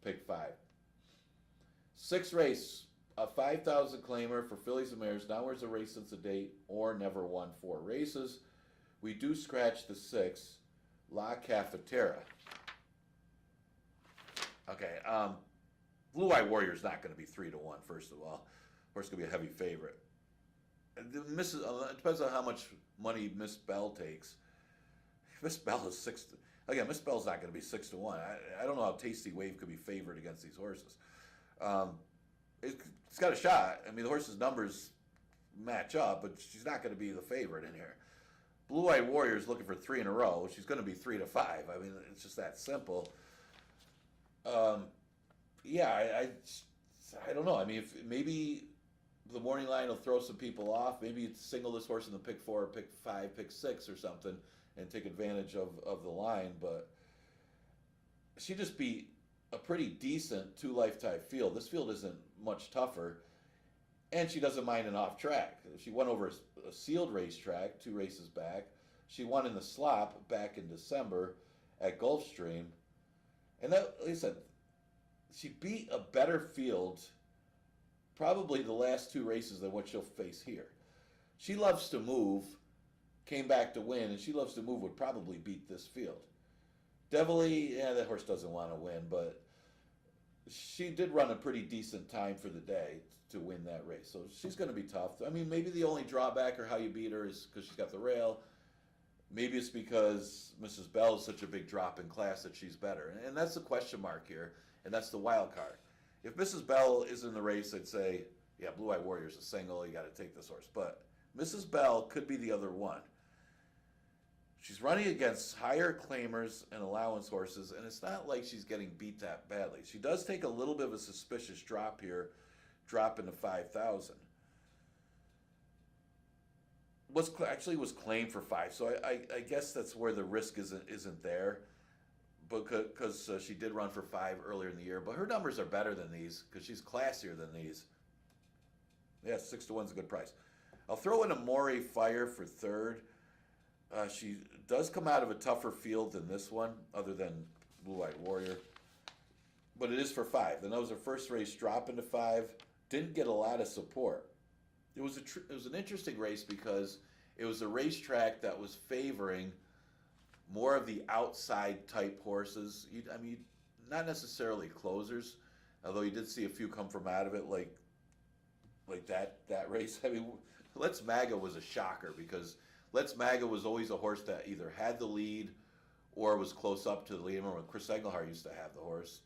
pick 5. 6th race, a 5,000 claimer for fillies and mares. Now where's a race since the date or never won 4 races. We do scratch the 6, La Cafetera. Okay, Blue Eye Warrior's not going to be 3-1, first of all. Horse going to be a heavy favorite. It depends on how much money Miss Bell takes. Miss Bell is 6. Again, Miss Bell's not going to be 6-1. I don't know how Tasty Wave could be favored against these horses. It's got a shot. I mean, the horse's numbers match up, but she's not going to be the favorite in here. Blue Eye Warrior is looking for 3 in a row. She's going to be 3-5. I mean, it's just that simple. Yeah, I don't know. I mean, if maybe the morning line will throw some people off. Maybe it's single this horse in the pick 4, pick 5, pick 6 or something and take advantage of the line. But she just beat a pretty decent 2 Lifetime field. This field isn't much tougher. And she doesn't mind an off track. She won over a sealed racetrack 2 races back. She won in the slop back in December at Gulfstream. And that, like I said, she beat a better field probably the last 2 races than what she'll face here. She loves to move, came back to win, and she loves to move would probably beat this field. Devilly, yeah, that horse doesn't want to win, but she did run a pretty decent time for the day to win that race. So she's going to be tough. I mean, maybe the only drawback or how you beat her is because she's got the rail. Maybe it's because Mrs. Bell is such a big drop in class that she's better. And that's the question mark here, and that's the wild card. If Mrs. Bell is in the race, I'd say, yeah, Blue Eye Warrior's a single. You got to take this horse. But Mrs. Bell could be the other one. She's running against higher claimers and allowance horses, and it's not like she's getting beat that badly. She does take a little bit of a suspicious drop here, drop into 5,000. Actually was claimed for 5, so I guess that's where the risk isn't there, because she did run for 5 earlier in the year. But her numbers are better than these because she's classier than these. Yeah, 6-1 is a good price. I'll throw in a Morey Fire for 3rd. She does come out of a tougher field than this one, other than Blue Eyed Warrior. But it is for 5. Then that was her first race, drop into 5. Didn't get a lot of support. It was an interesting race because it was a racetrack that was favoring more of the outside type horses. I mean, not necessarily closers, although you did see a few come from out of it, like that race. I mean, Let's Maga was a shocker because Let's Maga was always a horse that either had the lead or was close up to the lead. I remember when Chris Engelhard used to have the horse.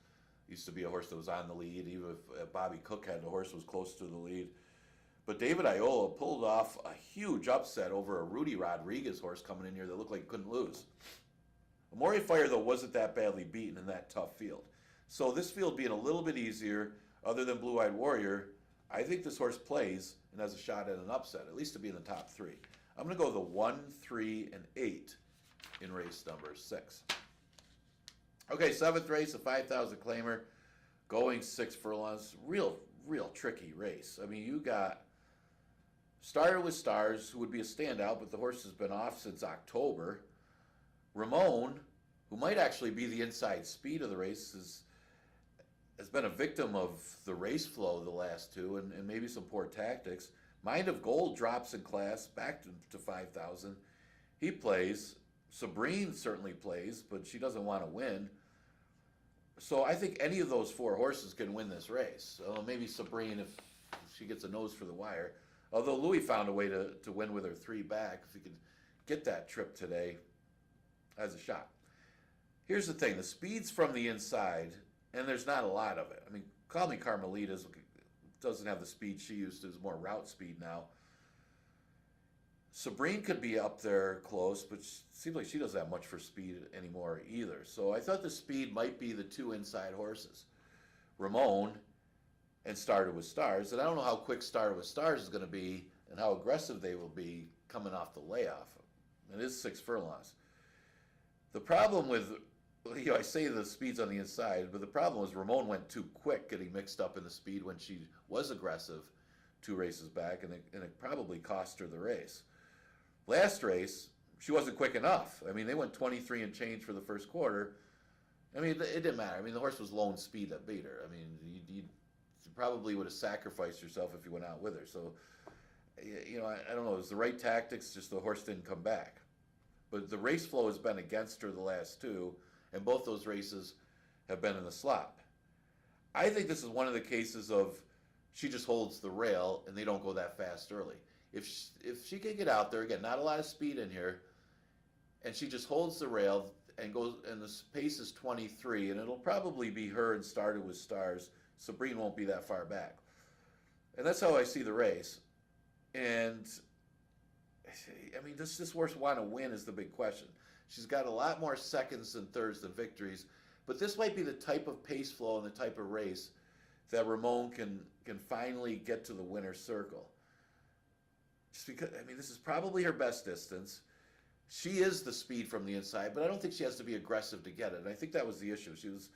It used to be a horse that was on the lead. Even if Bobby Cook had the horse, was close to the lead. But David Iola pulled off a huge upset over a Rudy Rodriguez horse coming in here that looked like he couldn't lose. Amore Fire, though, wasn't that badly beaten in that tough field. So this field being a little bit easier, other than Blue Eyed Warrior, I think this horse plays and has a shot at an upset, at least to be in the top 3. I'm going to go the 1, 3, and 8 in race number 6. Okay, 7th race, a 5,000 claimer, going 6 furlongs. Real tricky race. I mean, you got Started with Stars, who would be a standout, but the horse has been off since October. Ramon, who might actually be the inside speed of the race, has been a victim of the race flow the last 2 and maybe some poor tactics. Mind of Gold drops in class back to 5,000. He plays. Sabrine certainly plays, but she doesn't want to win. So I think any of those 4 horses can win this race. So maybe Sabrine if she gets a nose for the wire. Although Louis found a way to win with her 3 back. If he could get that trip today, has a shot. Here's the thing. The speed's from the inside, and there's not a lot of it. I mean, Call Me Carmelita's doesn't have the speed she used to. It's more route speed now. Sabrine could be up there close, but it seems like she doesn't have much for speed anymore either. So I thought the speed might be the 2 inside horses, Ramon and Started with Stars. And I don't know how quick Started with Stars is going to be and how aggressive they will be coming off the layoff. It is 6 furlongs. The problem with, I say the speed's on the inside, but the problem was Ramon went too quick, getting mixed up in the speed when she was aggressive 2 races back, and it probably cost her the race. Last race, she wasn't quick enough. I mean, they went 23 and change for the first quarter, I mean, it didn't matter. I mean, the horse was lone speed that beat her. I mean, you probably would have sacrificed yourself if you went out with her. So, I don't know. It was the right tactics, just the horse didn't come back. But the race flow has been against her the last two, and both those races have been in the slop. I think this is one of the cases of she just holds the rail and they don't go that fast early. If she can get out there, again, not a lot of speed in here, and she just holds the rail and goes, and the pace is 23, and it'll probably be her and Started with Stars. Sabrine won't be that far back. And that's how I see the race. And I mean, does this horse want to win is the big question. She's got a lot more seconds and thirds than victories, but this might be the type of pace flow and the type of race that Ramon can finally get to the winner's circle. Just because, I mean, this is probably her best distance. She is the speed from the inside, but I don't think she has to be aggressive to get it. And I think that was the issue. She was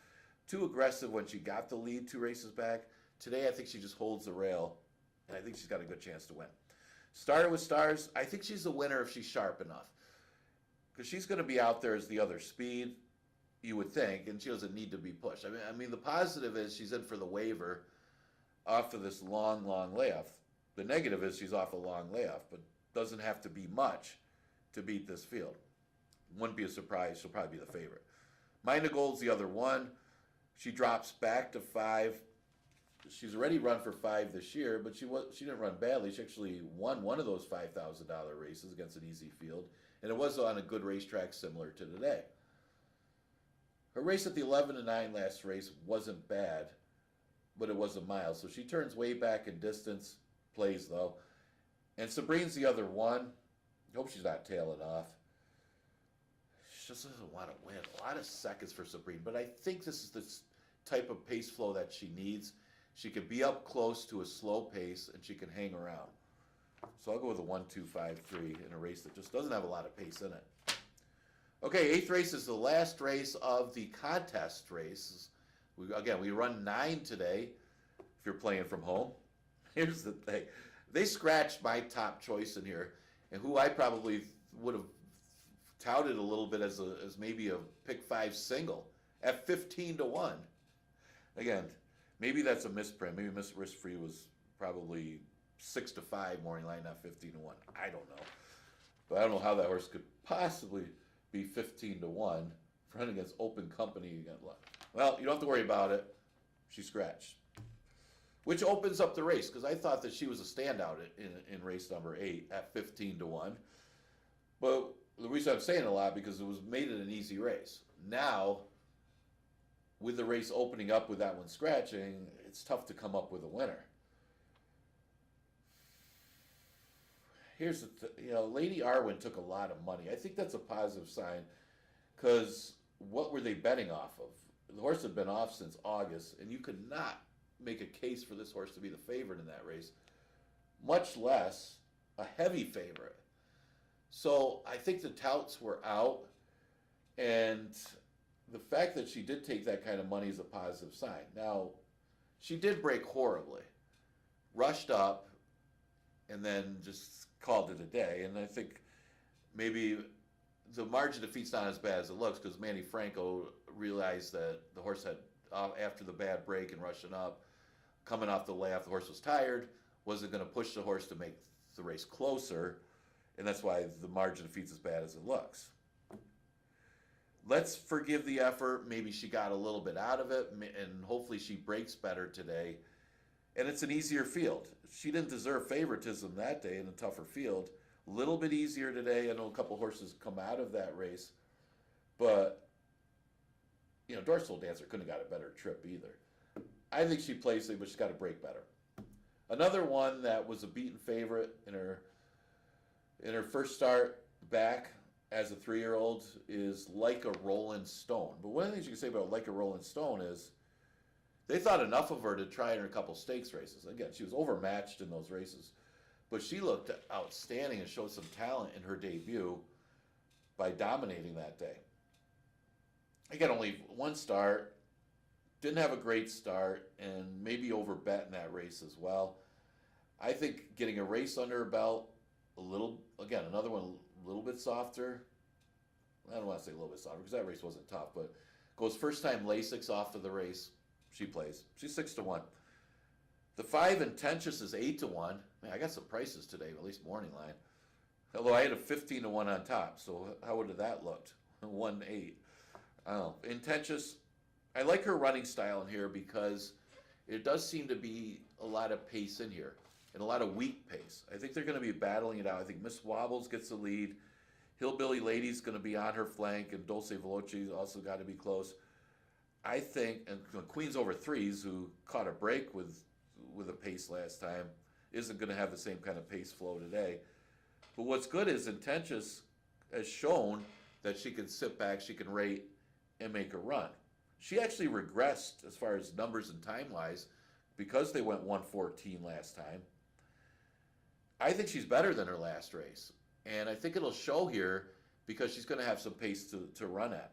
too aggressive when she got the lead 2 races back. Today, I think she just holds the rail, and I think she's got a good chance to win. Started with Stars, I think she's the winner if she's sharp enough. Because she's going to be out there as the other speed, you would think, and she doesn't need to be pushed. I mean, the positive is she's in for the waiver off of this long, long layoff. The negative is she's off a long layoff, but doesn't have to be much to beat this field. Wouldn't be a surprise. She'll probably be the favorite. Mina Gold's the other one. She drops back to 5. She's already run for 5 this year, but she didn't run badly. She actually won one of those $5,000 races against an easy field, and it was on a good racetrack similar to today. Her race at the 11-9 last race wasn't bad, but it was a mile, so she turns way back in distance, plays though. And Sabrine's the other one. I hope she's not tailing off. She just doesn't want to win. A lot of seconds for Sabrine, but I think this is the type of pace flow that she needs. She can be up close to a slow pace, and she can hang around. So I'll go with a 1-2-5-3 in a race that just doesn't have a lot of pace in it. Okay, 8th race is the last race of the contest races. We run 9 today if you're playing from home. Here's the thing. They scratched my top choice in here, and who I probably would have touted a little bit as maybe a pick 5 single at 15-1. Again, maybe that's a misprint. Maybe Miss Risk Free was probably 6-5 morning line, not 15-1. I don't know. But I don't know how that horse could possibly be 15-1 running against Open Company. Well, you don't have to worry about it. She scratched. Which opens up the race, because I thought that she was a standout in race number 8 at 15-1. But the reason I'm saying a lot, because it made it an easy race. Now, with the race opening up with that one scratching, it's tough to come up with a winner. Here's Lady Arwen took a lot of money. I think that's a positive sign, because what were they betting off of? The horse had been off since August, and you could not make a case for this horse to be the favorite in that race, much less a heavy favorite. So I think the touts were out, and the fact that she did take that kind of money is a positive sign. Now, she did break horribly, rushed up, and then just called it a day. And I think maybe the margin of defeat's not as bad as it looks, because Manny Franco realized that the horse had, after the bad break and rushing up, coming off the layoff, the horse was tired, wasn't going to push the horse to make the race closer, and that's why the margin of defeat's as bad as it looks. Let's forgive the effort. Maybe she got a little bit out of it, and hopefully she breaks better today. And it's an easier field. She didn't deserve favoritism that day in a tougher field. A little bit easier today. I know a couple horses come out of that race. But, Dorsal Dancer couldn't have got a better trip either. I think she plays it, but she's got to break better. Another one that was a beaten favorite in her first start back as a 3-year-old is Like a Rolling Stone. But one of the things you can say about Like a Rolling Stone is they thought enough of her to try her in a couple stakes races. Again, she was overmatched in those races, but she looked outstanding and showed some talent in her debut by dominating that day. Again, only one start, didn't have a great start, and maybe overbet in that race as well. I think getting a race under her belt, another one a little bit softer. I don't want to say a little bit softer, because that race wasn't tough, but Goes first time Lasix off of the race. She plays. She's 6-1. The 5 Intentious is 8-1. Man, I got some prices today, at least morning line. Although I had a 15-1 on top, so how would have that looked? 1-8. I don't know. Intentious, I like her running style in here because it does seem to be a lot of pace in here and a lot of weak pace. I think they're going to be battling it out. I think Miss Wobbles gets the lead. Hillbilly Lady's going to be on her flank, and Dulce Veloce's also got to be close. I think, and Queens Over Threes, who caught a break with a pace last time, isn't going to have the same kind of pace flow today. But what's good is Intentious has shown that she can sit back, she can rate, and make a run. She actually regressed as far as numbers and time-wise because they went 114 last time. I think she's better than her last race. And I think it'll show here because she's going to have some pace to run at.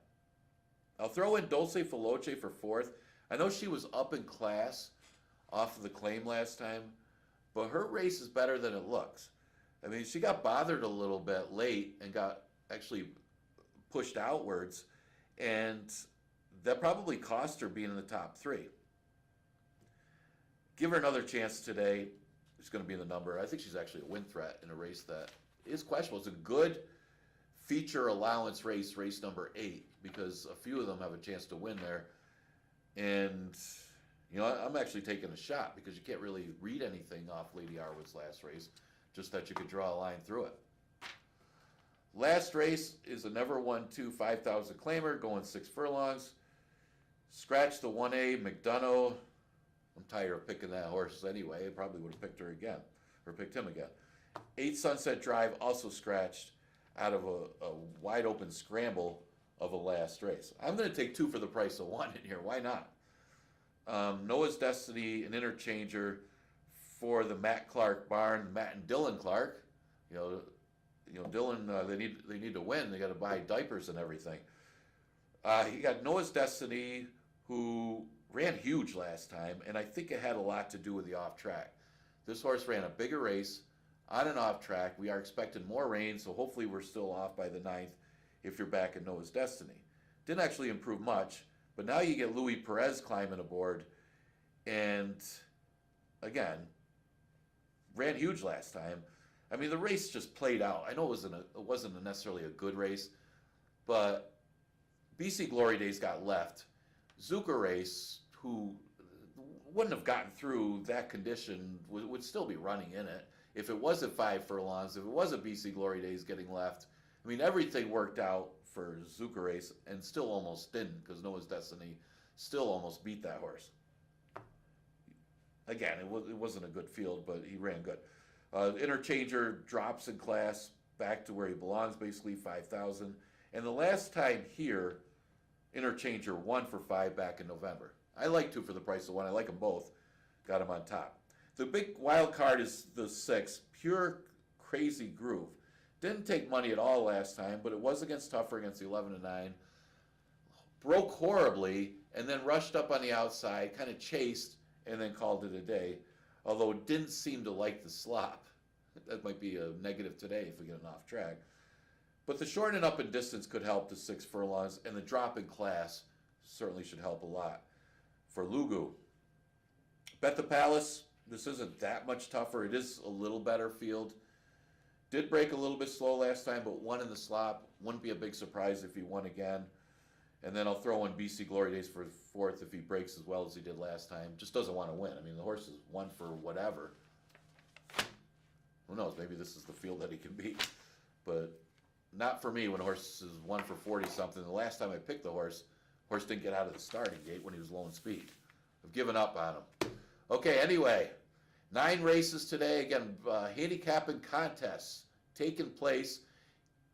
I'll throw in Dulce Veloce for 4th. I know she was up in class off of the claim last time, but her race is better than it looks. I mean, she got bothered a little bit late and got actually pushed outwards, and that probably cost her being in the top 3. Give her another chance today. She's going to be in the number. I think she's actually a win threat in a race that is questionable. It's a good feature allowance race, race number 8, because a few of them have a chance to win there. And, you know, I'm actually taking a shot because you can't really read anything off Lady Arwood's last race, just that you could draw a line through it. Last race is a never won 2 5,000 claimer going 6 furlongs. Scratch the 1A McDonough. I'm tired of picking that horse anyway. I probably would have picked her again, or picked him again. 8 Sunset Drive also scratched out of a wide open scramble of a last race. I'm going to take 2 for the price of 1 in here. Why not? Noah's Destiny, an interchanger for the Matt Clark barn. Matt and Dylan Clark. You know, Dylan. They need to win. They got to buy diapers and everything. He got Noah's Destiny, who ran huge last time, and I think it had a lot to do with the off track. This horse ran a bigger race on and off track. We are expecting more rain, so hopefully we're still off by the 9th if you're back in Noah's Destiny. Didn't actually improve much, but now you get Louis Perez climbing aboard, and again, ran huge last time. I mean, the race just played out. I know it wasn't necessarily a good race, but BC Glory Days got left. Zucker Race, who wouldn't have gotten through that condition, would still be running in it. If it was at 5 furlongs, if it was a BC Glory Days getting left, I mean, everything worked out for Zucker Race and still almost didn't, because Noah's Destiny still almost beat that horse. Again, it wasn't a good field, but he ran good. Interchanger drops in class back to where he belongs, basically 5,000. And the last time here, Interchanger won for 5 back in November. I like 2 for the price of 1. I like them both. Got them on top. The big wild card is the 6, Pure Crazy Groove. Didn't take money at all last time, but it was against tougher, against the 11-9. Broke horribly, and then rushed up on the outside, kind of chased, and then called it a day. Although it didn't seem to like the slop. That might be a negative today if we get an off track. But the shortening up in distance could help to 6 furlongs, and the drop in class certainly should help a lot for Lugu. Bet the Palace, this isn't that much tougher. It is a little better field. Did break a little bit slow last time, but won in the slop. Wouldn't be a big surprise if he won again. And then I'll throw in BC Glory Days for 4th if he breaks as well as he did last time. Just doesn't want to win. I mean, the horse is 1 for whatever. Who knows? Maybe this is the field that he can beat. But not for me when a horse is 1 for 40-something. The last time I picked the horse didn't get out of the starting gate when he was low in speed. I've given up on him. Okay, anyway, 9 races today. Again, handicapping contests taking place.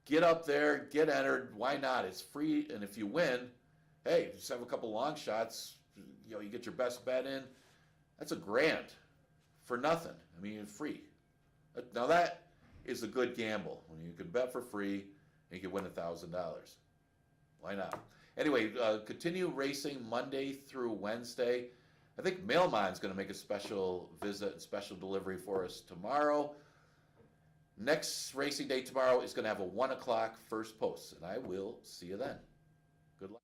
Get up there, get entered. Why not? It's free, and if you win, hey, just have a couple long shots. You know, you get your best bet in. That's $1,000 for nothing. I mean, free. Now that is a good gamble when you can bet for free and you can win $1,000. Why not? Anyway, continue racing Monday through Wednesday. I think Mailmon's going to make a special visit and special delivery for us tomorrow. Next racing day tomorrow is going to have a 1 o'clock first post, and I will see you then. Good luck.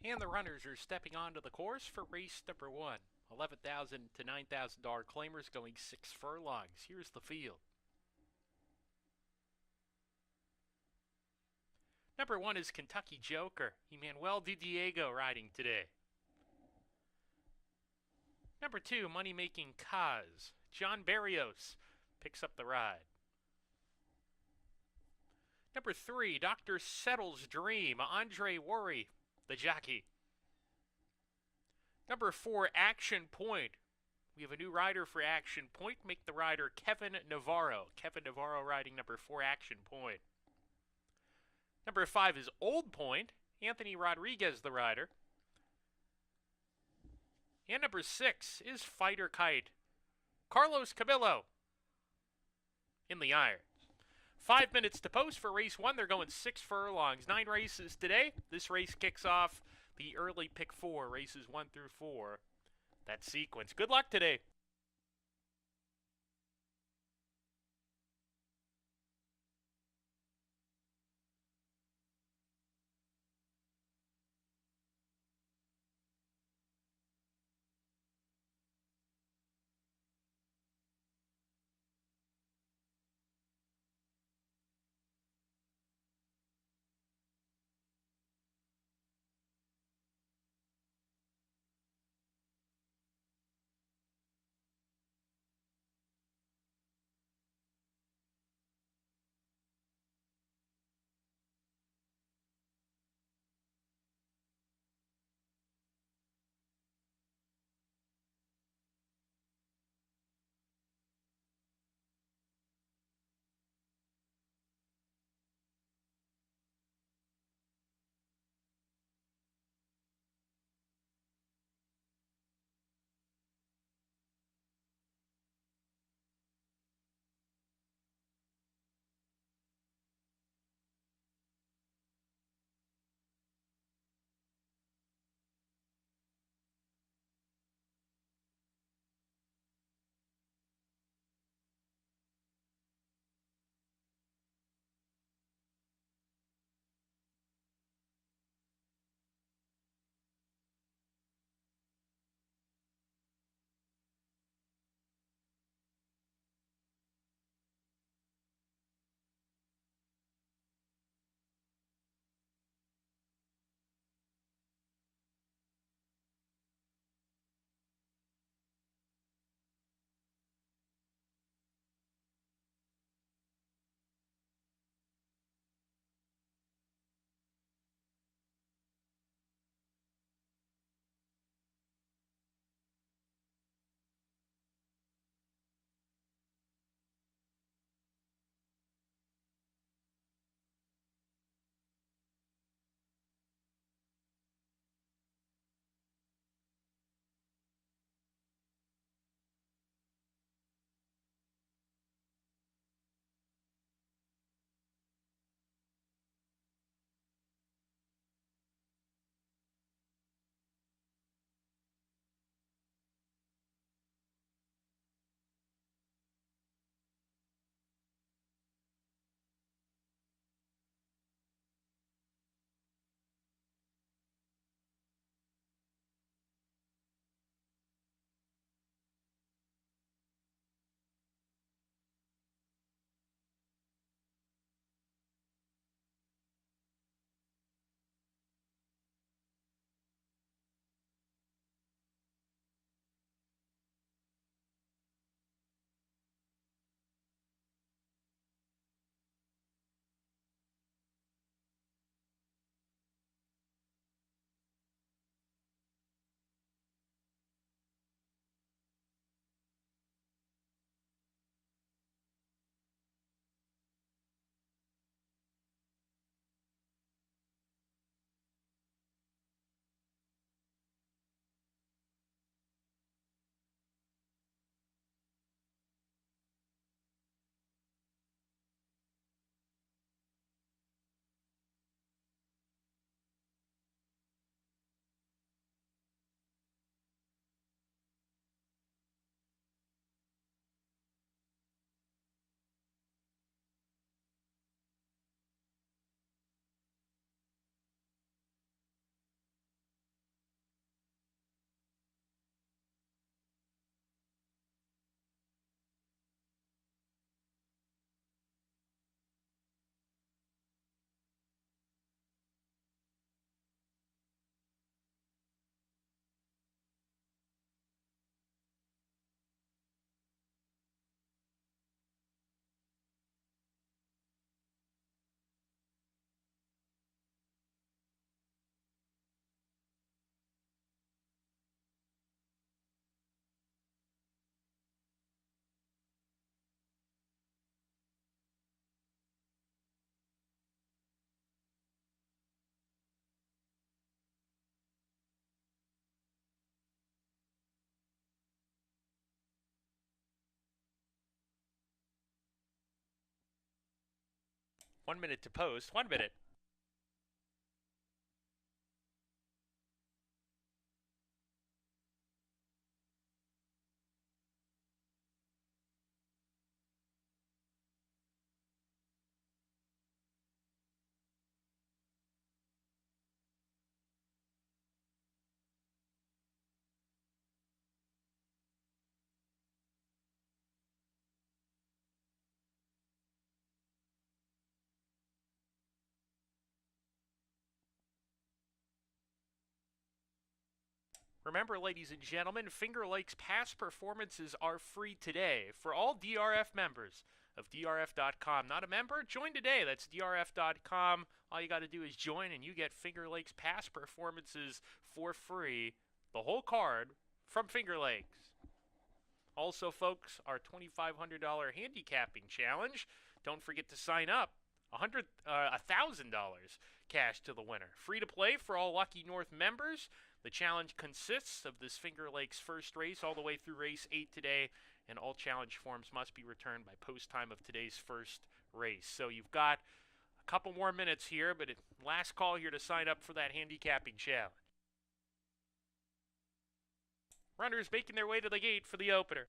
And the runners are stepping onto the course for race number 1. $11,000 to $9,000 claimers going 6 furlongs. Here's the field. Number 1 is Kentucky Joker. Emmanuel Di Diego riding today. Number 2, Money Making Kaz. John Barrios picks up the ride. Number 3, Dr. Settle's Dream. Andre Worry, the jockey. Number 4, Action Point. We have a new rider for Action Point. Make the rider Kevin Navarro. Kevin Navarro riding number 4, Action Point. Number 5 is Old Point. Anthony Rodriguez, the rider. And number 6 is Fighter Kite. Carlos Cabillo in the irons. 5 minutes to post for race 1. They're going 6 furlongs. 9 races today. This race kicks off the early pick 4, races 1 through 4. That sequence. Good luck today. 1 minute to post. 1 minute. Remember, ladies and gentlemen, Finger Lakes past performances are free today for all DRF members of DRF.com. Not a member? Join today. That's DRF.com. All you got to do is join, and you get Finger Lakes past performances for free. The whole card from Finger Lakes. Also, folks, our $2,500 handicapping challenge. Don't forget to sign up. $1,000 cash to the winner. Free to play for all Lucky North members. The challenge consists of this Finger Lakes first race all the way through race 8 today, and all challenge forms must be returned by post time of today's first race. So you've got a couple more minutes here, but last call here to sign up for that handicapping challenge. Runners making their way to the gate for the opener.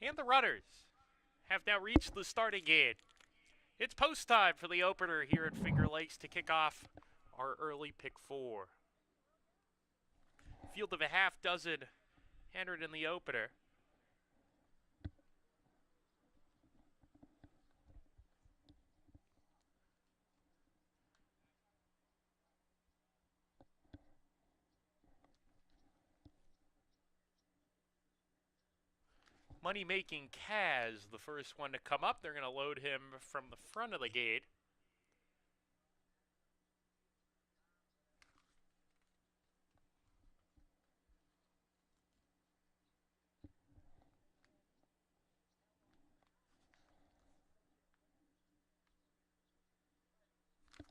And the runners have now reached the starting gate. It's post time for the opener here at Finger Lakes to kick off our early pick 4. Field of a half dozen entered in the opener. Money-making Kaz, the first one to come up. They're going to load him from the front of the gate.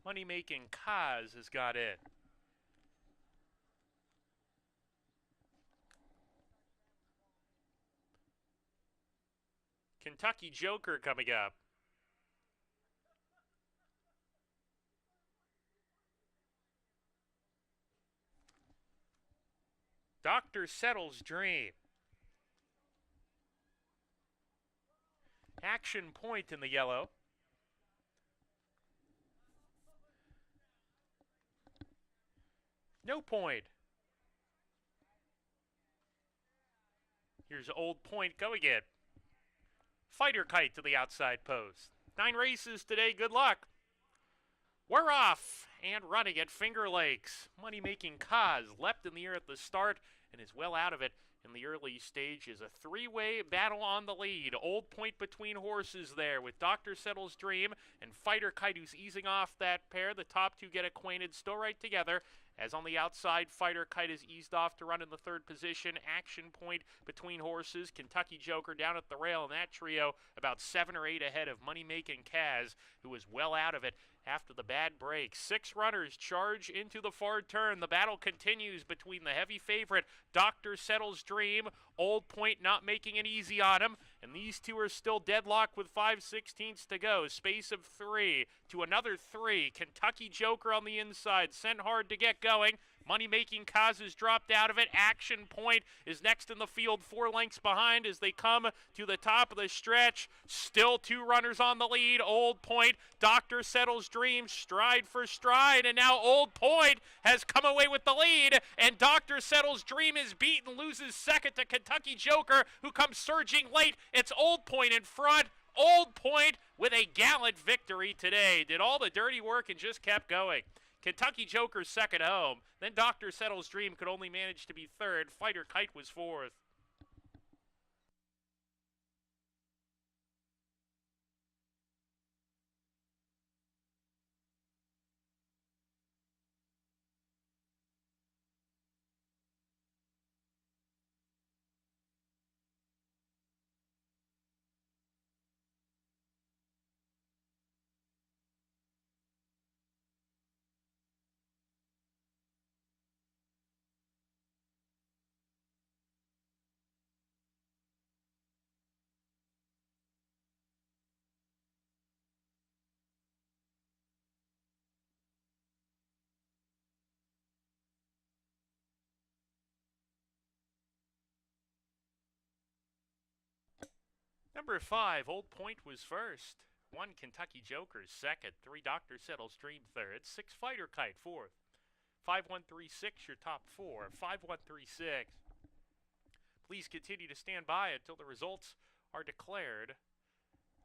Money-making Kaz has got in. Kentucky Joker coming up. Dr. Settle's Dream. Action Point in the yellow. No Point. Here's Old Point going in. Fighter Kite to the outside post. 9 races today. Good luck. We're off and running at Finger Lakes. Money-making Kaz leapt in the air at the start and is well out of it in the early stages. A 3-way battle on the lead. Old Point between horses there with Dr. Settle's Dream and Fighter Kite, who's easing off that pair. The top two get acquainted, still right together. As on the outside, Fighter Kite is eased off to run in the third position. Action Point between horses. Kentucky Joker down at the rail in that trio, about 7 or 8 ahead of Money-Making Kaz, who is well out of it after the bad break. 6 runners charge into the far turn. The battle continues between the heavy favorite, Dr. Settle's Dream. Old Point not making it easy on him. And these two are still deadlocked with 5/16 to go. Space of 3 to another 3. Kentucky Joker on the inside, sent hard to get going. Money-making Kaz has dropped out of it. Action Point is next in the field, 4 lengths behind as they come to the top of the stretch. Still 2 runners on the lead. Old Point, Dr. Settle's Dream, stride for stride, and now Old Point has come away with the lead, and Dr. Settle's Dream is beaten, loses second to Kentucky Joker, who comes surging late. It's Old Point in front. Old Point with a gallant victory today. Did all the dirty work and just kept going. Kentucky Joker's second home. Then Dr. Settle's Dream could only manage to be third. Fighter Kite was fourth. Number 5, Old Point was first. 1, Kentucky Joker second. 3, Dr. Settle's Dream third. 6, Fighter Kite fourth. 5136, your top 4. 5136. Please continue to stand by until the results are declared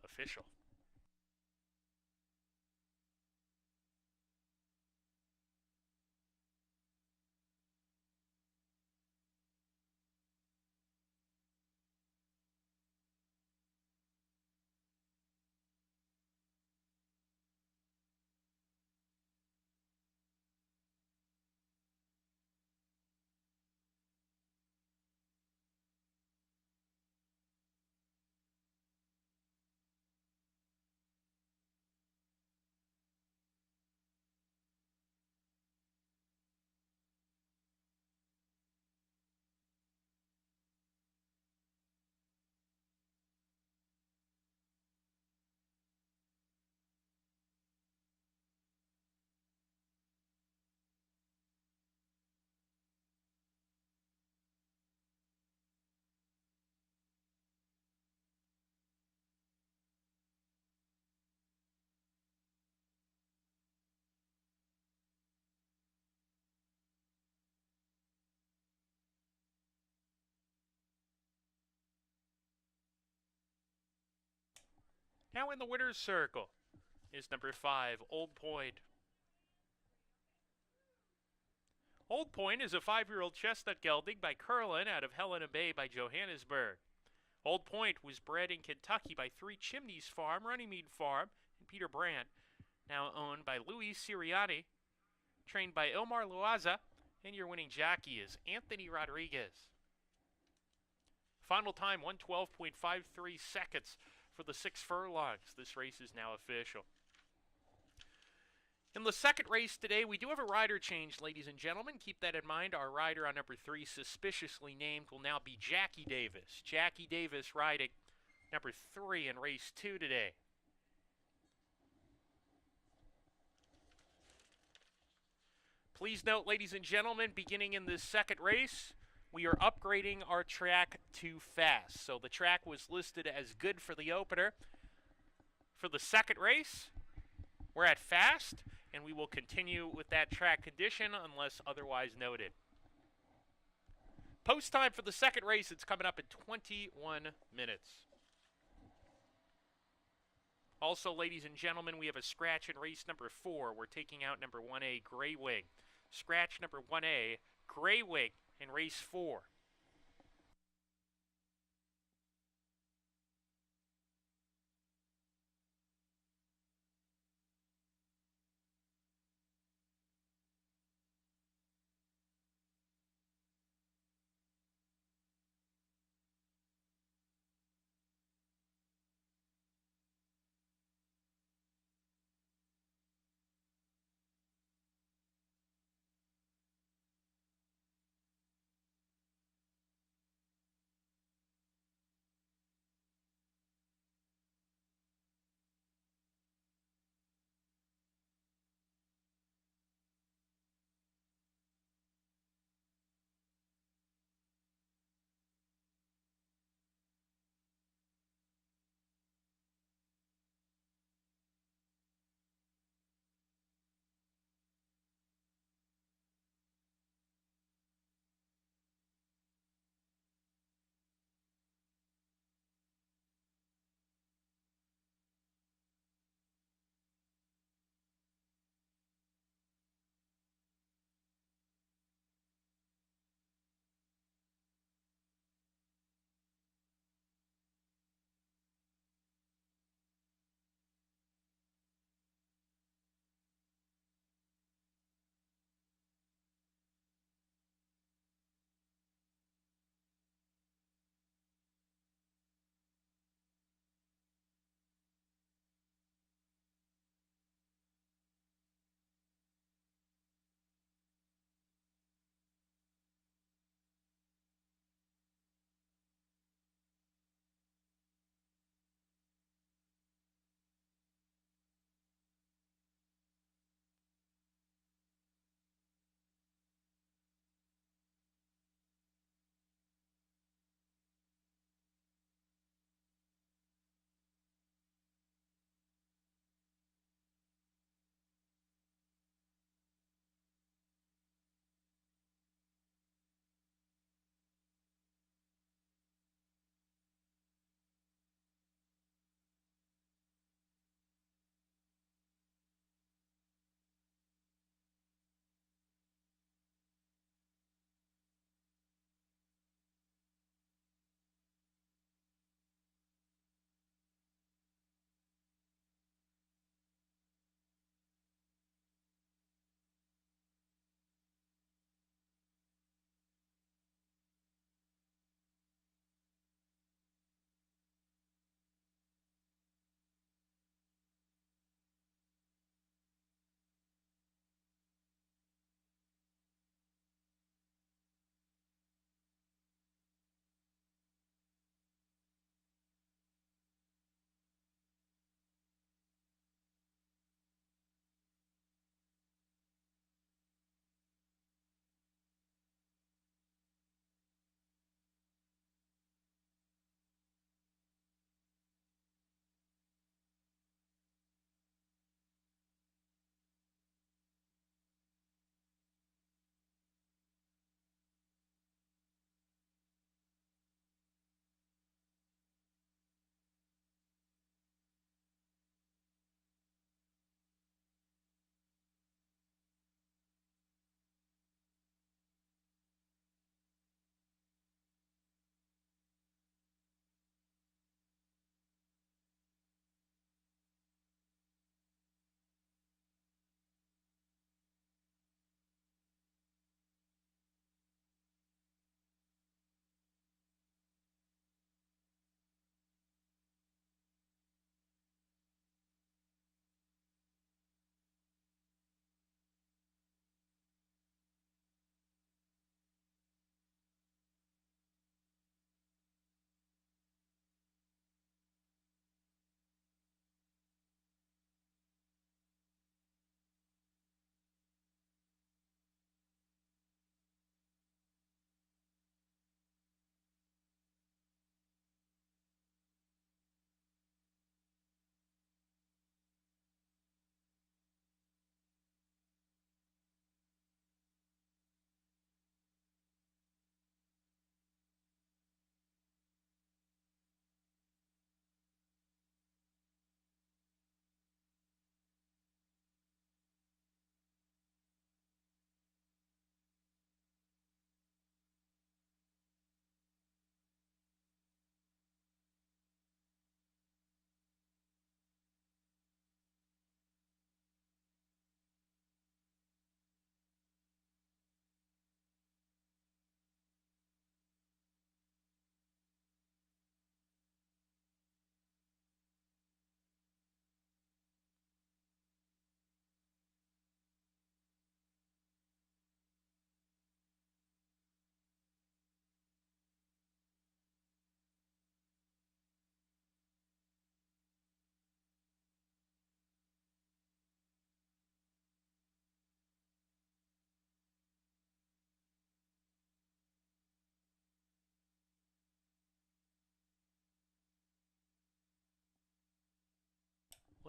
official. Now in the winner's circle is number 5, Old Point. Old Point is a 5-year-old chestnut gelding by Curlin out of Helena Bay by Johannesburg. Old Point was bred in Kentucky by 3 Chimneys Farm, Runnymede Farm, and Peter Brandt, now owned by Louis Sirianni, trained by Ilmar Luaza, and your winning jockey is Anthony Rodriguez. Final time, 1:12.53 seconds for the 6 furlongs. This race is now official. In the second race today, we do have a rider change, ladies and gentlemen. Keep that in mind. Our rider on number 3, suspiciously named, will now be Jackie Davis. Jackie Davis riding number 3 in race 2 today. Please note, ladies and gentlemen, beginning in this second race, we are upgrading our track to fast. So the track was listed as good for the opener. For the second race, we're at fast, and we will continue with that track condition unless otherwise noted. Post time for the second race, it's coming up in 21 minutes. Also, ladies and gentlemen, we have a scratch in race number 4. We're taking out number 1A, Grey Wing. Scratch number 1A, Grey Wing in race 4.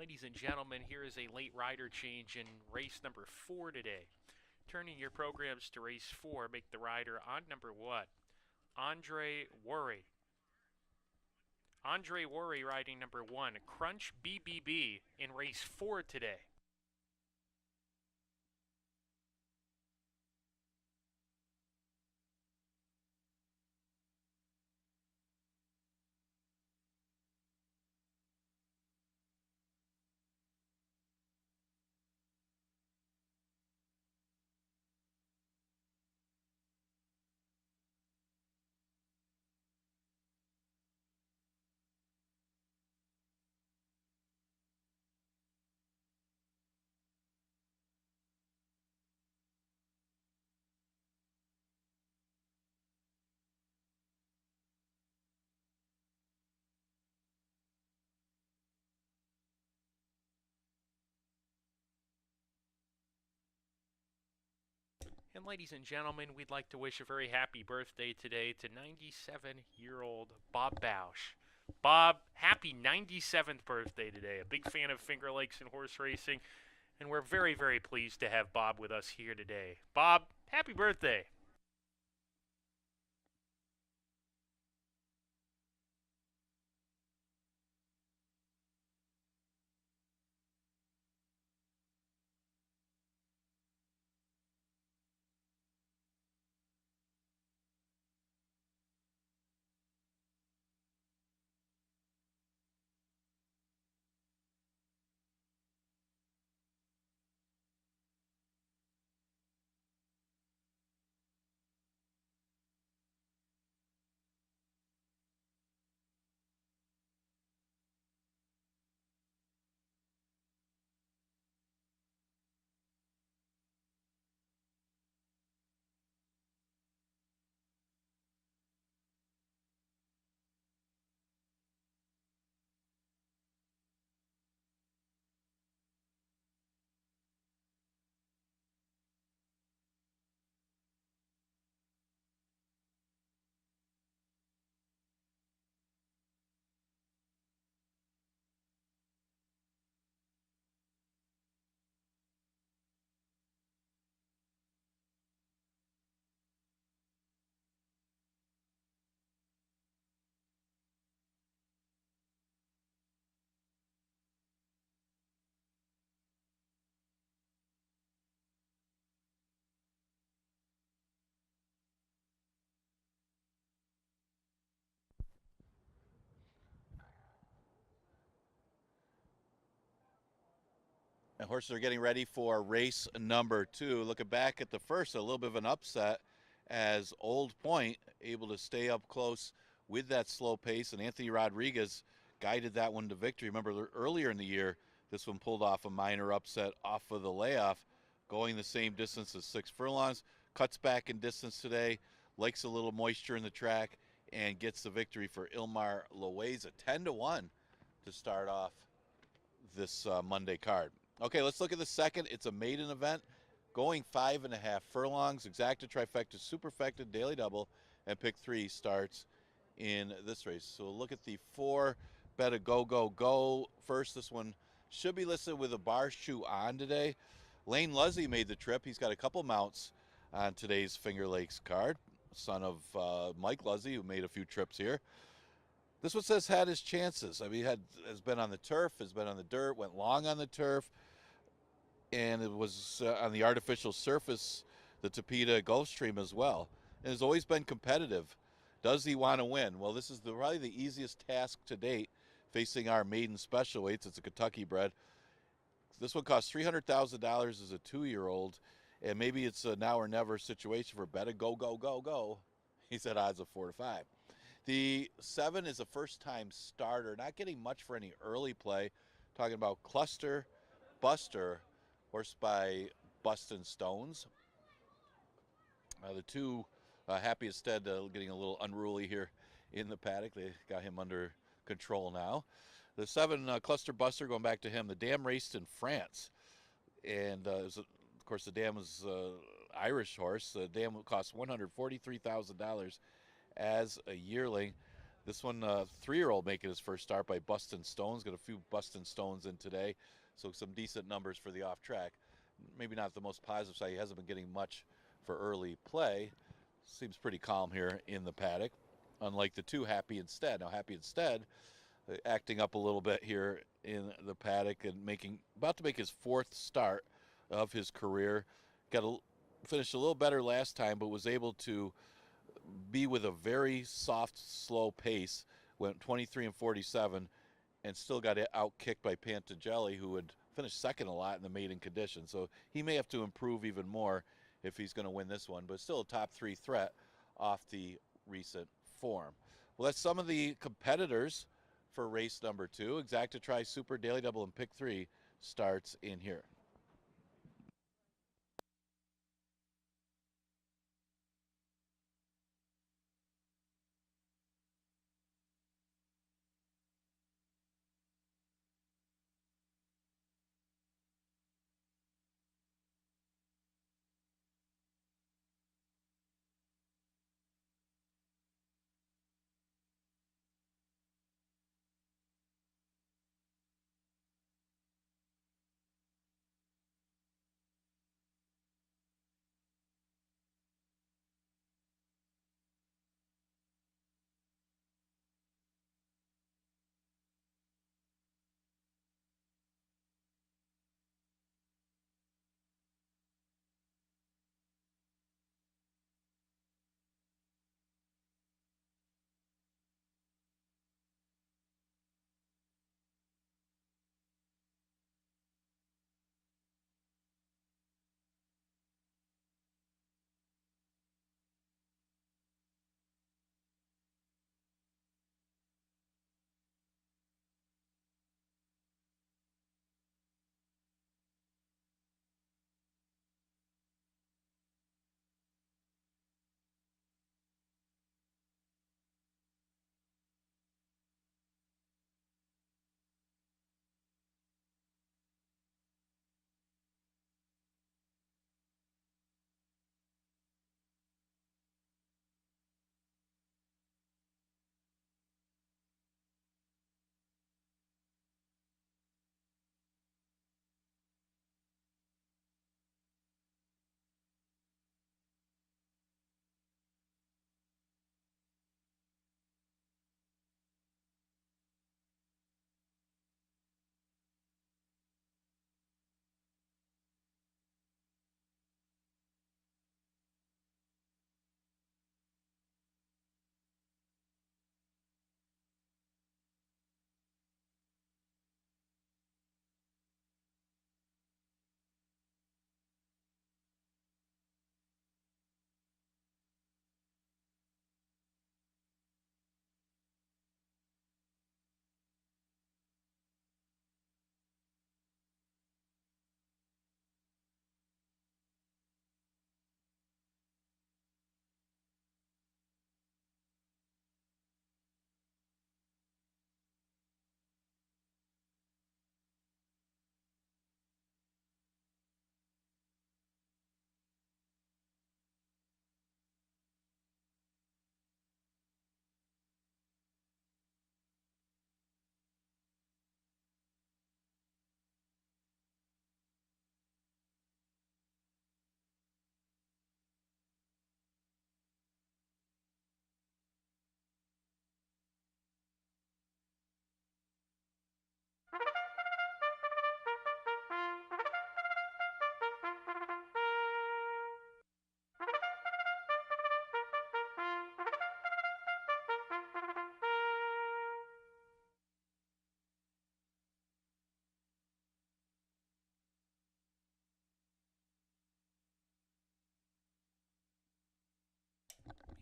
Ladies and gentlemen, here is a late rider change in race number 4 today. Turning your programs to race 4, make the rider on number 1, Andre Worry. Andre Worry riding number 1, Crunch BBB in race 4 today. And ladies and gentlemen, we'd like to wish a very happy birthday today to 97-year-old Bob Bausch. Bob, happy 97th birthday today. A big fan of Finger Lakes and horse racing, and we're very, very pleased to have Bob with us here today. Bob, happy birthday. And horses are getting ready for race number 2. Looking back at the first, a little bit of an upset as Old Point able to stay up close with that slow pace, and Anthony Rodriguez guided that one to victory. Remember earlier in the year, this one pulled off a minor upset off of the layoff, going the same distance as 6 furlongs, cuts back in distance today, likes a little moisture in the track, and gets the victory for Ilmar Loaiza, 10-1 to start off this Monday card. Okay, let's look at the second. It's a maiden event, going 5.5 furlongs, exacta, trifecta, superfecta, daily double, and pick 3 starts in this race. So we'll look at the 4 Better Go Go Go first. This one should be listed with a bar shoe on today. Lane Luzzy made the trip. He's got a couple mounts on today's Finger Lakes card, son of Mike Luzzy, who made a few trips here. This one says had his chances. I mean, has been on the turf, has been on the dirt, went long on the turf, and it was on the artificial surface, the Tapeta Gulfstream as well, and has always been competitive. Does he want to win? Well, this is probably the easiest task to date, facing our maiden special weights. It's a Kentucky bred. This one costs $300,000 as a 2-year-old, and maybe it's a now or never situation for Better Go Go Go Go. He's at odds of 4 to 5. The 7 is a first-time starter, not getting much for any early play. Talking about Cluster Buster, horse by Bustin' Stones. The 2, Happy Instead, getting a little unruly here in the paddock. They got him under control now. The 7, Cluster Buster, going back to him. The dam raced in France, and of course the dam was Irish horse. The dam cost $143,000 as a yearling. This one, 3-year-old making his first start by Bustin' Stones. Got a few Bustin' Stones in today, so some decent numbers for the off track. Maybe not the most positive side. He hasn't been getting much for early play. Seems pretty calm here in the paddock, unlike the two Happy Instead. Now, Happy Instead acting up a little bit here in the paddock and about to make his 4th start of his career. Finished a little better last time, but was able to be with a very soft, slow pace. Went 23 and 47, and still got out kicked by Pantagelli, who had finished second a lot in the maiden condition. So he may have to improve even more if he's going to win this one, but still a top 3 threat off the recent form. Well, that's some of the competitors for race number 2. Exacta Tri Super Daily Double and Pick 3 starts in here.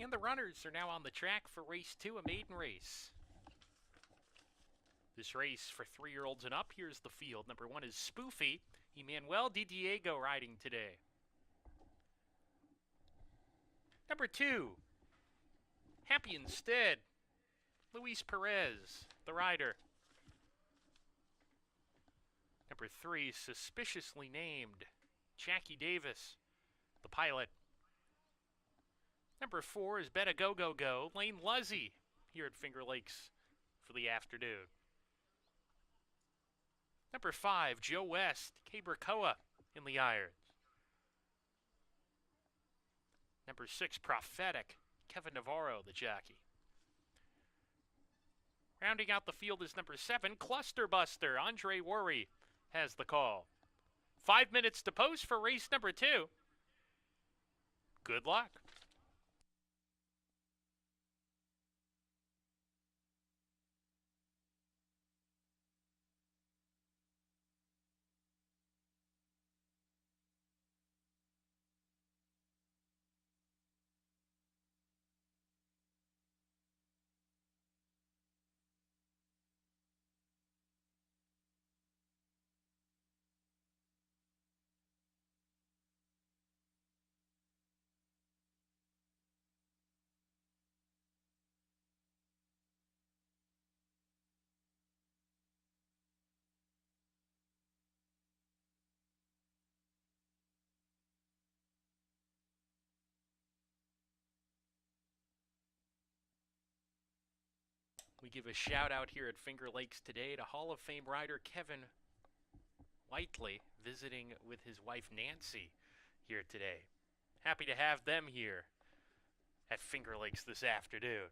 And the runners are now on the track for race 2, a maiden race. This race for 3-year-olds and up. Here's the field. Number 1 is Spoofy. Emmanuel Di Diego riding today. Number 2, Happy Instead. Luis Perez, the rider. Number 3, suspiciously named Jackie Davis, the pilot. Number 4 is Better Go Go Go, Lane Luzzy. here at Finger Lakes for the afternoon. Number 5, Joe West, Cabercoa in the irons. Number 6, Prophetic, Kevin Navarro, the jockey. Rounding out the field is number 7, Cluster Buster, Andre Worry has the call. 5 minutes to post for race number 2. Good luck. We give a shout out here at Finger Lakes today to Hall of Fame rider Kevin Whiteley, visiting with his wife Nancy here today. Happy to have them here at Finger Lakes this afternoon.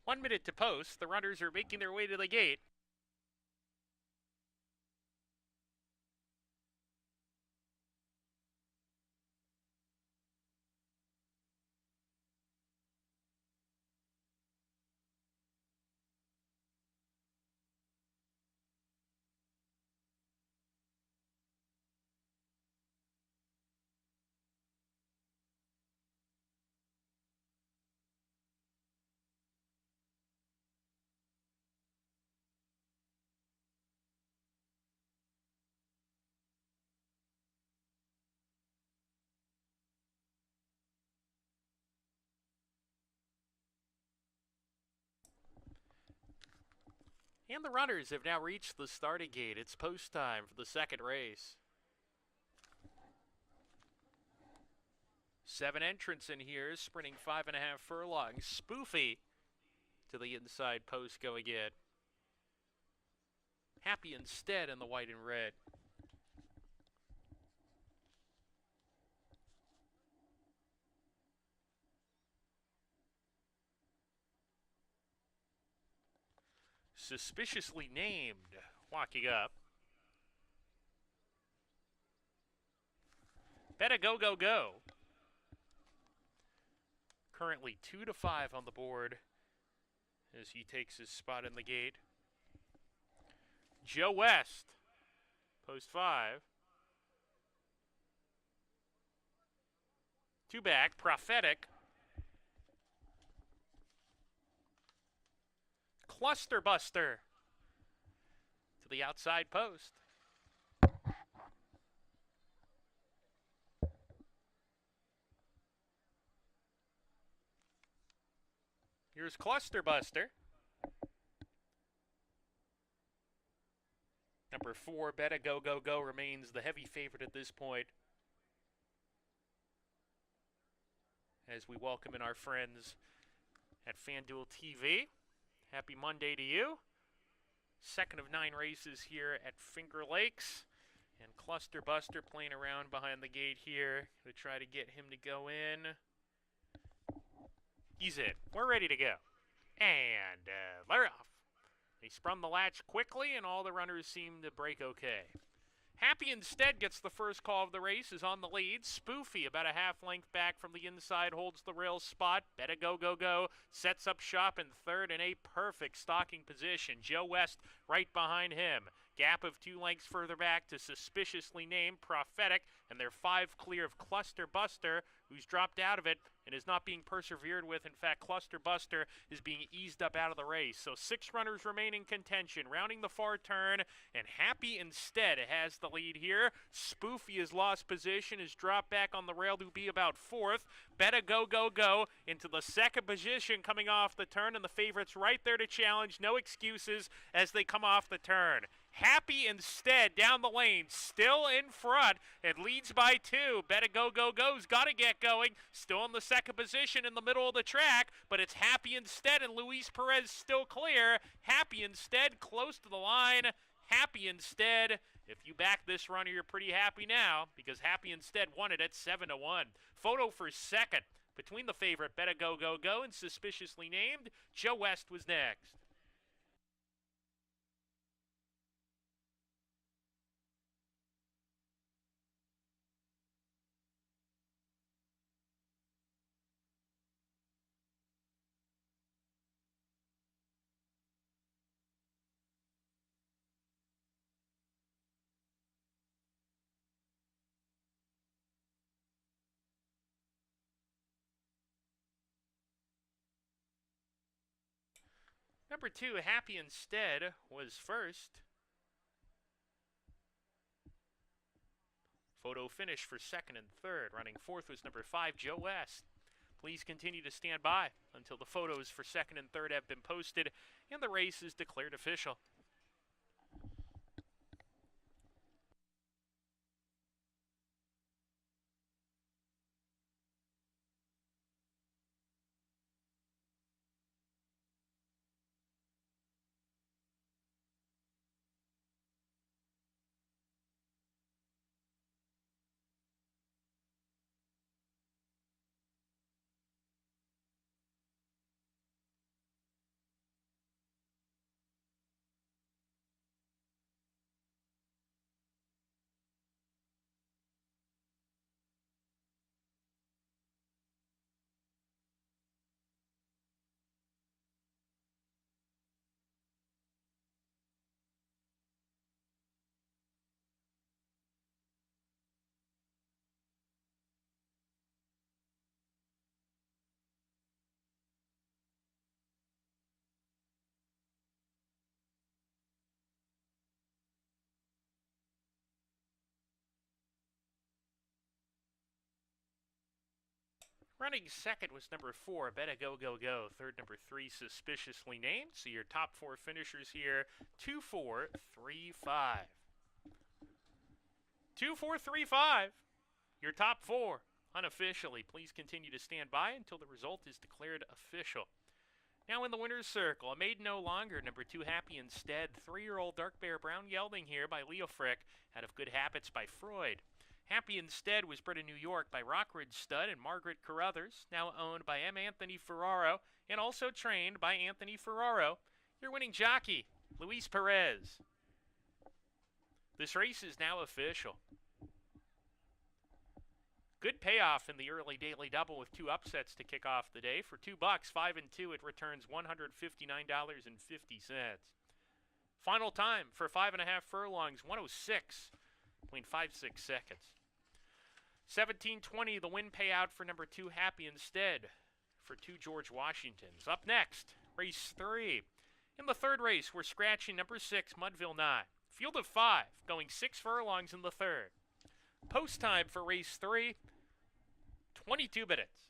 1 minute to post. The runners are making their way to the gate. And the runners have now reached the starting gate. It's post time for the second race. 7 entrants in here, sprinting 5.5 furlongs. Spoofy to the inside post going in. Happy Instead in the white and red. Suspiciously Named walking up. Better Go Go Go. Currently 2-5 on the board as he takes his spot in the gate. Joe West, post 5. 2 back, Prophetic. Cluster Buster to the outside post. Here's Cluster Buster. Number 4, Better Go Go Go, remains the heavy favorite at this point. As we welcome in our friends at FanDuel TV. Happy Monday to you. Second of 9 races here at Finger Lakes. And Cluster Buster playing around behind the gate here to try to get him to go in. He's in. We're ready to go. And they're off. They sprung the latch quickly, and all the runners seem to break okay. Happy Instead gets the first call of the race, is on the lead. Spoofy, about a half length back from the inside, holds the rail spot. Better Go Go Go sets up shop in third in a perfect stalking position. Joe West right behind him. Gap of 2 lengths further back to Suspiciously Named, Prophetic, and they're 5 clear of Cluster Buster, who's dropped out of it and is not being persevered with. In fact, Cluster Buster is being eased up out of the race. So 6 runners remain in contention, rounding the far turn, and Happy Instead has the lead here. Spoofy has lost position, has dropped back on the rail to be about 4th. Better Go Go Go into the second position coming off the turn, and the favorites right there to challenge. No excuses as they come off the turn. Happy Instead down the lane, still in front, and leads by 2. Better Go Go Go's got to get going. Still in the second position in the middle of the track, but it's Happy Instead and Luis Perez still clear. Happy Instead close to the line. Happy Instead, if you back this runner, you're pretty happy now because Happy Instead won it at 7-1. Photo for second between the favorite Better Go Go Go and Suspiciously Named. Joe West was next. Number 2, Happy Instead, was first. Photo finish for second and third. Running fourth was number 5, Joe West. Please continue to stand by until the photos for second and third have been posted and the race is declared official. Running second was number 4, Better Go Go Go. Third, number 3, Suspiciously Named. So your top 4 finishers here, 2, 4, 3, 5. 2, 4, 3, 5. Your top 4 unofficially. Please continue to stand by until the result is declared official. Now in the winner's circle, a maiden no longer, number 2, Happy Instead. 3-year-old Dark Bear Brown Gelding here by Leo Frick, out of Good Habits by Freud. Happy Instead was bred in New York by Rockridge Stud and Margaret Carruthers, now owned by M. Anthony Ferraro, and also trained by Anthony Ferraro. Your winning jockey, Luis Perez. This race is now official. Good payoff in the early daily double with 2 upsets to kick off the day. For $2, 5 and 2, it returns $159.50. Final time for 5.5 furlongs, 106.56 seconds. 17:20, the win payout for number 2, Happy Instead, for 2 George Washingtons. Up next, race 3. In the third race, we're scratching number 6, Mudville 9. Field of 5, going 6 furlongs in the third. Post time for race 3, 22 minutes.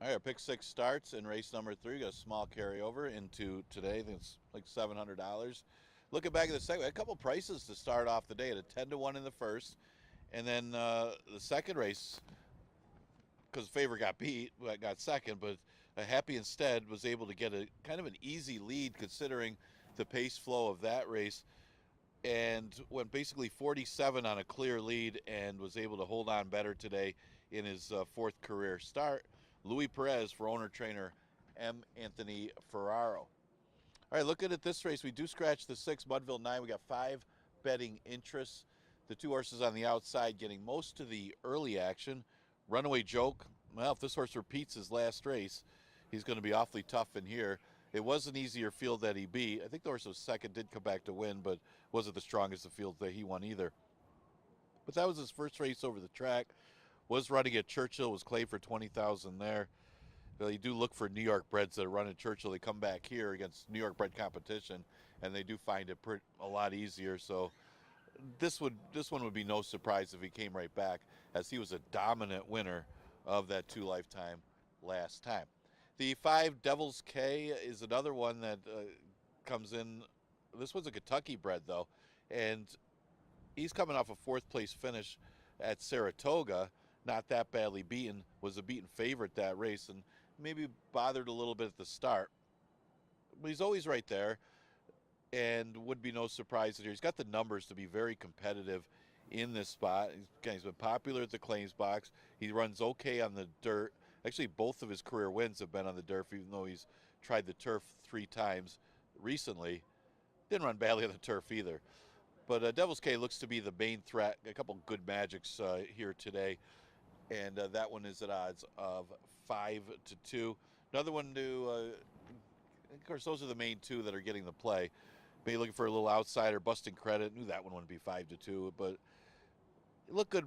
All right, our pick six starts in race number 3. We got a small carryover into today. I think it's like $700. Looking back at the second, we had a couple prices to start off the day at a 10-1 in the first, and then the second race, because Favor got beat, got second, but Happy Instead was able to get a kind of an easy lead considering the pace flow of that race, and went basically 47 on a clear lead and was able to hold on better today in his fourth career start. Louis Perez for owner-trainer M. Anthony Ferraro. All right, looking at this race, we do scratch the 6, Mudville 9. We got 5 betting interests. The 2 horses on the outside getting most of the early action. Runaway Joke, well, if this horse repeats his last race, he's going to be awfully tough in here. It was an easier field that he beat. I think the horse was second, did come back to win, but wasn't the strongest of fields that he won either. But that was his first race over the track. Was running at Churchill, was claimed for $20,000 there. Well, you do look for New York breds that run at Churchill. They come back here against New York bred competition, and they do find it a lot easier. So this one would be no surprise if he came right back, as he was a dominant winner of that 2 Lifetime last time. The 5 Devil's K is another one that comes in. This one's a Kentucky bred, though, and he's coming off a 4th place finish at Saratoga. Not that badly beaten, was a beaten favorite that race, and maybe bothered a little bit at the start. But he's always right there, and would be no surprise here. He's got the numbers to be very competitive in this spot. He's been popular at the claims box. He runs okay on the dirt. Actually, both of his career wins have been on the dirt, even though he's tried the turf 3 times recently. Didn't run badly on the turf either. But Devil's K looks to be the main threat. A couple good magics here today. And that one is at odds of 5-2. Another one to, of course, those are the main 2 that are getting the play. Maybe looking for a little outsider, Busting Credit. Knew that one would be 5-2, but it looked good.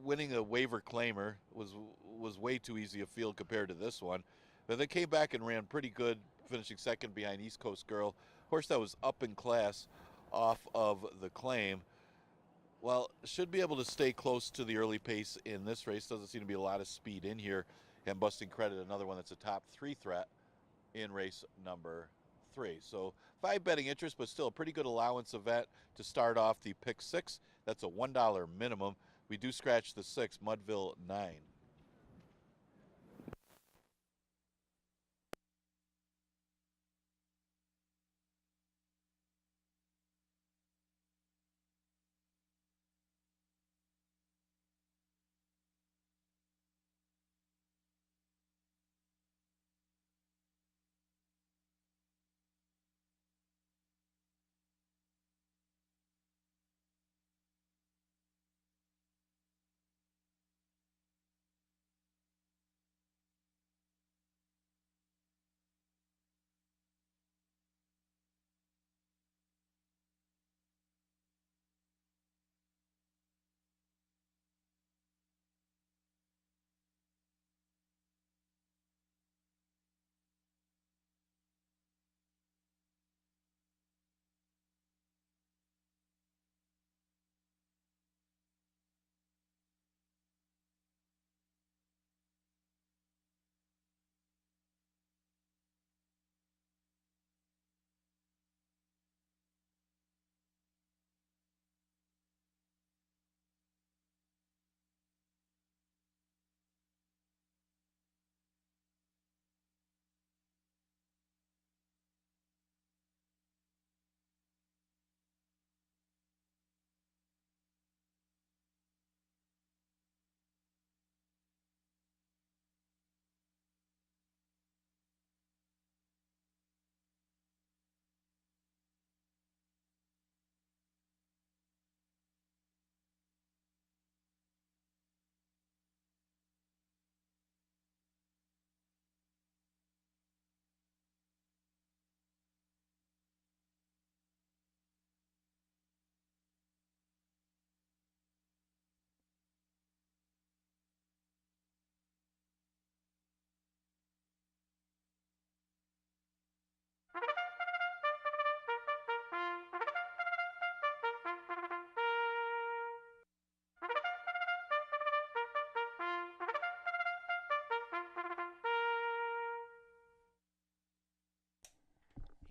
Winning a waiver claimer was way too easy a field compared to this one. But they came back and ran pretty good, finishing second behind East Coast Girl. Horse that was up in class off of the claim. Well, should be able to stay close to the early pace in this race. Doesn't seem to be a lot of speed in here. And Busting Credit, another one that's a top 3 threat in race number 3. So 5 betting interest, but still a pretty good allowance event to start off the pick 6. That's a $1 minimum. We do scratch the 6, Mudville 9.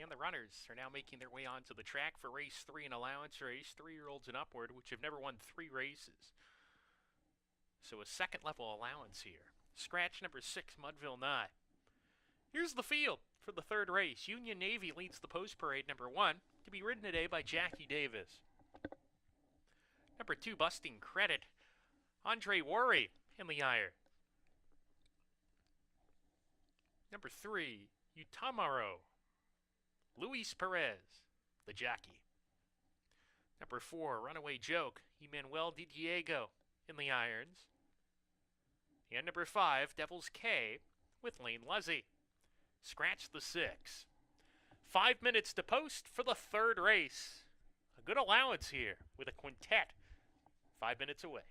And the runners are now making their way onto the track for race 3, an allowance race, 3-year-olds and upward, which have never won 3 races. So a second level allowance here. Scratch number 6, Mudville Knot. Here's the field for the third race. Union Navy leads the post parade, number 1, to be ridden today by Jackie Davis. Number 2, Busting Credit, Andre Worry in the ire. Number 3, Utamaro, Luis Perez, the jockey. Number 4, Runaway Joke, Emmanuel Di Diego in the irons. And number 5, Devil's K with Lane Luzzy. Scratch the 6. 5 minutes to post for the third race. A good allowance here with a quintet 5 minutes away.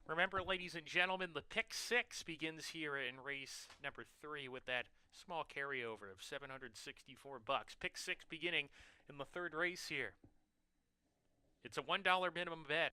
Remember, ladies and gentlemen, the pick 6 begins here in race number 3 with that small carryover of $764. Pick 6 beginning in the third race here. It's a $1 minimum bet.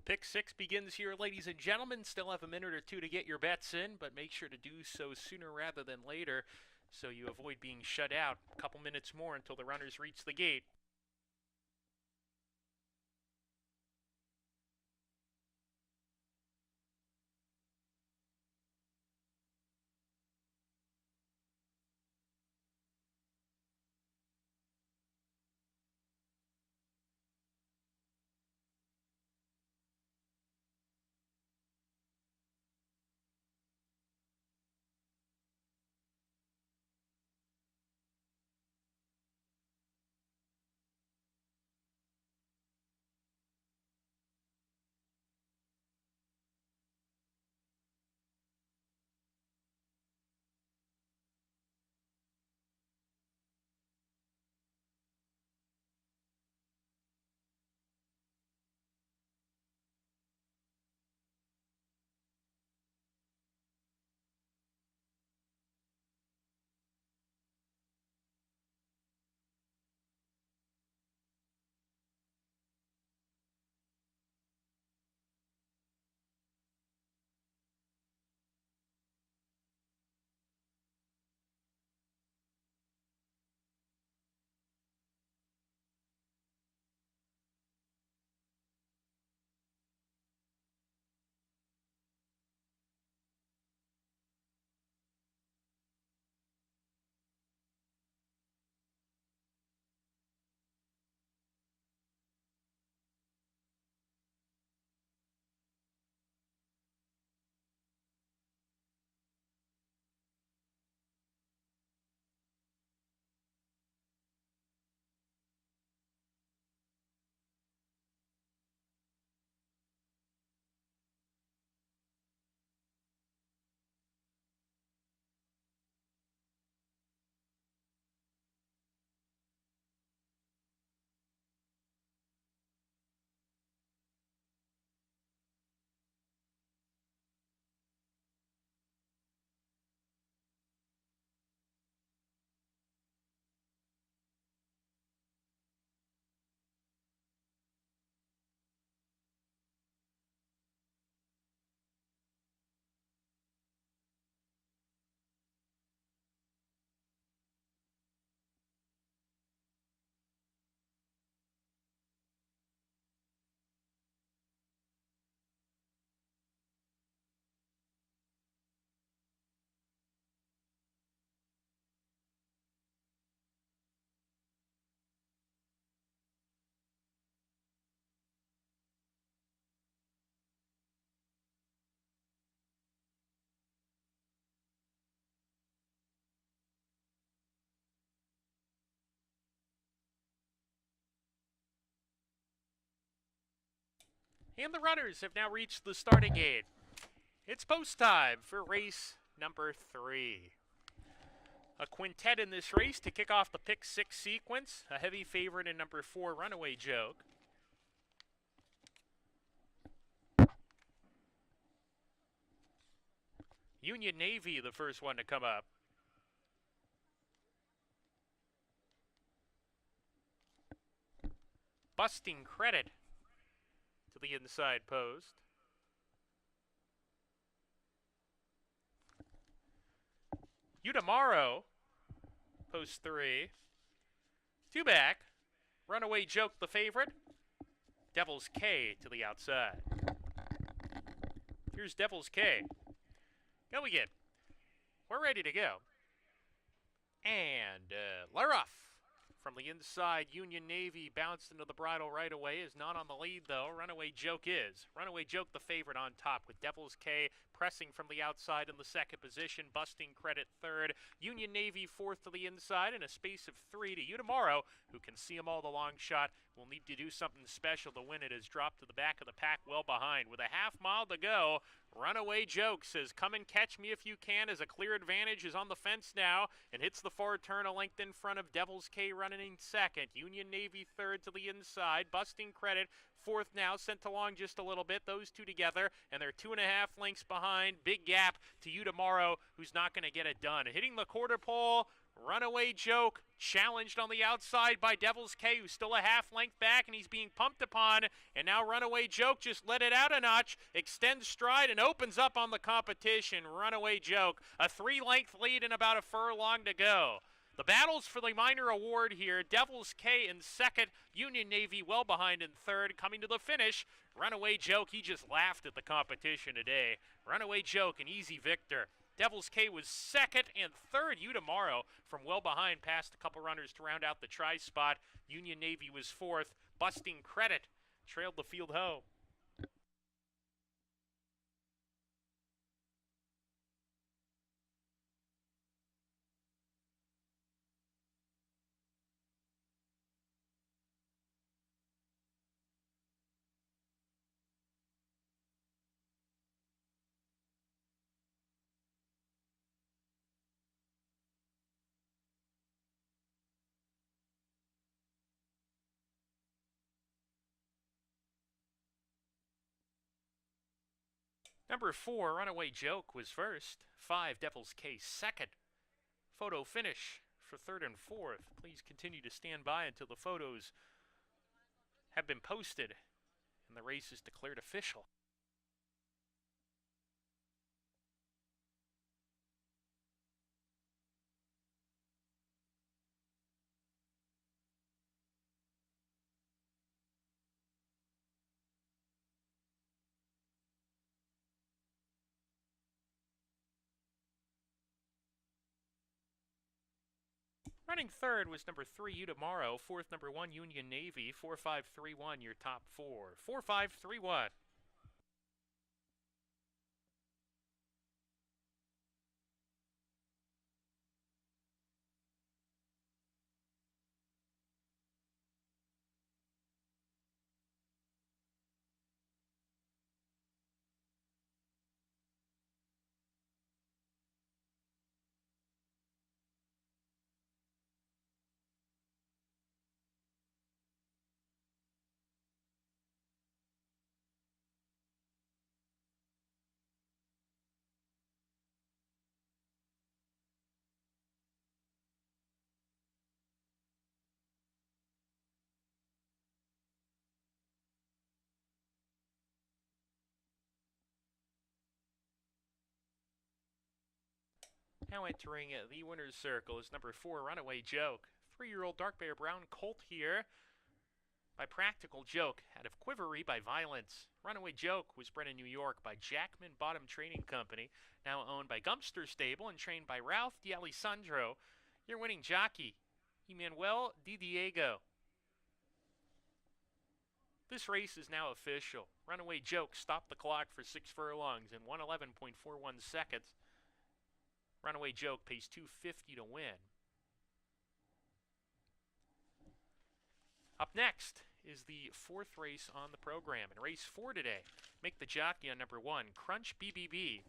Pick six begins here, ladies and gentlemen. Still have a minute or two to get your bets in, but make sure to do so sooner rather than later so you avoid being shut out. A couple minutes more until the runners reach the gate. And the runners have now reached the starting gate. It's post time for race number 3. A quintet in this race to kick off the pick 6 sequence. A heavy favorite in number 4, Runaway Joke. Union Navy, the first one to come up. Busting Credit to the inside post. Udamaro, post 3. 2 back. Runaway Joke, the favorite. Devil's K to the outside. Here's Devil's K. Go again. We're ready to go. And let off. From the inside, Union Navy bounced into the bridle right away. Is not on the lead, though. Runaway Joke is. Runaway Joke, the favorite, on top, with Devil's K pressing from the outside in the second position. Busting Credit third. Union Navy fourth to the inside, in a space of 3 to Udamaro, who can see them all the long shot. Will need to do something special to win it. Has dropped to the back of the pack well behind. With a half mile to go, Runaway Joke says, come and catch me if you can, as a clear advantage is on the fence now and hits the far turn a length in front of Devil's K running in second. Union Navy third to the inside. Busting Credit fourth now, sent along just a little bit. Those two together, and they're 2.5 lengths behind. Big gap to Udamaro, who's not going to get it done. Hitting the quarter pole Runaway Joke challenged on the outside by Devil's K, who's still a half length back, and he's being pumped upon. And now Runaway Joke just let it out a notch, extends stride, and opens up on the competition. Runaway Joke, a 3-length lead and about a furlong to go. The battles for the minor award here, Devil's K in second, Union Navy well behind in third. Coming to the finish, Runaway Joke, he just laughed at the competition today. Runaway Joke, an easy victor. Devil's K was second, and third, You Tomorrow, from well behind, past a couple runners to round out the try spot. Union Navy was fourth. Busting Credit trailed the field home. Number 4, Runaway Joke, was first. 5, Devil's Case, second. Photo finish for third and fourth. Please continue to stand by until the photos have been posted and the race is declared official. Running third was number 3, You Tomorrow. Fourth, number 1, Union Navy. 4-5-3-1, your top four. 4-5-3-1. Now entering the winner's circle is number 4, Runaway Joke. 3-year-old Dark Bear Brown colt here by Practical Joke, out of Quivery by Violence. Runaway Joke was bred in New York by Jackman Bottom Training Company, now owned by Gumster Stable and trained by Ralph D'Alessandro. Your winning jockey, Emmanuel Di Diego. This race is now official. Runaway Joke stopped the clock for 6 furlongs in 1:11.41 seconds. Runaway Joke pays $250 to win. Up next is the 4th race on the program. In race 4 today, make the jockey on number 1, Crunch BBB.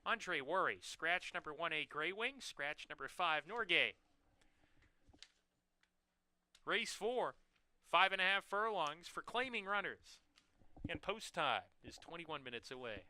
Andre Worry, scratch number 1A, Grey Wing, scratch number 5, Norgay. Race 4, 5.5 furlongs for claiming runners. And post time is 21 minutes away.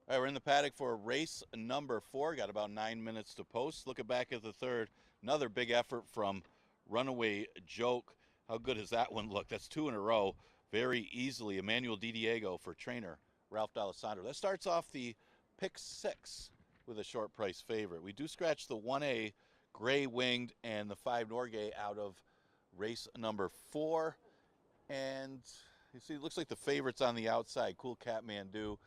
All right, we're in the paddock for race number 4. Got about 9 minutes to post. Looking back at the third, another big effort from Runaway Joke. How good does that one look? That's 2 in a row. Very easily. Emmanuel Di Diego for trainer Ralph D'Alessandro. That starts off the pick 6 with a short price favorite. We do scratch the 1A Gray Winged and the 5 Norgay out of race number 4. And you see, it looks like the favorite's on the outside, Cool Catmandu.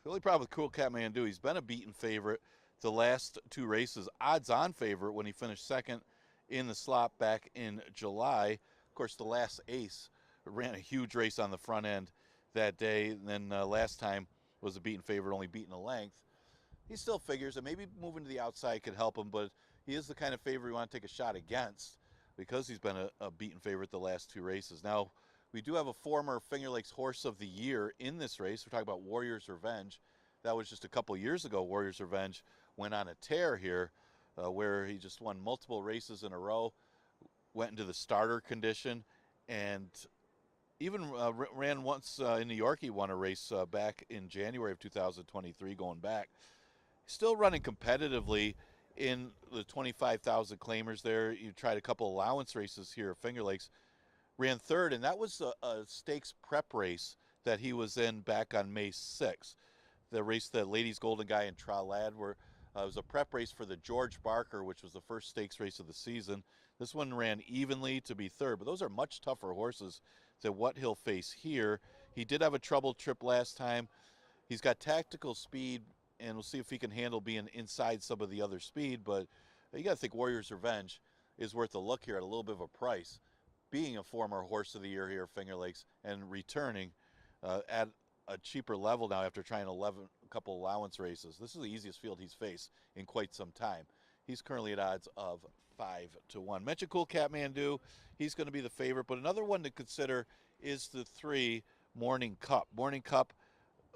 The only problem with Cool Catmandu, he's been a beaten favorite the last 2 races. Odds-on favorite when he finished second in the slot back in July. Of course, the last ace ran a huge race on the front end that day. And then last time was a beaten favorite, only beaten a length. He still figures that maybe moving to the outside could help him, but he is the kind of favorite you want to take a shot against because he's been a beaten favorite the last 2 races. Now, we do have a former Finger Lakes Horse of the Year in this race. We're talking about Warrior's Revenge. That was just a couple years ago. Warrior's Revenge went on a tear here where he just won multiple races in a row, went into the starter condition, and even ran once in New York. He won a race back in January of 2023 going back. Still running competitively in the 25,000 claimers there. You tried a couple allowance races here at Finger Lakes. Ran third, and that was a stakes prep race that he was in back on May 6th. The race that Ladies Golden Guy and Tralad were, it was a prep race for the George Barker, which was the first stakes race of the season. This one ran evenly to be third, but those are much tougher horses than what he'll face here. He did have a trouble trip last time. He's got tactical speed, and we'll see if he can handle being inside some of the other speed, but you got to think Warrior's Revenge is worth a look here at a little bit of a price, being a former Horse of the Year here at Finger Lakes and returning at a cheaper level now after trying a couple allowance races. This is the easiest field he's faced in quite some time. He's currently at odds of 5-1. Mention Cool Catmandu, he's going to be the favorite, but another one to consider is the 3 Morning Cup. Morning Cup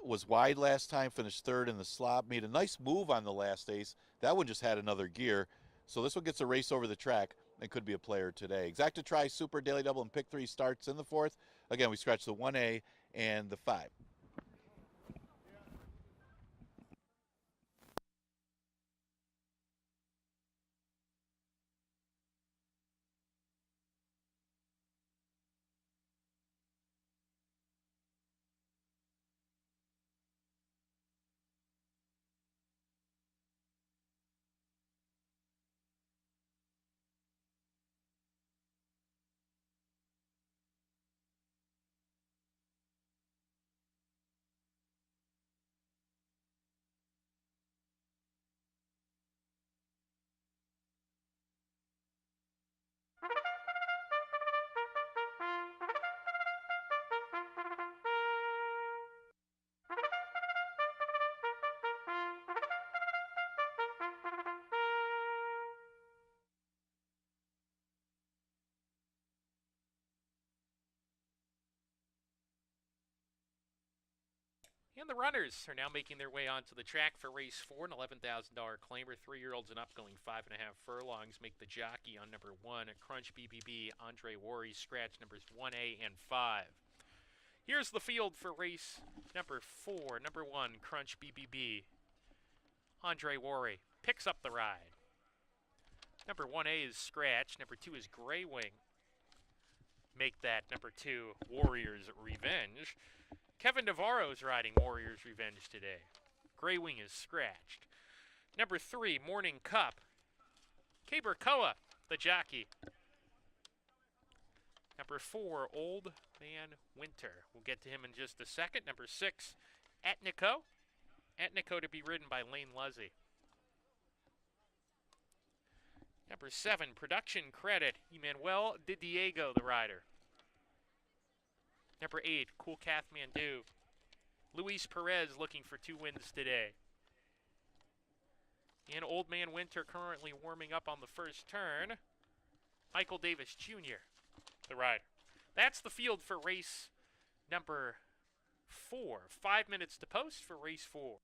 was wide last time, finished third in the slot, made a nice move on the last ace. That one just had another gear. So this one gets a race over the track and could be a player today. Exacta Try Super Daily Double and Pick 3 starts in the 4th. Again, we scratch the 1A and the 5. And the runners are now making their way onto the track for race 4, an $11,000 claimer. 3-year-olds and up going 5.5 furlongs make the jockey on number 1 at Crunch BBB. Andre Worry scratch numbers 1A and 5. Here's the field for race number 4, number 1, Crunch BBB. Andre Worry picks up the ride. Number 1A is Scratch. Number 2 is Grey Wing. Make that number 2 Warrior's Revenge. Kevin Navarro's riding Warrior's Revenge today. Grey Wing is scratched. Number 3, Morning Cup. Caber Koa, the jockey. Number 4, Old Man Winter. We'll get to him in just a second. Number 6, Etnico. Etnico to be ridden by Lane Luzzy. Number 7, Production Credit. Emmanuel Di Diego, the rider. Number 8, Cool Catmandu. Luis Perez looking for 2 wins today. And Old Man Winter currently warming up on the first turn. Michael Davis Jr., the rider. That's the field for race number 4. 5 minutes to post for race 4.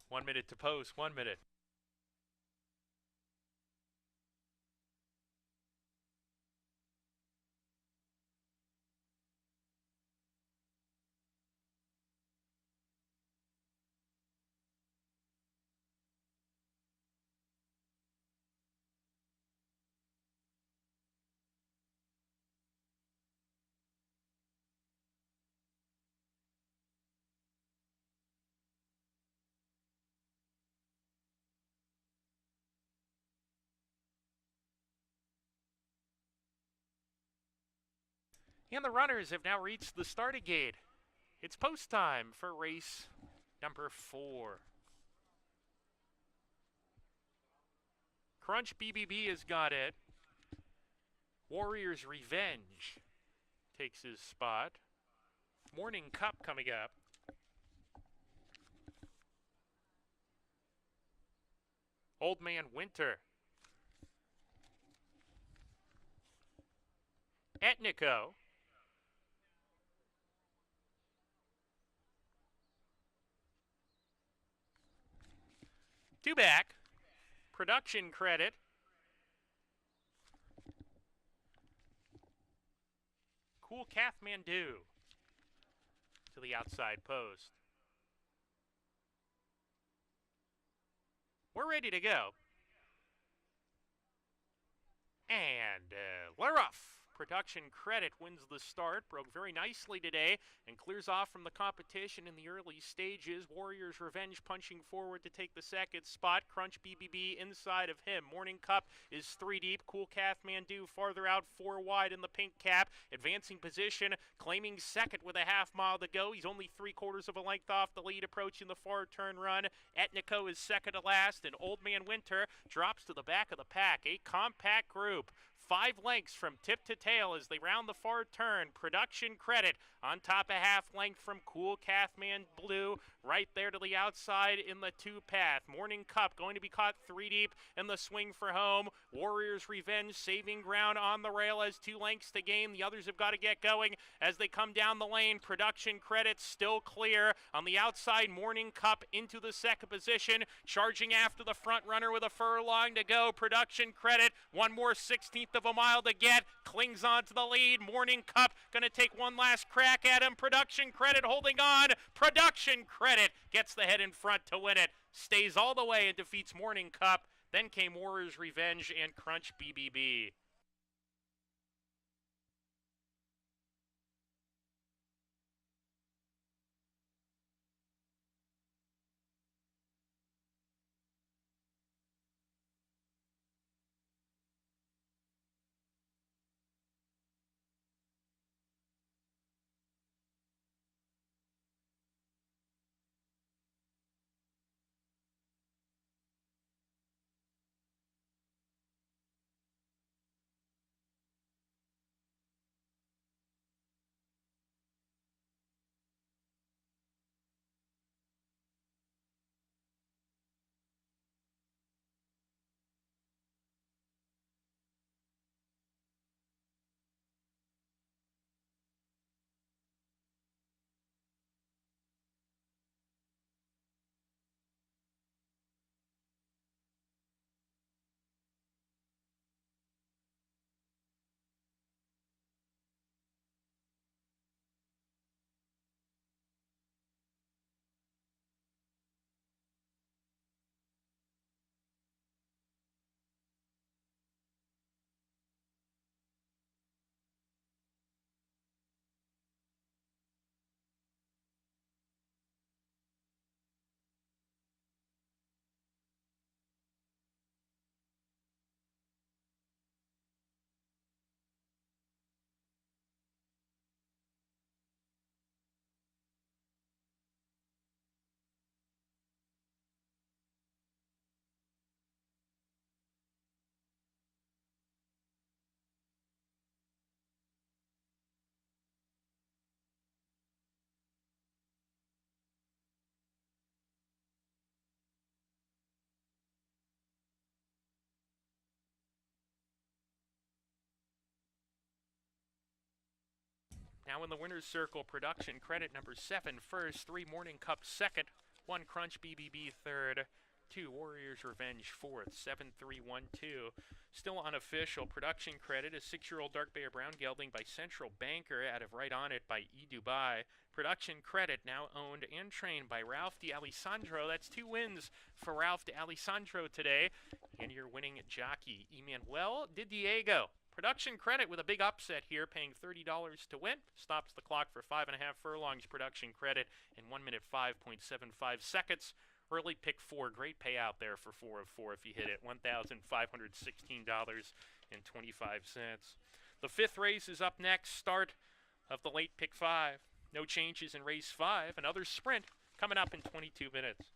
1 minute to post, 1 minute. And the runners have now reached the starting gate. It's post time for race number 4. Crunch BBB has got it. Warrior's Revenge takes his spot. Morning Cup coming up. Old Man Winter. Etnico. Two back. Production credit. Cool Kathmandu to the outside post. We're ready to go. And Laruff. Production credit wins the start, broke very nicely today, and clears off from the competition in the early stages. Warriors Revenge punching forward to take the second spot. Crunch BBB inside of him. Morning Cup is 3 deep. Cool Kathmandu farther out, 4 wide in the pink cap. Advancing position, claiming second with a half mile to go. He's only 3/4 of a length off the lead, approaching the far turn run. Etnico is second to last, and Old Man Winter drops to the back of the pack. A compact group. 5 lengths from tip to tail as they round the far turn. Production credit on top, a half length from Cool Kathmandu right there to the outside in the 2 path. Morning Cup going to be caught 3 deep in the swing for home. Warriors Revenge saving ground on the rail as 2 lengths to gain. The others have got to get going as they come down the lane. Production credit still clear on the outside. Morning Cup into the second position, charging after the front runner with a furlong to go. Production credit, 1 more 16th of a mile to get, clings on to the lead. Morning Cup going to take one last crack at him. Production credit holding on. Production credit gets the head in front to win it. Stays all the way and defeats Morning Cup. Then came Warriors Revenge and Crunch BBB. Now in the winner's circle, production credit number 7 first, 3 Morning Cup second, 1 Crunch BBB third, 2 Warriors Revenge fourth, 7-3-1-2. Still unofficial. Production credit is 6-year-old Dark Bear Brown gelding by Central Banker out of Right On It by E. Dubai. Production credit now owned and trained by Ralph D'Alessandro. That's 2 wins for Ralph D'Alessandro today. And your winning jockey, Emanuel Di Diego. Production credit with a big upset here, paying $30 to win. Stops the clock for 5.5 furlongs production credit in 1 minute 5.75 seconds. Early pick 4, great payout there for 4 of 4 if you hit it, $1,516.25. The 5th race is up next, start of the late pick 5. No changes in race 5. Another sprint coming up in 22 minutes.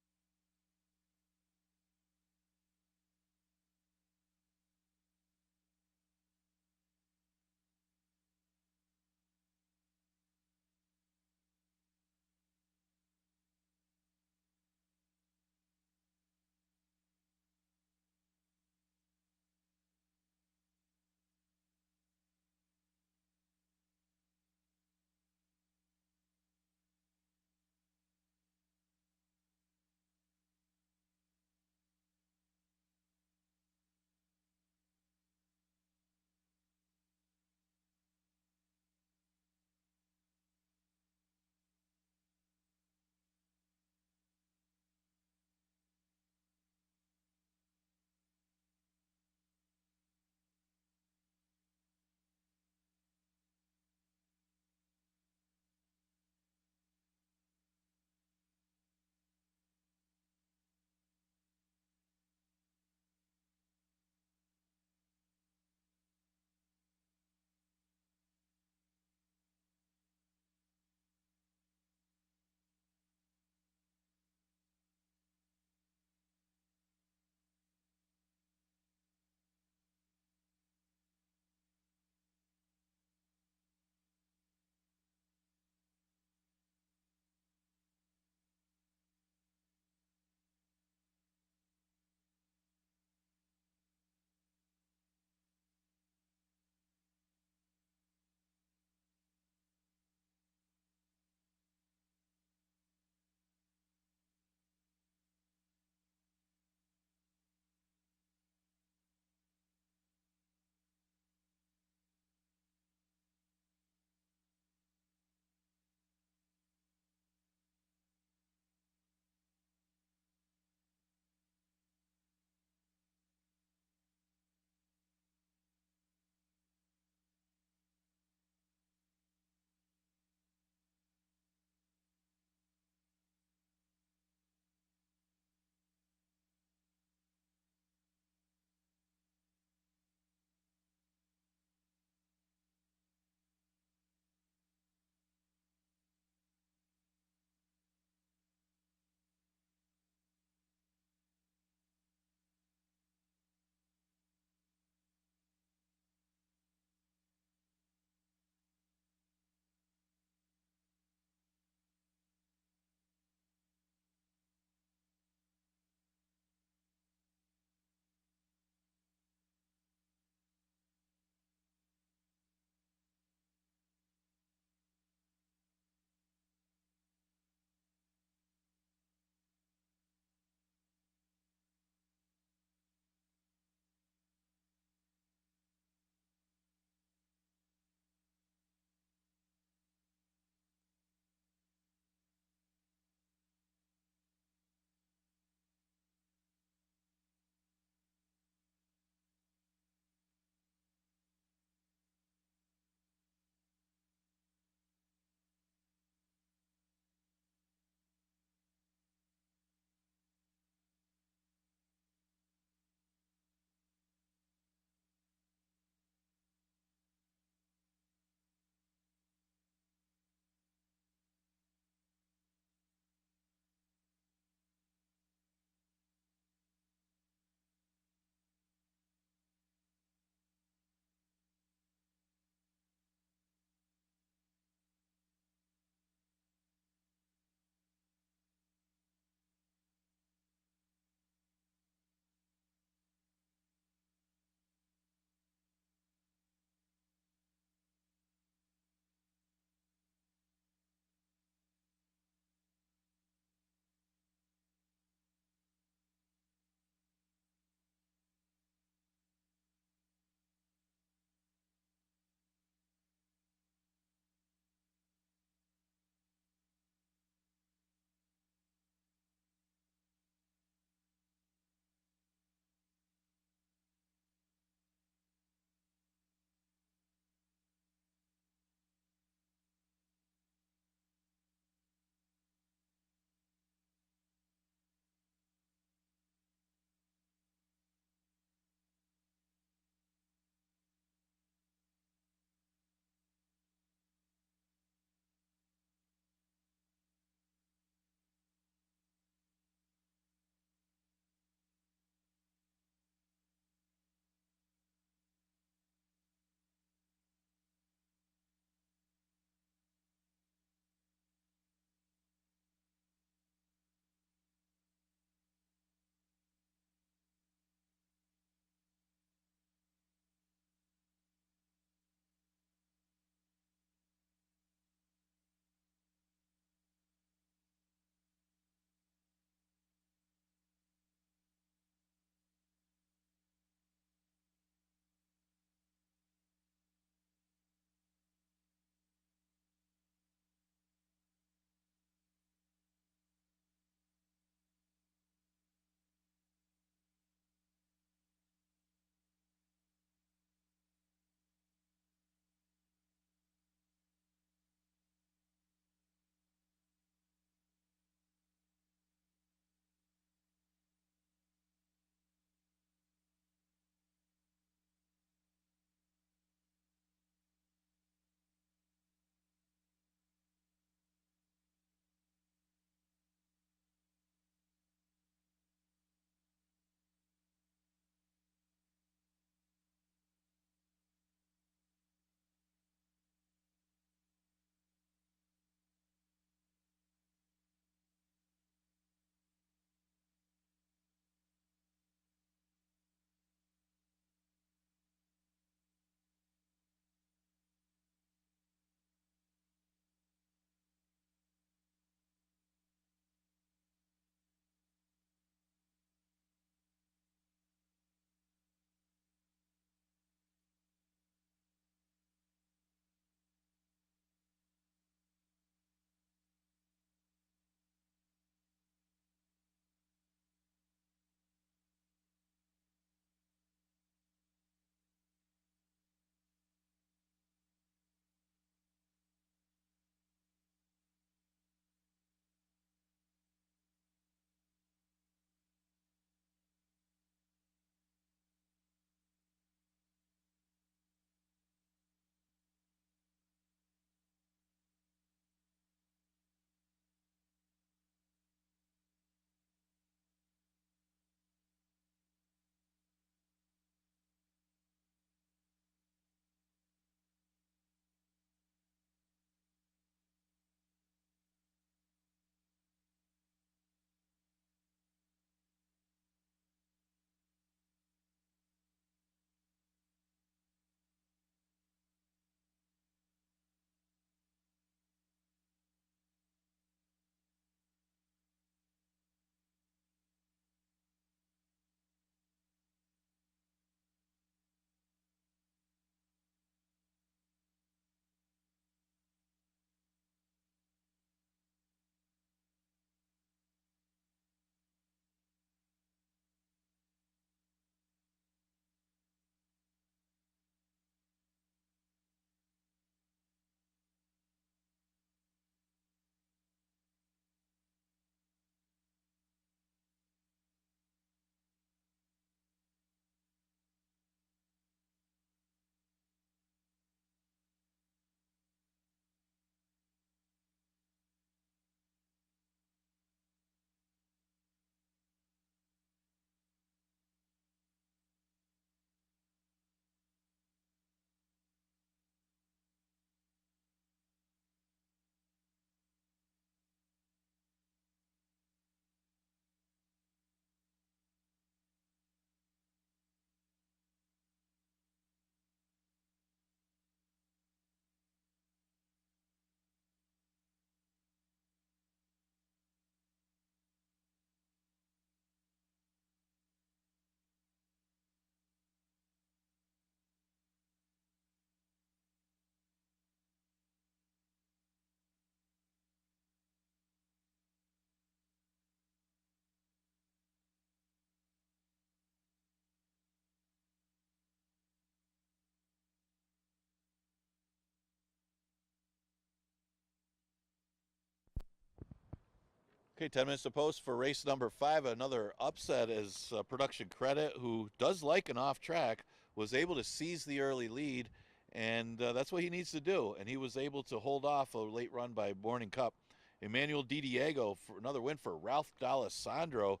Okay, 10 minutes to post for race number 5. Another upset as Production Credit, who does like an off track, was able to seize the early lead, and that's what he needs to do. And he was able to hold off a late run by Morning Cup. Emmanuel Didiego for another win for Ralph D'Alessandro.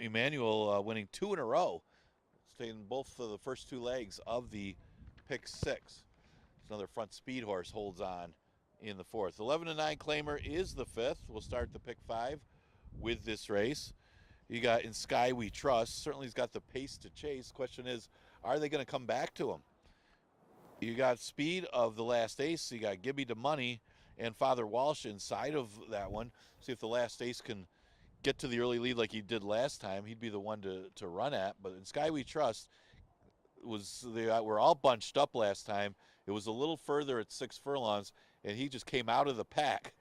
Emmanuel winning 2 in a row, staying both of the first 2 legs of the pick 6. Another front speed horse holds on in the 4th. 11-9 Claimer is the 5th. We'll start the pick 5 with this race. You got In Sky We Trust. Certainly he's got the pace to chase. Question is, are they going to come back to him? You got Speed of the Last Ace. You got Gibby to Money and Father Walsh inside of that one. See if the Last Ace can get to the early lead like he did last time. He'd be the one to run at. But In Sky We Trust they were all bunched up last time. It was a little further at 6 furlongs, and he just came out of the pack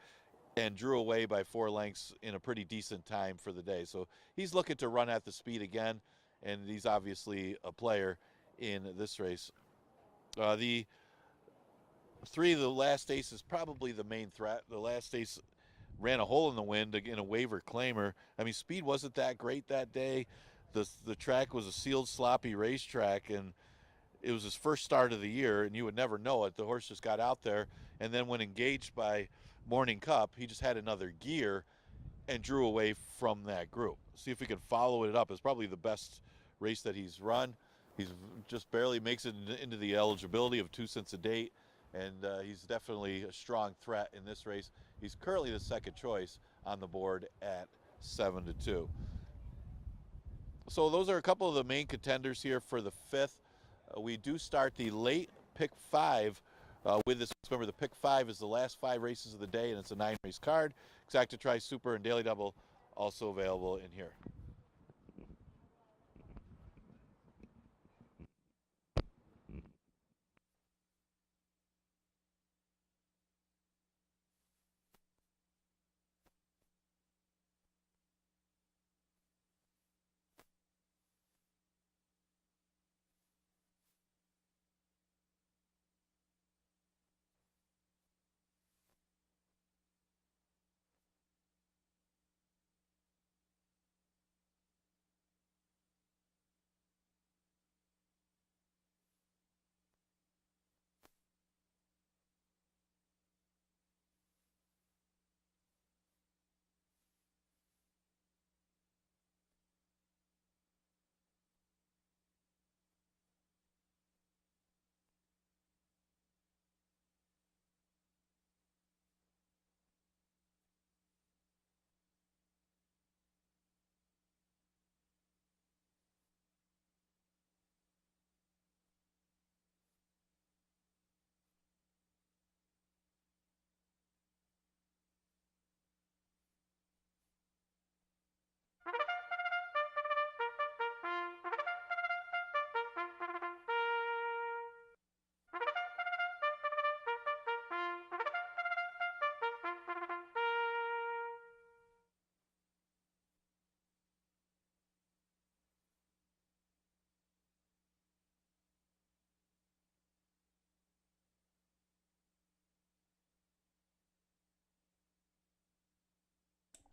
and drew away by 4 lengths in a pretty decent time for the day. So he's looking to run at the speed again, and he's obviously a player in this race. The 3 of the Last Ace is probably the main threat. The Last Ace ran a hole in the wind in a waiver claimer. I mean, speed wasn't that great that day. The track was a sealed, sloppy racetrack, and it was his first start of the year, and you would never know it. The horse just got out there, and then when engaged by Morning Cup, he just had another gear and drew away from that group. See if we can follow it up. It's probably the best race that he's run. He's just barely makes it into the eligibility of 2 cents a date, and he's definitely a strong threat in this race. He's currently the second choice on the board at 7-2. So those are a couple of the main contenders here for the 5th. We do start the late pick 5 with this. Remember, the pick 5 is the last 5 races of the day, and it's a 9-race card. Exacta Tri Super and Daily Double also available in here.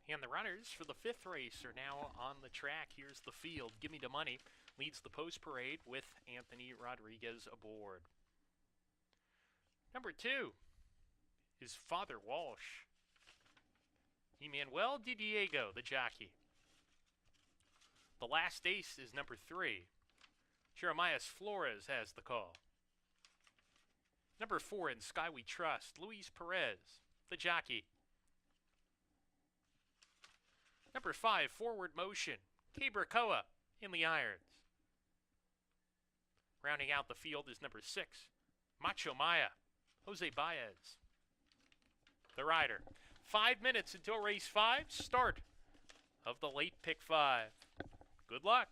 And the runners for the 5th race are now on the track. Here's the field. Gimme the Money leads the post parade with Anthony Rodriguez aboard. Number 2 is Father Walsh. Emmanuel Didiego, the jockey. The Last Ace is number 3. Jeremias Flores has the call. Number 4, In Sky We Trust, Luis Perez, the jockey. Number 5, Forward Motion, Cabracoa in the irons. Rounding out the field is number 6, Macho Maya, Jose Baez, the rider. 5 minutes until race 5, start of the late pick 5. Good luck.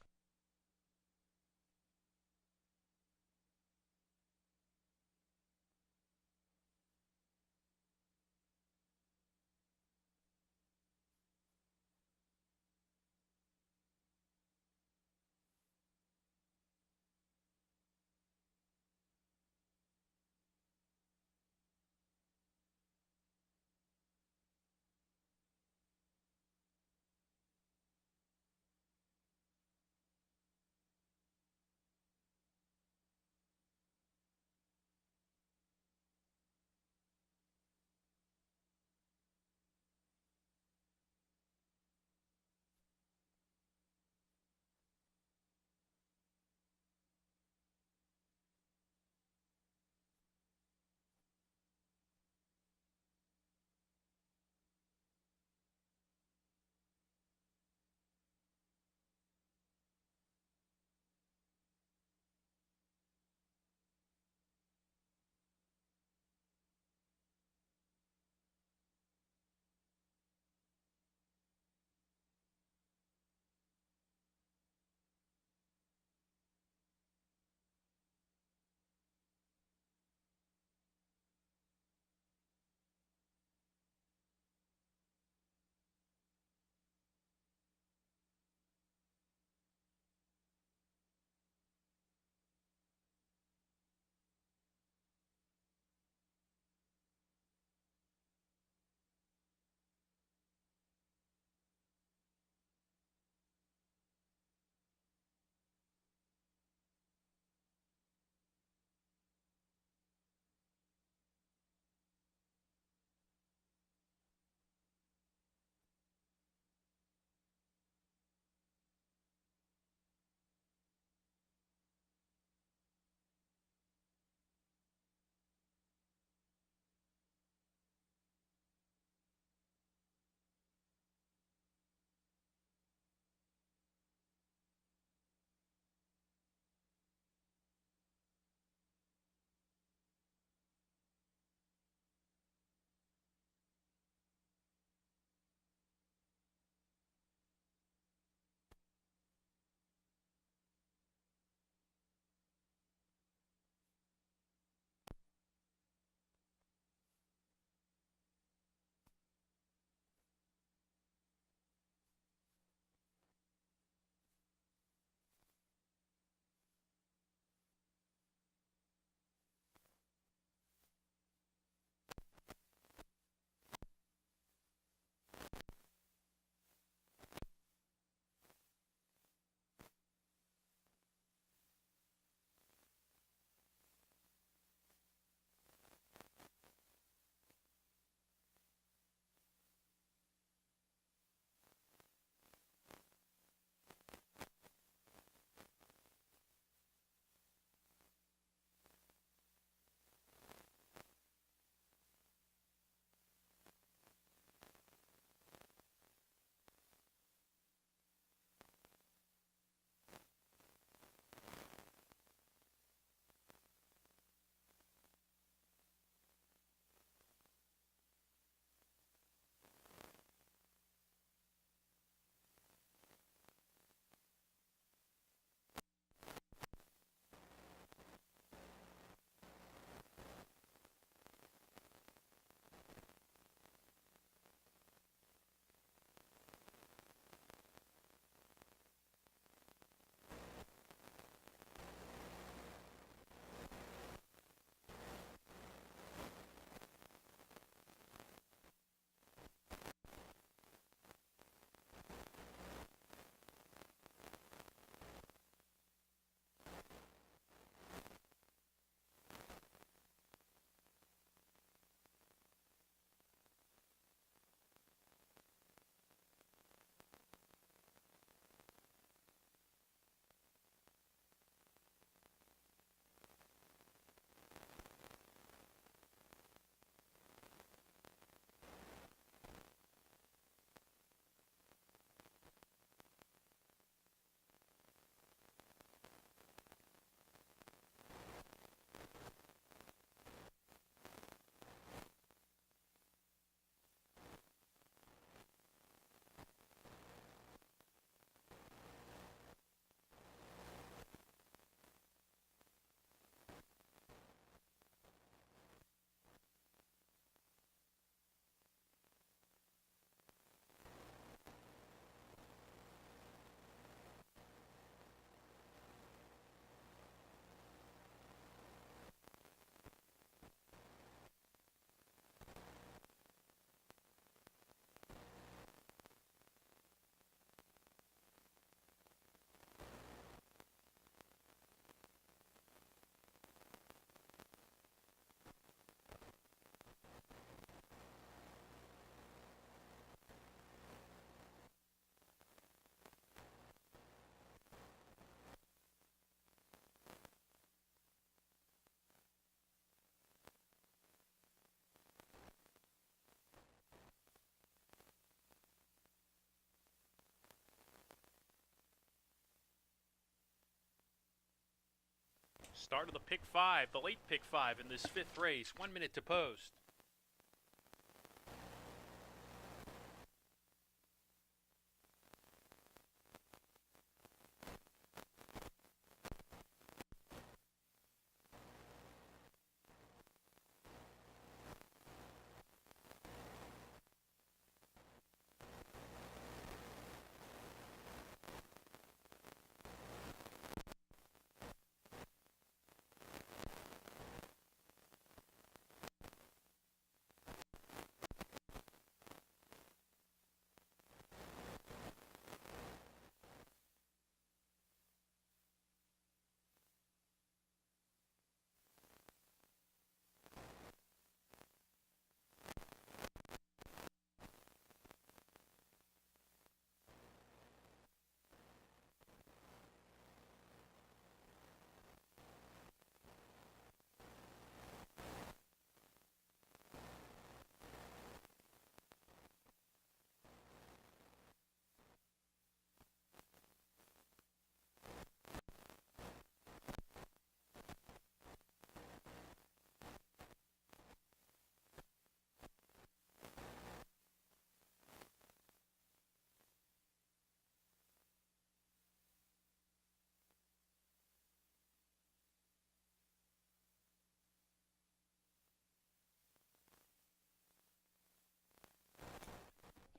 Start of the pick 5, the late pick 5 in this 5th race. 1 minute to post.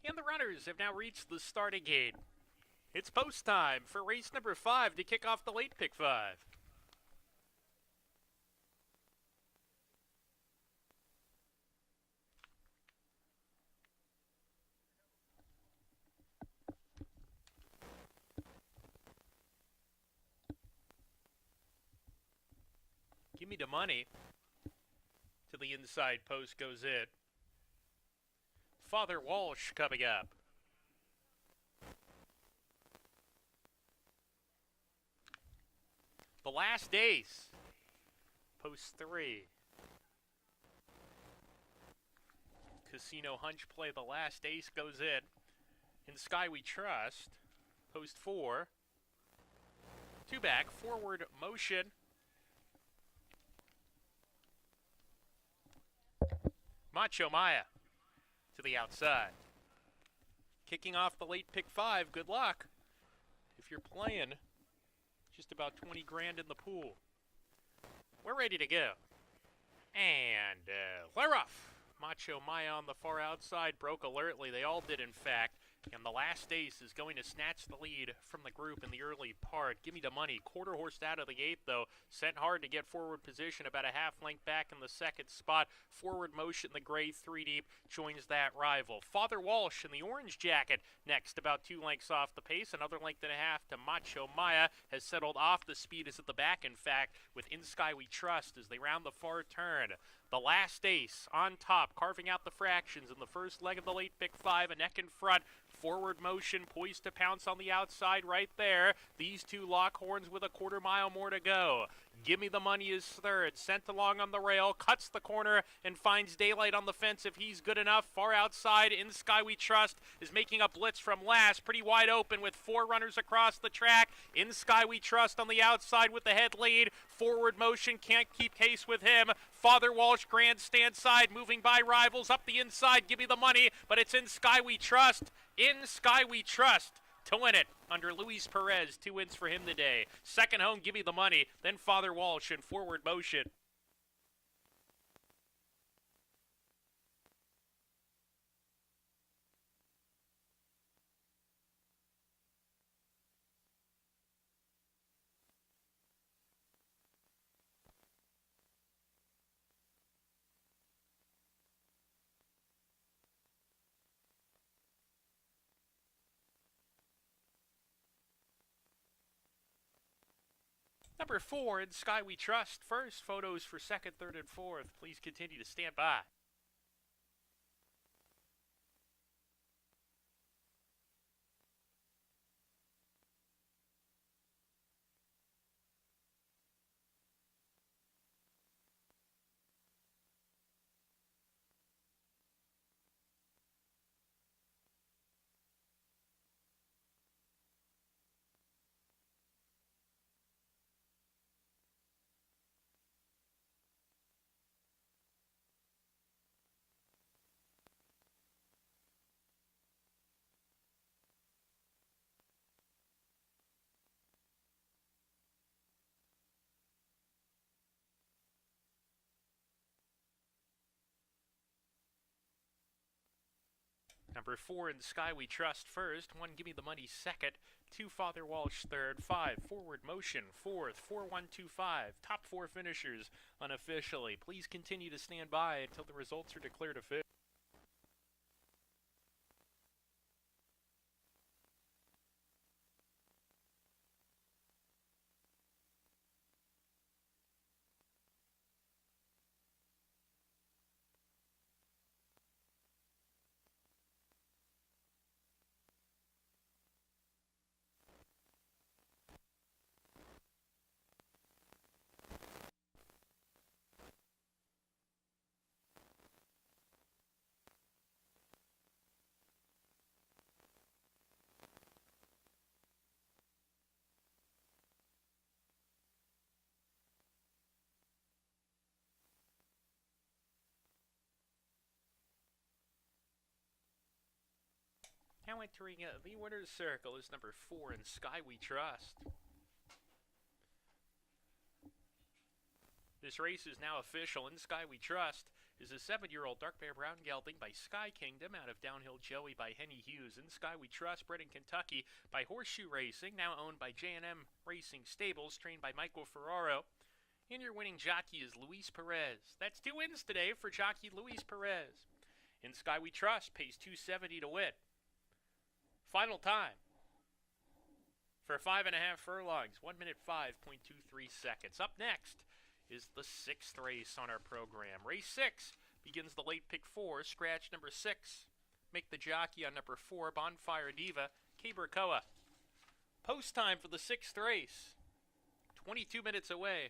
And the runners have now reached the starting gate. It's post time for race number 5 to kick off the late pick 5. Give me the money. To the inside post goes it. Father Walsh coming up. The Last Ace. Post 3. Casino Hunch play. The Last Ace goes in. In Sky We Trust. Post 4. 2 back. Forward Motion. Macho Maya to the outside. Kicking off the late pick 5. Good luck. If you're playing, just about 20 grand in the pool. We're ready to go. And we're off. Macho Maya on the far outside broke alertly. They all did, in fact. And the Last Ace is going to snatch the lead from the group in the early part. Give me the money. Quarter horsed out of the gate, though. Sent hard to get forward position. About a half length back in the second spot. Forward Motion, the gray 3 deep, joins that rival. Father Walsh in the orange jacket. Next, about 2 lengths off the pace. Another length and a half to Macho Maya. Has settled off the speed. Is at the back, in fact, with In Sky We Trust as they round the far turn. The Last Ace on top, carving out the fractions in the first leg of the late pick 5. A neck in front. Forward Motion, poised to pounce on the outside right there. These two lock horns with a quarter mile more to go. Give Me the Money is third. Sent along on the rail, cuts the corner, and finds daylight on the fence if he's good enough. Far outside, In Sky We Trust is making a blitz from last. Pretty wide open with 4 runners across the track. In Sky We Trust on the outside with the head lead. Forward Motion can't keep pace with him. Father Walsh, grandstand side, moving by rivals. Up the inside, Give Me the Money, but it's In Sky We Trust. In Sky We Trust to win it under Luis Perez. 2 wins for him today. Second home, Give Me the Money, then Father Walsh and Forward Motion. Number 4, In Sky We Trust. First, photos for second, third, and fourth. Please continue to stand by. Number 4, In the Sky We Trust, first. 1, Gimme the Money, second. 2, Father Walsh, third. 5, Forward Motion, fourth. 4125. Top 4 finishers unofficially. Please continue to stand by until the results are declared official. Now entering the winner's circle is number 4, In Sky We Trust. This race is now official. In Sky We Trust is a 7-year-old dark bear brown gelding by Sky Kingdom out of Downhill Joey by Henny Hughes. In Sky We Trust, bred in Kentucky by Horseshoe Racing, now owned by J&M Racing Stables, trained by Michael Ferraro. And your winning jockey is Luis Perez. That's 2 wins today for jockey Luis Perez. In Sky We Trust pays $270 to win. Final time for 5.5 furlongs, 1 minute 5.23 seconds. Up next is the 6th race on our program. Race 6 begins the late pick 4, scratch number 6. Make the jockey on number 4, Bonfire Diva, Cabercoa. Post time for the 6th race, 22 minutes away.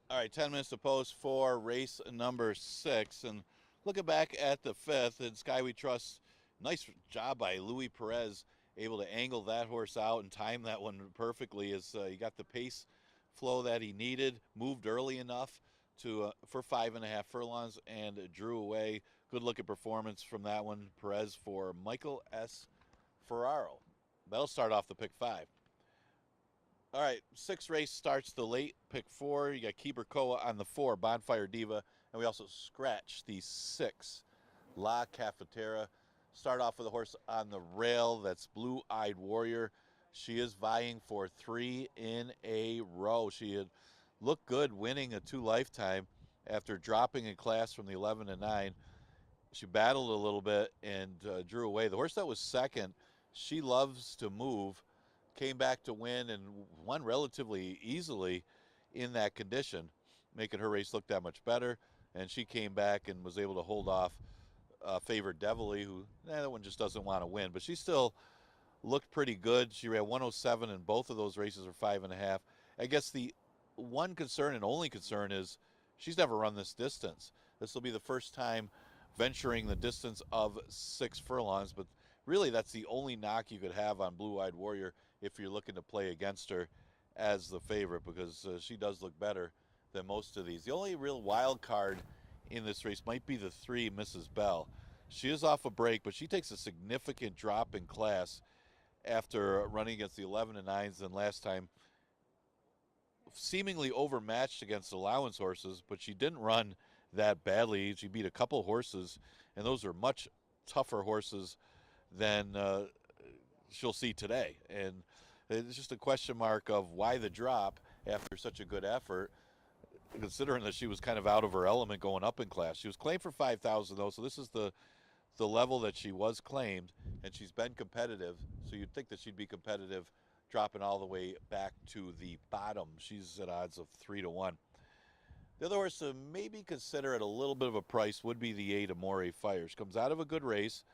All right, 10 minutes to post for race number 6. And looking back at the 5th, and Sky We Trust, nice job by Louis Perez, able to angle that horse out and time that one perfectly as he got the pace flow that he needed, moved early enough to for 5.5 furlongs and drew away. Good looking performance from that one, Perez, for Michael S. Ferraro. That'll start off the pick 5. All right, 6th race starts the late pick 4. You got Keeper Koa on the 4, Bonfire Diva, and we also scratch the 6, La Cafetera. Start off with a horse on the rail. That's Blue Eyed Warrior. She is vying for 3 in a row. She had looked good winning a 2 lifetime after dropping in class from the 11 and 9. She battled a little bit and drew away. The horse that was second, She Loves to Move, came back to win and won relatively easily in that condition, making her race look that much better. And she came back and was able to hold off favored Devilly, who that one just doesn't want to win. But she still looked pretty good. She ran 107 in both of those races, or 5.5. I guess the one concern and only concern is she's never run this distance. This will be the first time venturing the distance of 6 furlongs, but really that's the only knock you could have on Blue Eyed Warrior if you're looking to play against her as the favorite, because she does look better than most of these. The only real wild card in this race might be the 3, Mrs. Bell. She is off a break, but she takes a significant drop in class after running against the 11 and 9s and last time seemingly overmatched against allowance horses, but she didn't run that badly. She beat a couple horses, and those are much tougher horses than she'll see today. And it's just a question mark of why the drop after such a good effort, considering that she was kind of out of her element going up in class. She was claimed for 5,000 though, so this is the level that she was claimed, and she's been competitive, so you'd think that she'd be competitive dropping all the way back to the bottom. She's at odds of 3 to 1. The other horse to maybe consider at a little bit of a price would be the 8, Amore Fire. She comes out of a good race,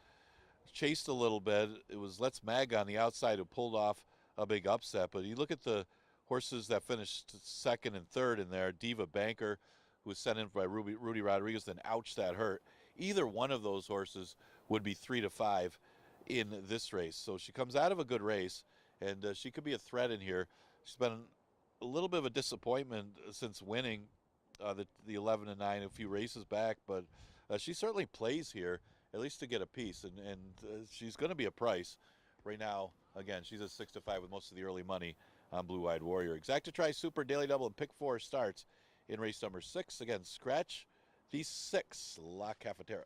chased a little bit. It was Let's Mag on the outside who pulled off a big upset, but you look at the horses that finished 2nd and 3rd in there. Diva Banker, who was sent in by Rudy Rodriguez, then ouch, that hurt. Either one of those horses would be 3 to 5 in this race. So she comes out of a good race, and she could be a threat in here. She's been a little bit of a disappointment since winning the 11 and 9 a few races back, but she certainly plays here, at least to get a piece, and she's going to be a price. Right now, again, she's at 6 to 5 with most of the early money on Blue Eyed Warrior. Exacta Tri Super Daily Double and Pick 4 starts in race number 6. Again, scratch the 6, La Cafetera.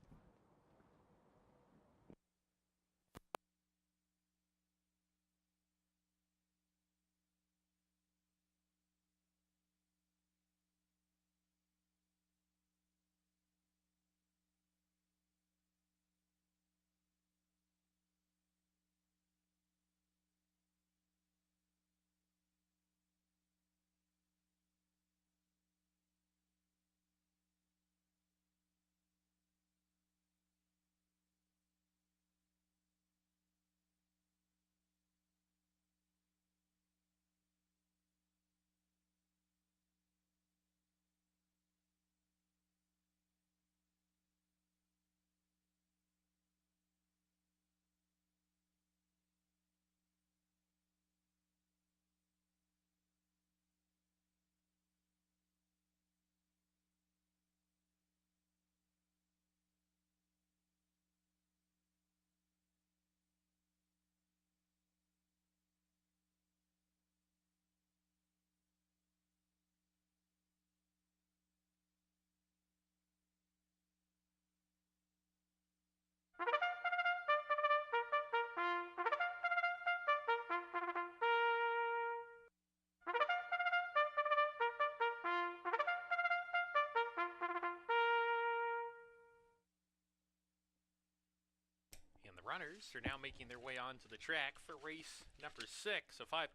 And the runners are now making their way onto the track for race number 6, a $5,000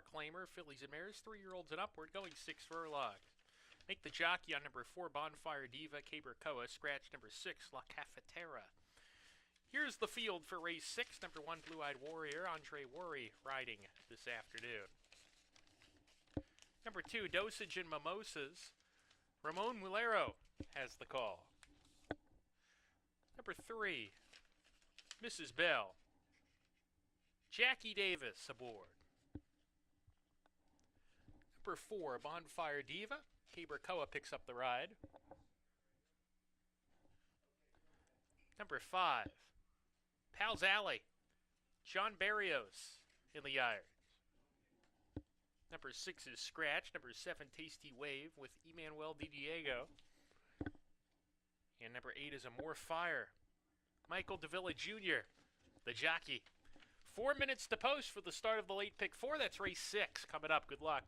claimer, fillies and mares, 3-year-olds and upward, going 6 furlongs. Make the jockey on number 4, Bonfire Diva, Caber Koa, scratch number 6, La Cafetera. Here's the field for race 6, number 1, Blue Eyed Warrior, Andre Worry riding this afternoon. Number 2, Dosage and Mimosas, Ramon Mulero has the call. Number 3, Mrs. Bell. Jackie Davis aboard. Number 4, Bonfire Diva. Cabracoa picks up the ride. Number 5, Pal's Alley. John Barrios in the irons. Number 6 is Scratch. Number 7, Tasty Wave with Emmanuel Di Diego. And number 8 is Amore Fire. Michael Davila Jr., the jockey. 4 minutes to post for the start of the late pick 4. That's race 6 coming up. Good luck.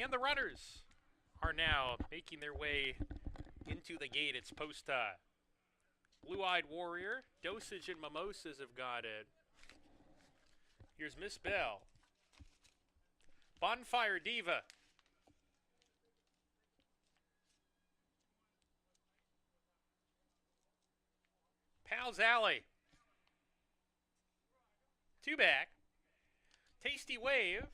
And the runners are now making their way into the gate. It's post time. Blue-Eyed Warrior, Dosage, and Mimosas have got it. Here's Miss Bell. Bonfire Diva. Pal's Alley. Two back. Tasty Wave.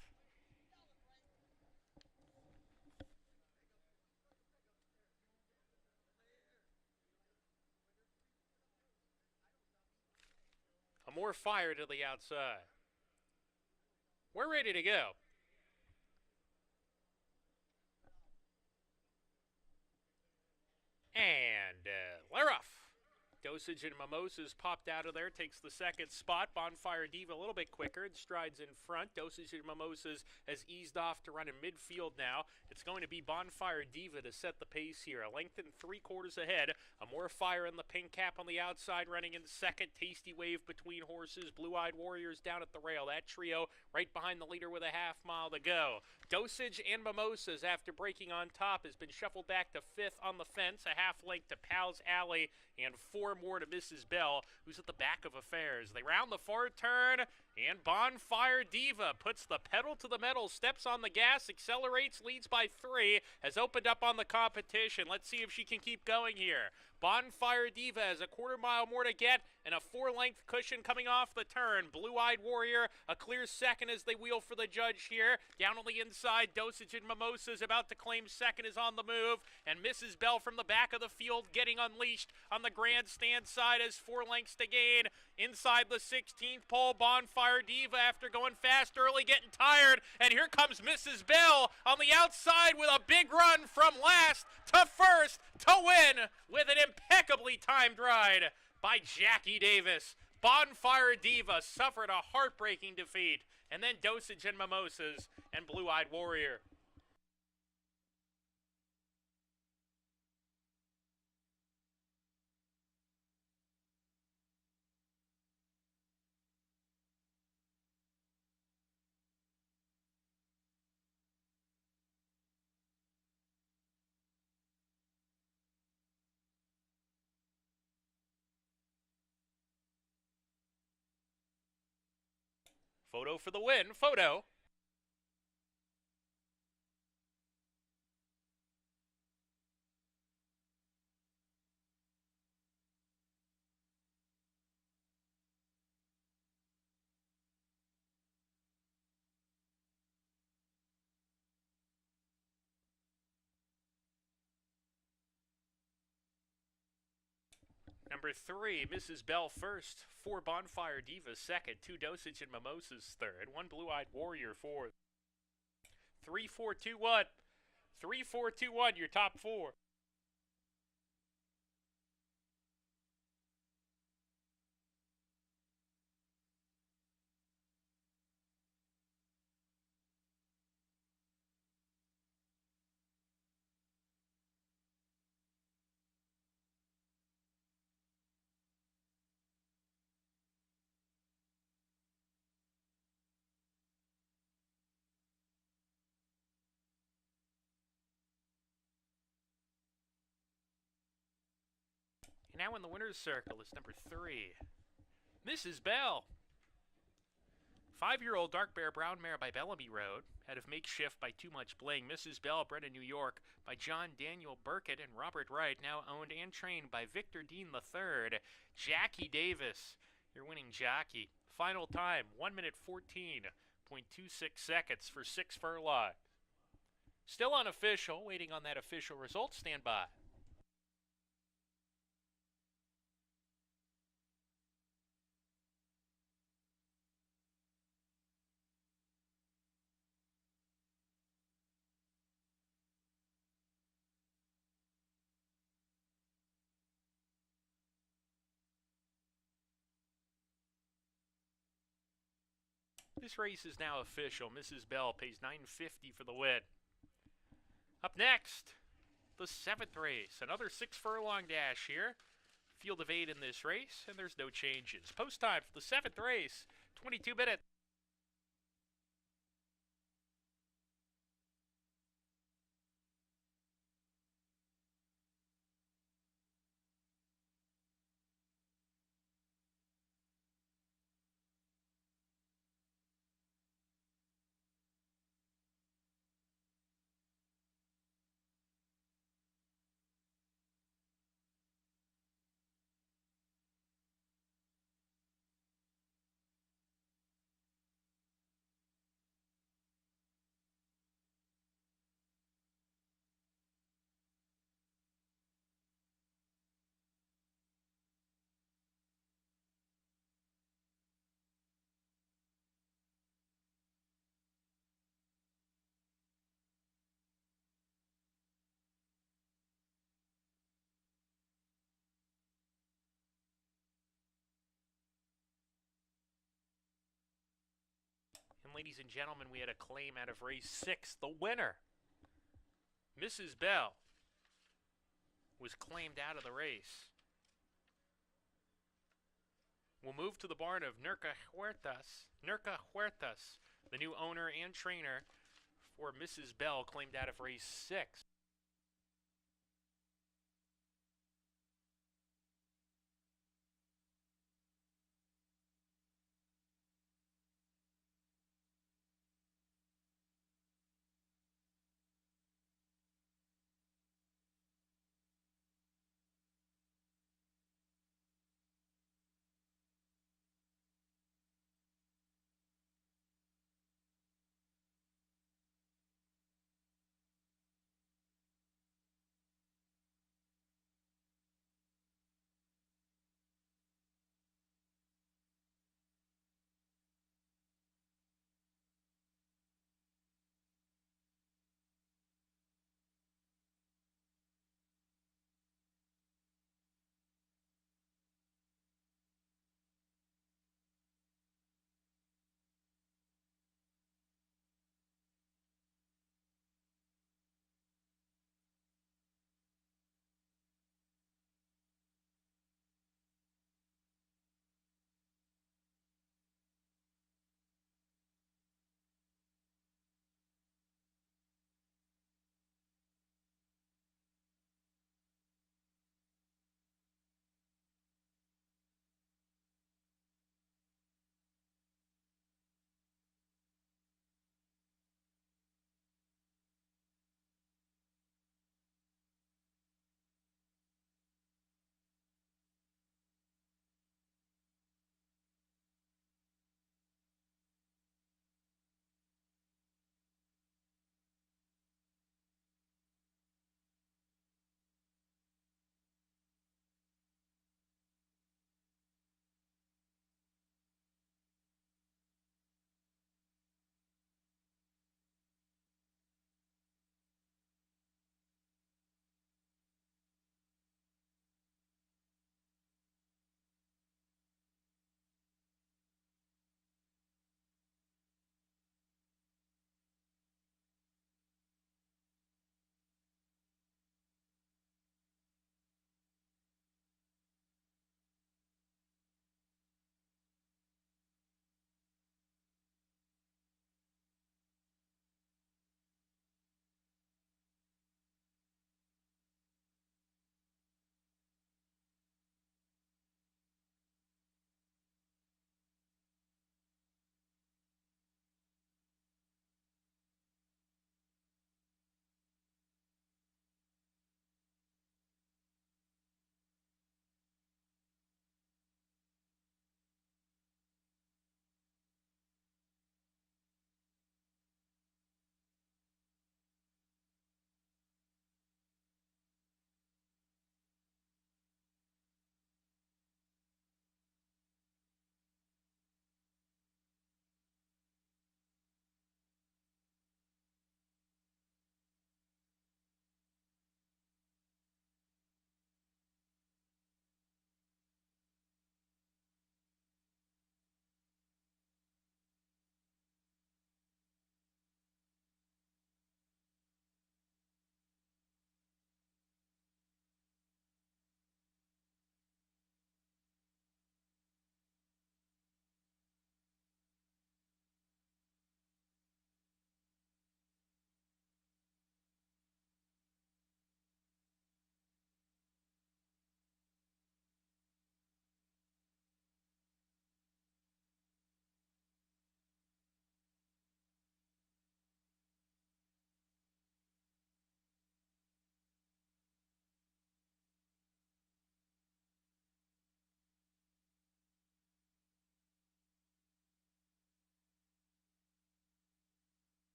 A more fire to the outside. We're ready to go. And we're off. Dosage and Mimosas popped out of there, takes the second spot. Bonfire Diva a little bit quicker and strides in front. Dosage and Mimosas has eased off to run in midfield now. It's going to be Bonfire Diva to set the pace here. A length and 3/4 ahead. A more fire in the pink cap on the outside, running in second. Tasty Wave between horses. Blue-Eyed Warriors down at the rail. That trio right behind the leader with a half mile to go. Dosage and Mimosas, after breaking on top, has been shuffled back to fifth on the fence. A half length to Pal's Alley and 4 more to Mrs. Bell, who's at the back of affairs. They round the far turn, and Bonfire Diva puts the pedal to the metal, steps on the gas, accelerates, leads by 3, has opened up on the competition. Let's see if she can keep going here. Bonfire Diva has a 1/4 mile more to get, and a 4-length cushion coming off the turn. Blue-Eyed Warrior, a clear second as they wheel for the judge here. Down on the inside, Dosage and Mimosas about to claim second is on the move, and Mrs. Bell from the back of the field getting unleashed on the grandstand side as 4 lengths to gain. Inside the 16th pole, Bonfire Diva, after going fast early, getting tired, and here comes Mrs. Bell on the outside with a big run from last to first to win with an impeccably timed ride by Jackie Davis. Bonfire Diva suffered a heartbreaking defeat, and then Dosage and Mimosas and Blue-Eyed Warrior. Photo for the win. Photo. Number 3, Mrs. Bell first. 4, Bonfire Diva second. 2, Dosage and Mimosas third. 1, Blue-Eyed Warrior fourth. 3, 4, 2, 1. 3, 4, 2, 1, your top 4. Now in the winner's circle is number 3, Mrs. Bell. 5-year-old dark bear brown mare by Bellamy Road, out of Makeshift by Too Much Bling. Mrs. Bell, bred in New York by John Daniel Burkett and Robert Wright, now owned and trained by Victor Dean III. Jackie Davis, your winning jockey. Final time, 1 minute 14.26 seconds for 6 furlongs. Still unofficial, waiting on that official result. Stand by. This race is now official. Mrs. Bell pays $9.50 for the win. Up next, the 7th race. Another 6 furlong dash here. Field of 8 in this race, and there's no changes. Post time for the 7th race, 22 minutes. ladies and gentlemen, we had a claim out of race 6. The winner, Mrs. Bell, was claimed out of the race. We'll move to the barn of Nurka Huertas. Nurka Huertas, the new owner and trainer for Mrs. Bell, claimed out of race 6.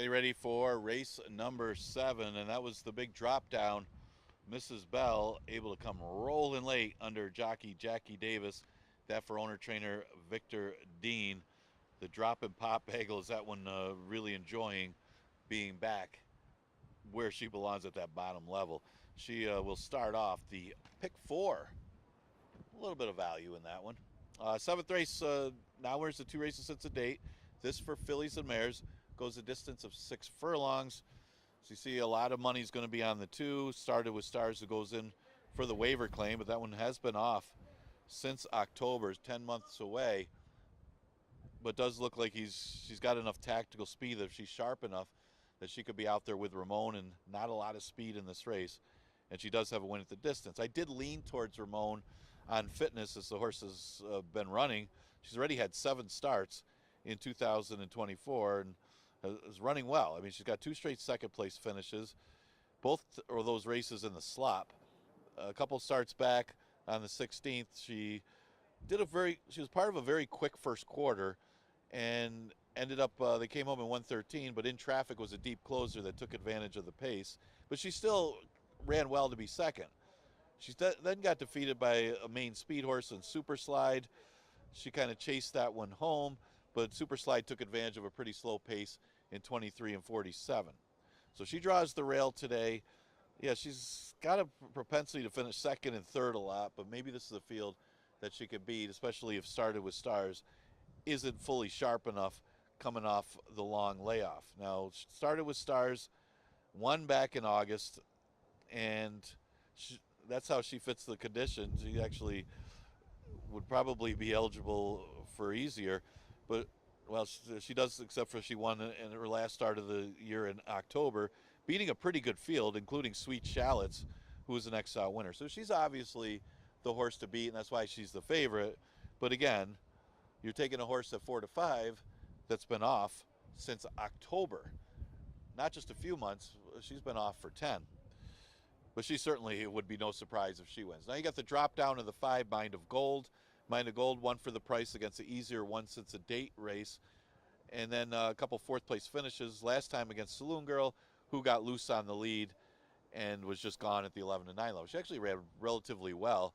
Getting ready for race number 7, and that was the big drop down. Mrs. Bell able to come rolling late under jockey Jackie Davis. That for owner trainer Victor Dean. The drop and pop bagel is that one really enjoying being back where she belongs at that bottom level. She will start off the pick 4. A little bit of value in that one. 7th race, now where's the 2 races since the date. This for fillies and mares goes a distance of 6 furlongs. So you see a lot of money is going to be on the 2. Started with Stars, who goes in for the waiver claim, but that one has been off since October, 10 months away. But does look like she's got enough tactical speed that if she's sharp enough that she could be out there with Ramon, and not a lot of speed in this race. And she does have a win at the distance. I did lean towards Ramon on fitness as the horse has been running. She's already had 7 starts in 2024 and is running well. I mean, she's got 2 straight second place finishes, both of those races in the slop. A couple starts back on the 16th, she was part of a very quick first quarter and ended up, they came home in 113, but in traffic was a deep closer that took advantage of the pace. But she still ran well to be second. She then got defeated by a main speed horse in Super Slide. She kind of chased that one home, but Super Slide took advantage of a pretty slow pace in 23 and 47. So she draws the rail today. Yeah, she's got a propensity to finish second and third a lot, but maybe this is a field that she could beat, especially if Started with Stars isn't fully sharp enough coming off the long layoff. Now, Started with Stars won back in August, and that's how she fits the conditions. She actually would probably be eligible for easier, but well, she does, except for she won in her last start of the year in October, beating a pretty good field, including Sweet Shallots, who was an Exile winner. So she's obviously the horse to beat, and that's why she's the favorite. But again, you're taking a horse at 4-5 that's been off since October. Not just a few months, she's been off for 10. But she certainly, it would be no surprise if she wins. Now you got the drop down of the 5, Mind of Gold. Mind of Gold won for the price against the easier one since a date race. And then a couple 4th place finishes, last time against Saloon Girl, who got loose on the lead and was just gone at the 11-9 level. She actually ran relatively well,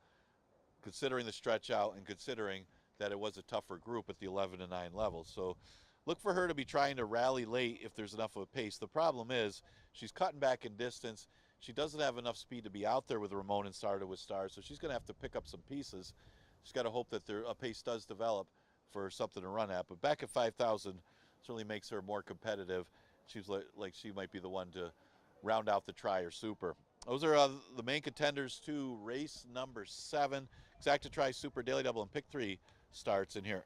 considering the stretch out and considering that it was a tougher group at the 11-9 level. So look for her to be trying to rally late if there's enough of a pace. The problem is she's cutting back in distance. She doesn't have enough speed to be out there with Ramon and Started with Stars, so she's going to have to pick up some pieces. She's got to hope that a pace does develop for something to run at. But back at 5,000 certainly makes her more competitive. She's like she might be the one to round out the Tri or Super. Those are the main contenders to race number 7. Exacta Tri Super Daily Double and Pick 3 starts in here.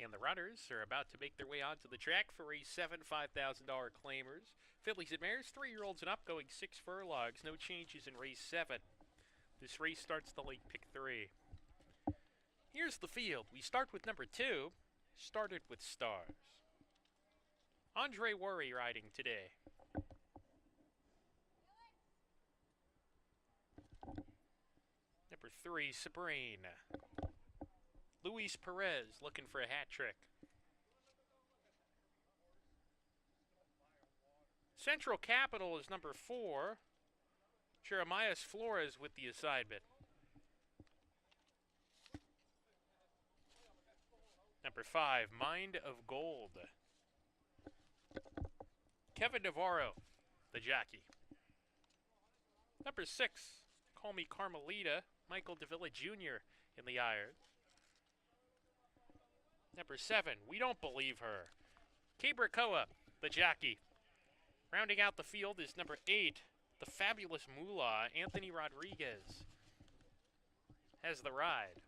And the runners are about to make their way onto the track for race 7, $5,000 claimers. Fillies and mares, 3-year-olds and up, going 6 furlongs. No changes in race 7. This race starts the late pick 3. Here's the field. We start with number 2. Started with Stars. Andre Worry riding today. Number 3, Sabrine. Luis Perez looking for a hat trick. Central Capital is number 4. Jeremias Flores with the assignment. Number 5, Mind of Gold. Kevin Navarro, the jockey. Number 6, Call Me Carmelita, Michael Davila Jr. in the iron. Number 7, We Don't Believe Her, Cabracoa, the jockey. Rounding out the field is number 8, the Fabulous Moolah, Anthony Rodriguez has the ride.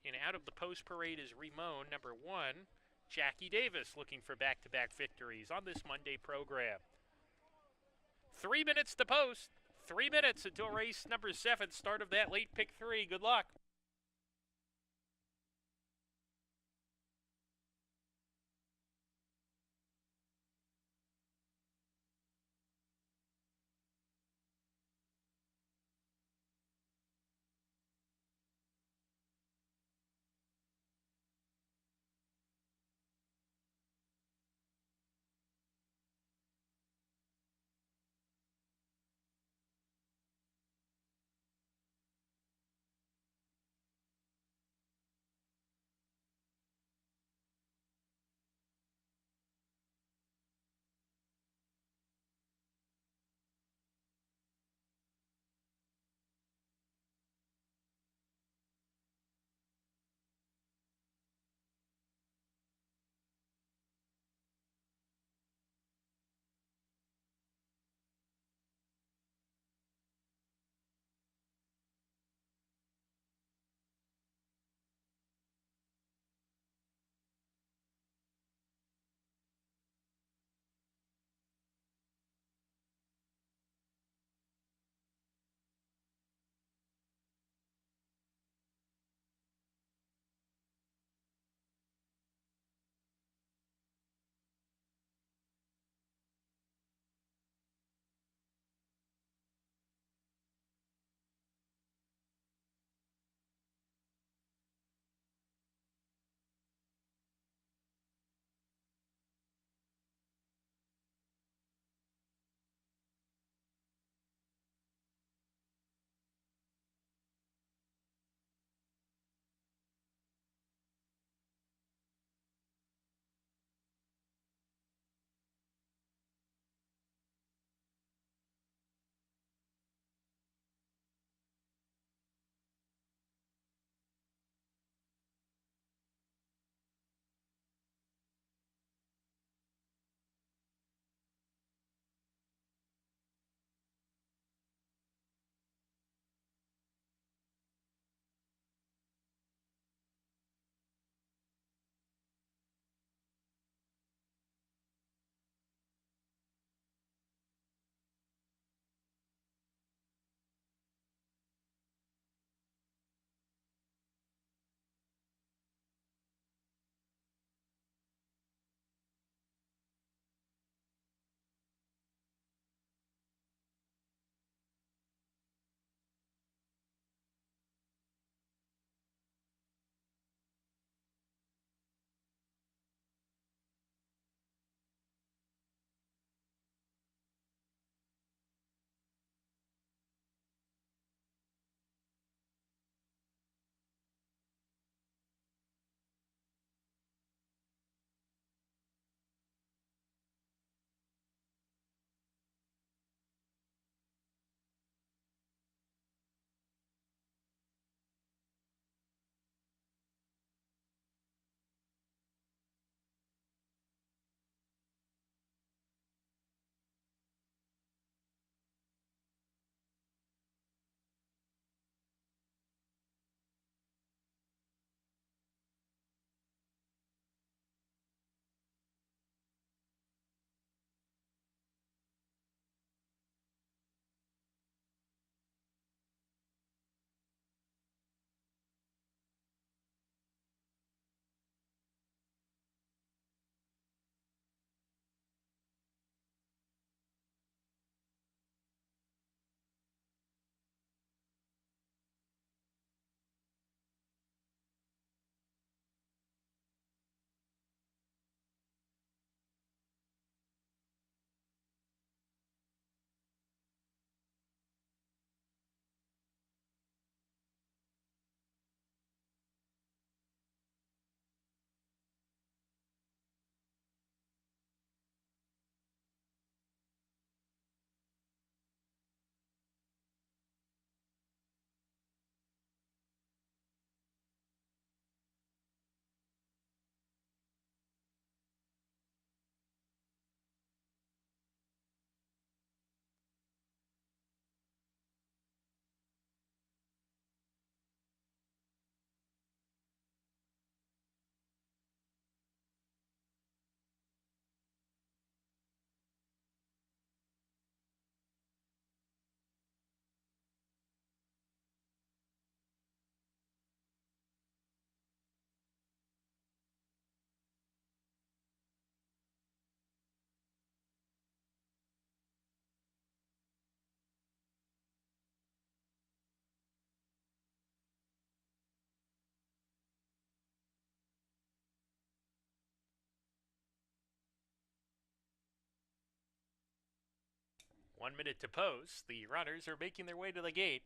And out of the post parade is Ramon, number 1, Jackie Davis, looking for back-to-back victories on this Monday program. 3 minutes to post. 3 minutes until race number 7, start of that late pick 3. Good luck. 1 minute to post. The runners are making their way to the gate.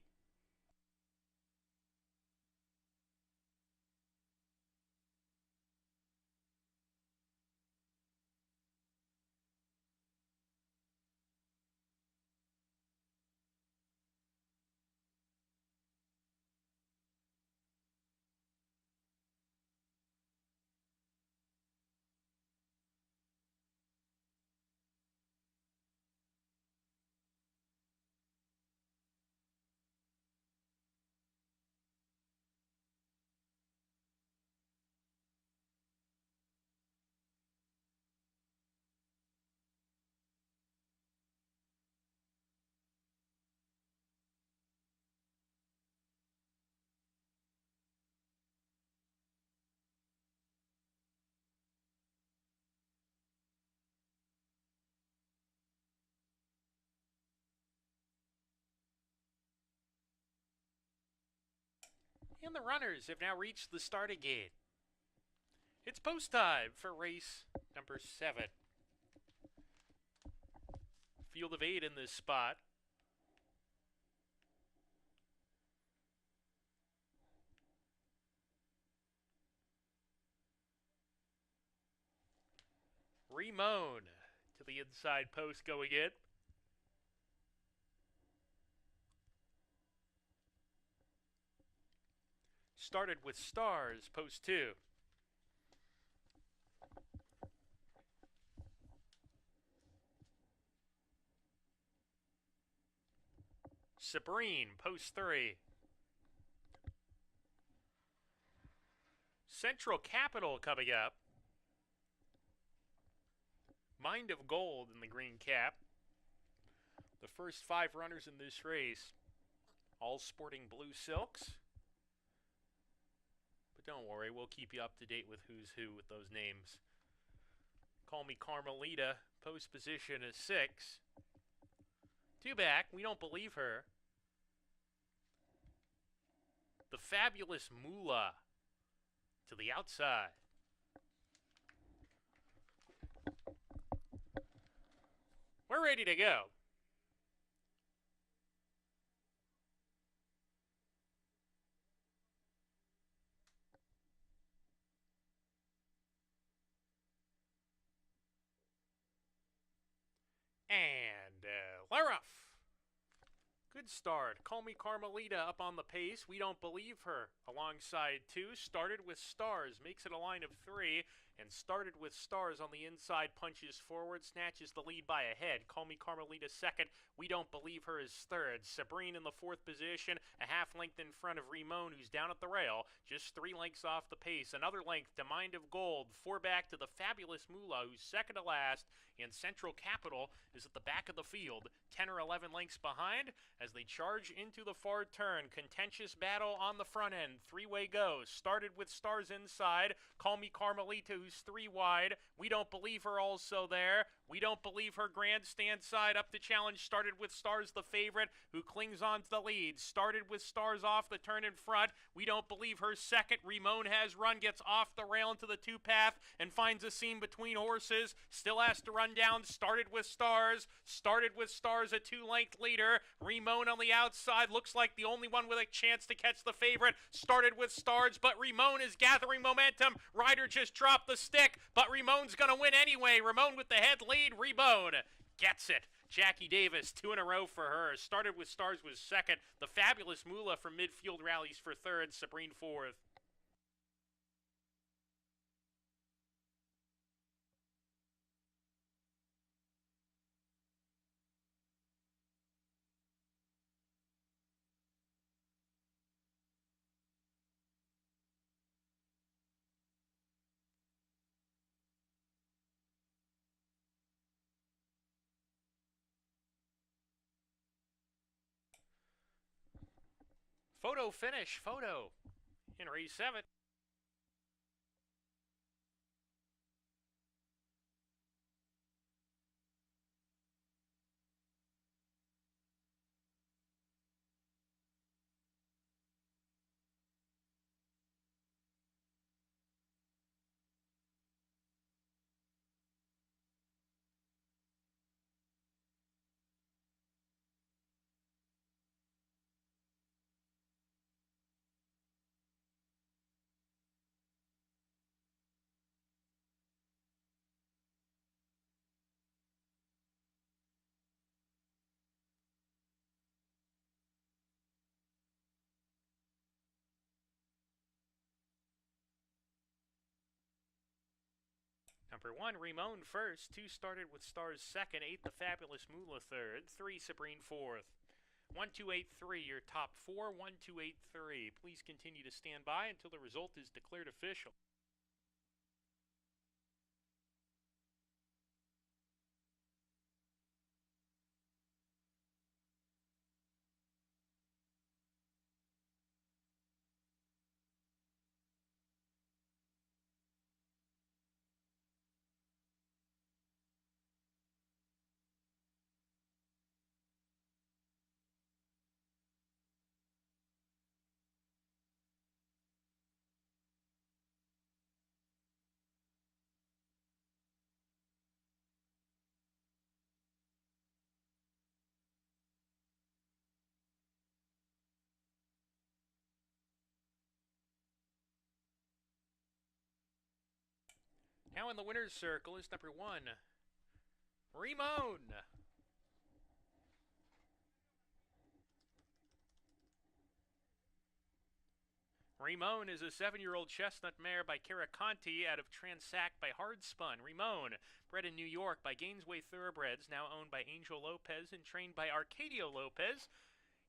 And the runners have now reached the starting gate. It's post time for race number 7. Field of 8 in this spot. Ramon to the inside post going in. Started with Stars, post 2. Sabrine, post 3. Central Capital coming up. Mind of Gold in the green cap. The first 5 runners in this race, all sporting blue silks. But don't worry, we'll keep you up to date with who's who with those names. Call Me Carmelita, post position is 6. 2 back, We Don't Believe Her. The Fabulous Moolah to the outside. We're ready to go. And we're off. Good start. Call Me Carmelita up on the pace. We Don't Believe Her alongside 2. Started with Stars. Makes it a line of 3. And started with Stars on the inside. Punches forward. Snatches the lead by a head. Call Me Carmelita second. We Don't Believe Her is third. Sabrine in the 4th position. A half length in front of Ramon, who's down at the rail. Just 3 lengths off the pace. Another length to Mind of Gold. 4 back to the Fabulous Moolah, who's second to last. And Central Capital is at the back of the field. 10 or 11 lengths behind as they charge into the far turn. Contentious battle on the front end. 3-way go. Started with Stars inside. Call Me Carmelita, who's 3 wide. We Don't Believe Her also there. We Don't Believe Her grandstand side up to challenge. Started with Stars the favorite, who clings on to the lead. Started with Stars off the turn in front. We Don't Believe Her second. Ramon has run, gets off the rail into the 2 path and finds a seam between horses. Still has to run down. Started with Stars. Started with Stars, a 2-length leader. Ramon on the outside looks like the only one with a chance to catch the favorite. Started with Stars, but Ramon is gathering momentum. Ryder just dropped the stick, but Ramon's going to win anyway. Ramon with the head lead. Ramon gets it. Jackie Davis, 2 in a row for her. Started with Stars was second. The Fabulous Moolah from midfield rallies for third. Sabrine 4th. Photo finish. Photo in race 7. Number 1, Ramon first. 2 started with Stars second. 8, the Fabulous Moolah third. 3, Sabrine fourth. 1, 2, 8, 3, your top 4. 1, 2, 8, 3. Please continue to stand by until the result is declared official. Now in the winner's circle is number 1, Ramon. Ramon is a 7-year-old chestnut mare by Caraconti out of Transact by Hardspun. Ramon, bred in New York by Gainesway Thoroughbreds, now owned by Angel Lopez and trained by Arcadio Lopez.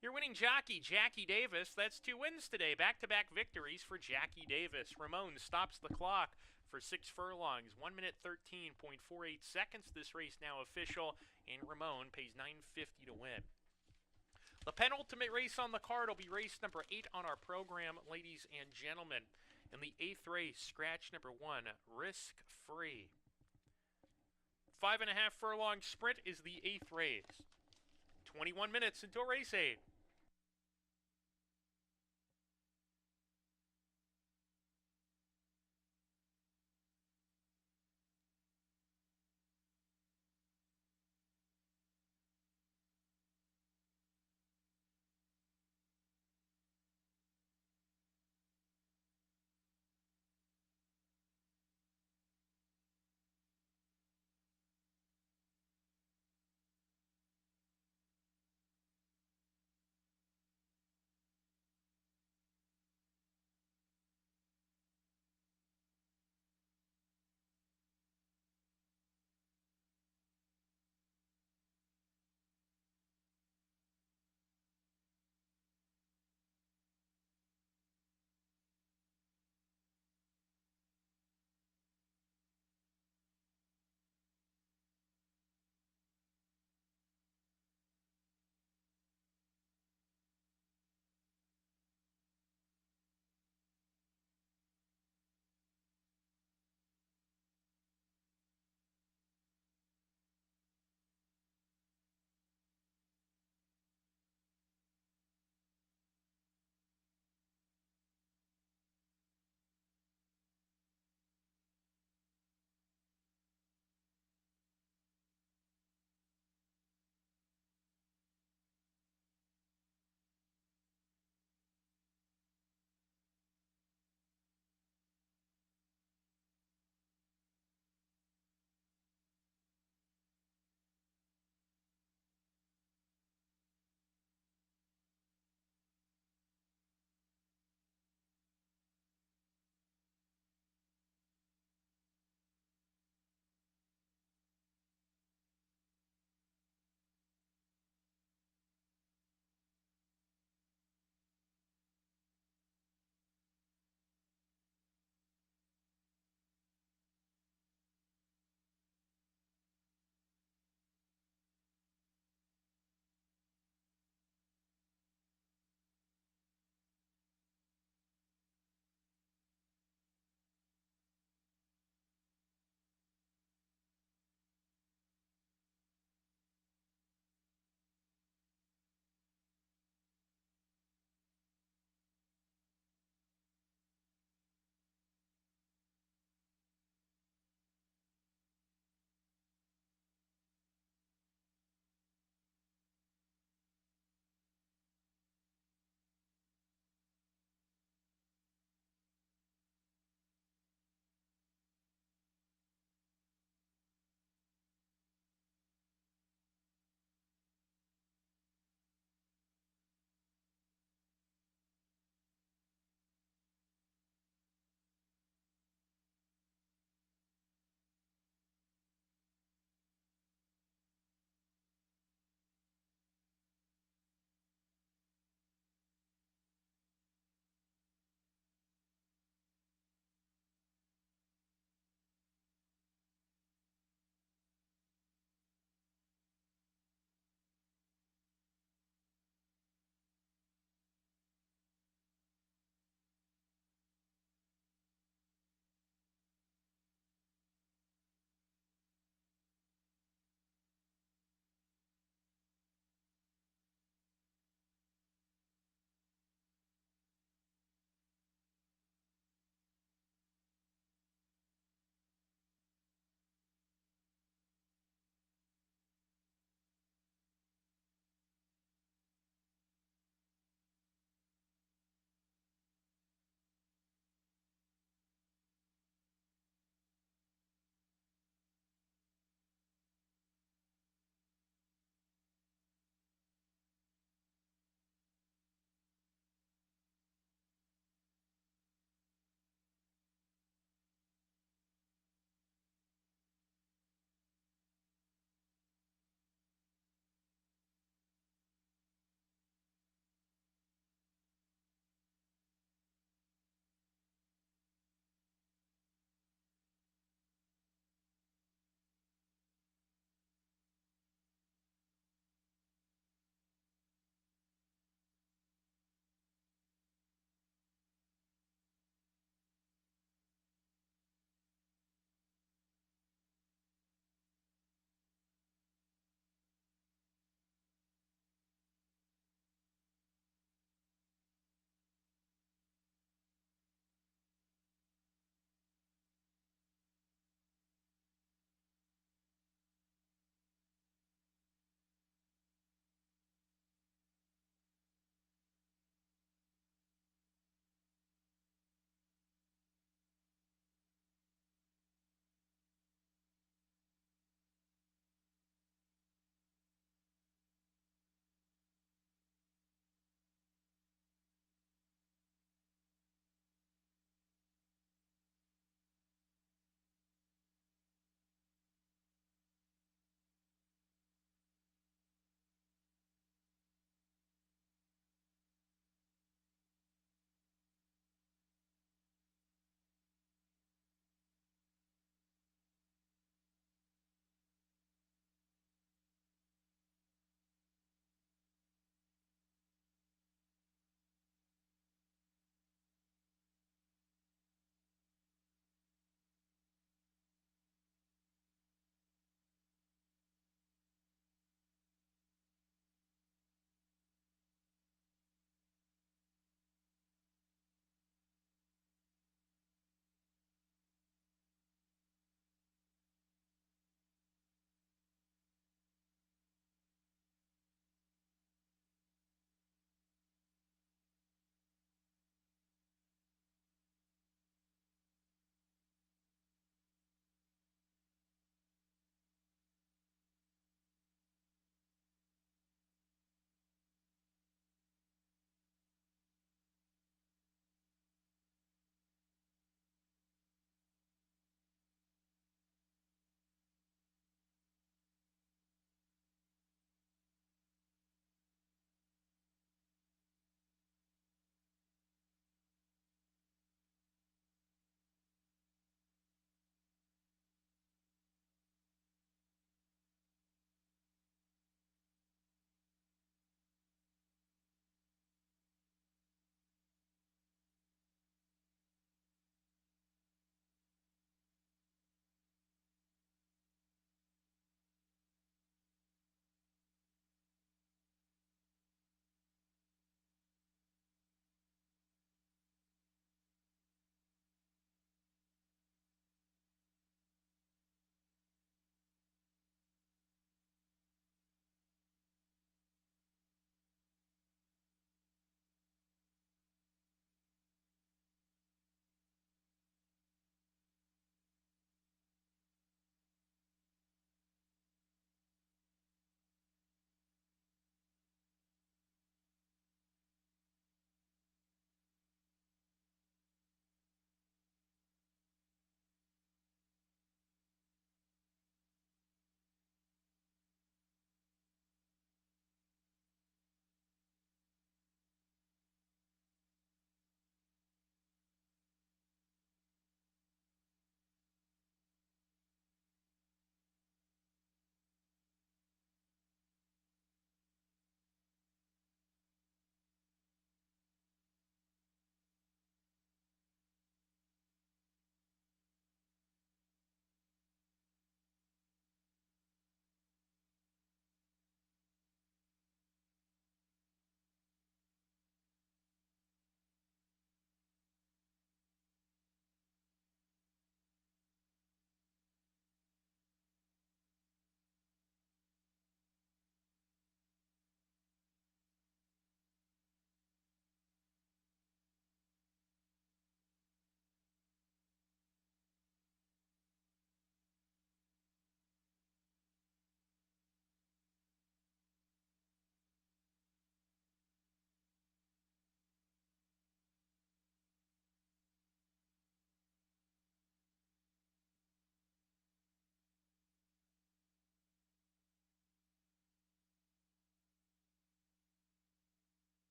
Your winning jockey, Jackie Davis. That's 2 wins today. Back-to-back victories for Jackie Davis. Ramon stops the clock for 6 furlongs. 1 minute 13.48 seconds. This race now official, and Ramon pays $9.50 to win. The penultimate race on the card will be race number 8 on our program, ladies and gentlemen. In the 8th race, scratch number 1, Risk Free. 5.5 furlong sprint is the 8th race. 21 minutes until race 8.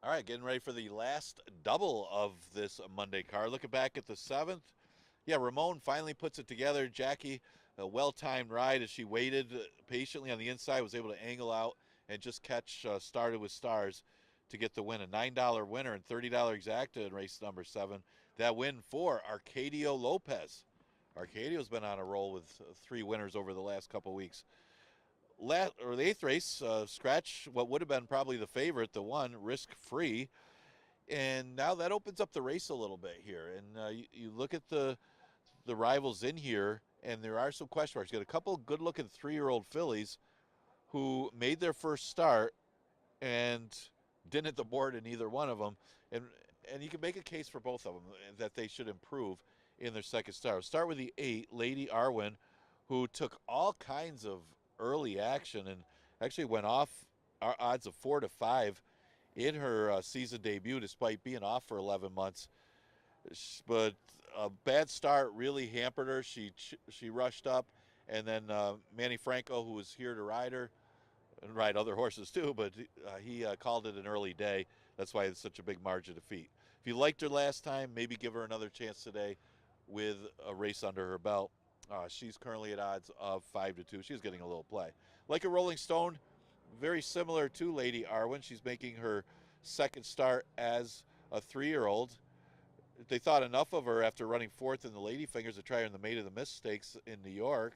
All right, getting ready for the last double of this Monday card. Looking back at the 7th. Yeah, Ramon finally puts it together. Jackie, a well-timed ride as she waited patiently on the inside, was able to angle out and just catch Started with Stars to get the win. A $9 winner and $30 exacta in race number 7. That win for Arcadio Lopez. Arcadio's been on a roll with 3 winners over the last couple weeks. The 8th race, scratch what would have been probably the favorite, the one, Risk Free. And now that opens up the race a little bit here. And you look at the rivals in here, and there are some question marks. You got a couple good-looking 3-year-old fillies who made their first start and didn't hit the board in either one of them. And you can make a case for both of them that they should improve in their second start. We'll start with the 8, Lady Arwen, who took all kinds of early action and actually went off our odds of 4 to 5 in her season debut, despite being off for 11 months. But a bad start really hampered her. She rushed up, and then Manny Franco, who was here to ride her, and ride other horses too, but he called it an early day. That's why it's such a big margin of defeat. If you liked her last time, maybe give her another chance today with a race under her belt. She's currently at odds of 5 to 2. She's getting a little play. Like a Rolling Stone, very similar to Lady Arwen. She's making her second start as a 3-year-old. They thought enough of her after running 4th in the Lady Fingers to try her in the Maid of the Mist Stakes in New York,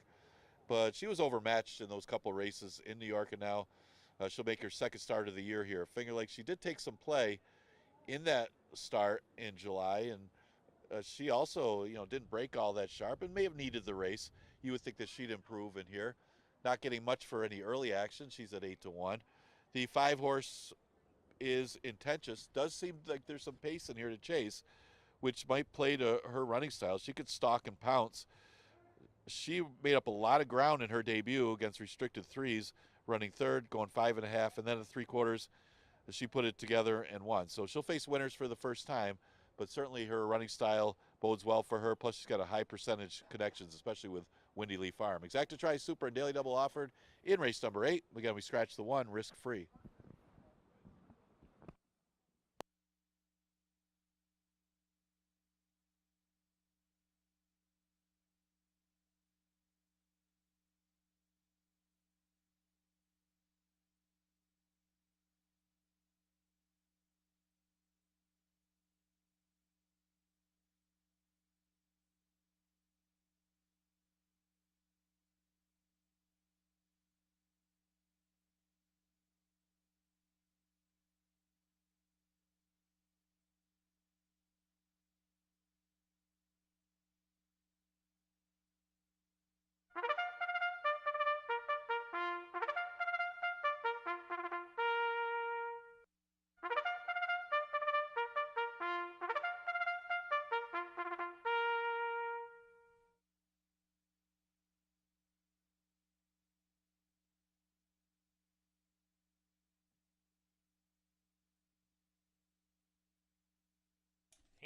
but she was overmatched in those couple races in New York, and now she'll make her second start of the year here. Finger Lakes, she did take some play in that start in July, and she also, didn't break all that sharp and may have needed the race. You would think that she'd improve in here. Not getting much for any early action. She's at 8 to 1. The 5-horse is Intentious. Does seem like there's some pace in here to chase, which might play to her running style. She could stalk and pounce. She made up a lot of ground in her debut against restricted 3s, running 3rd, going 5.5, and then at 3/4, she put it together and won. So she'll face winners for the first time, but certainly her running style bodes well for her. Plus, she's got a high percentage connections, especially with Windy Lee Farm. Exacta Tri Super and Daily Double offered in race number 8. Again, we scratched the 1, Risk Free.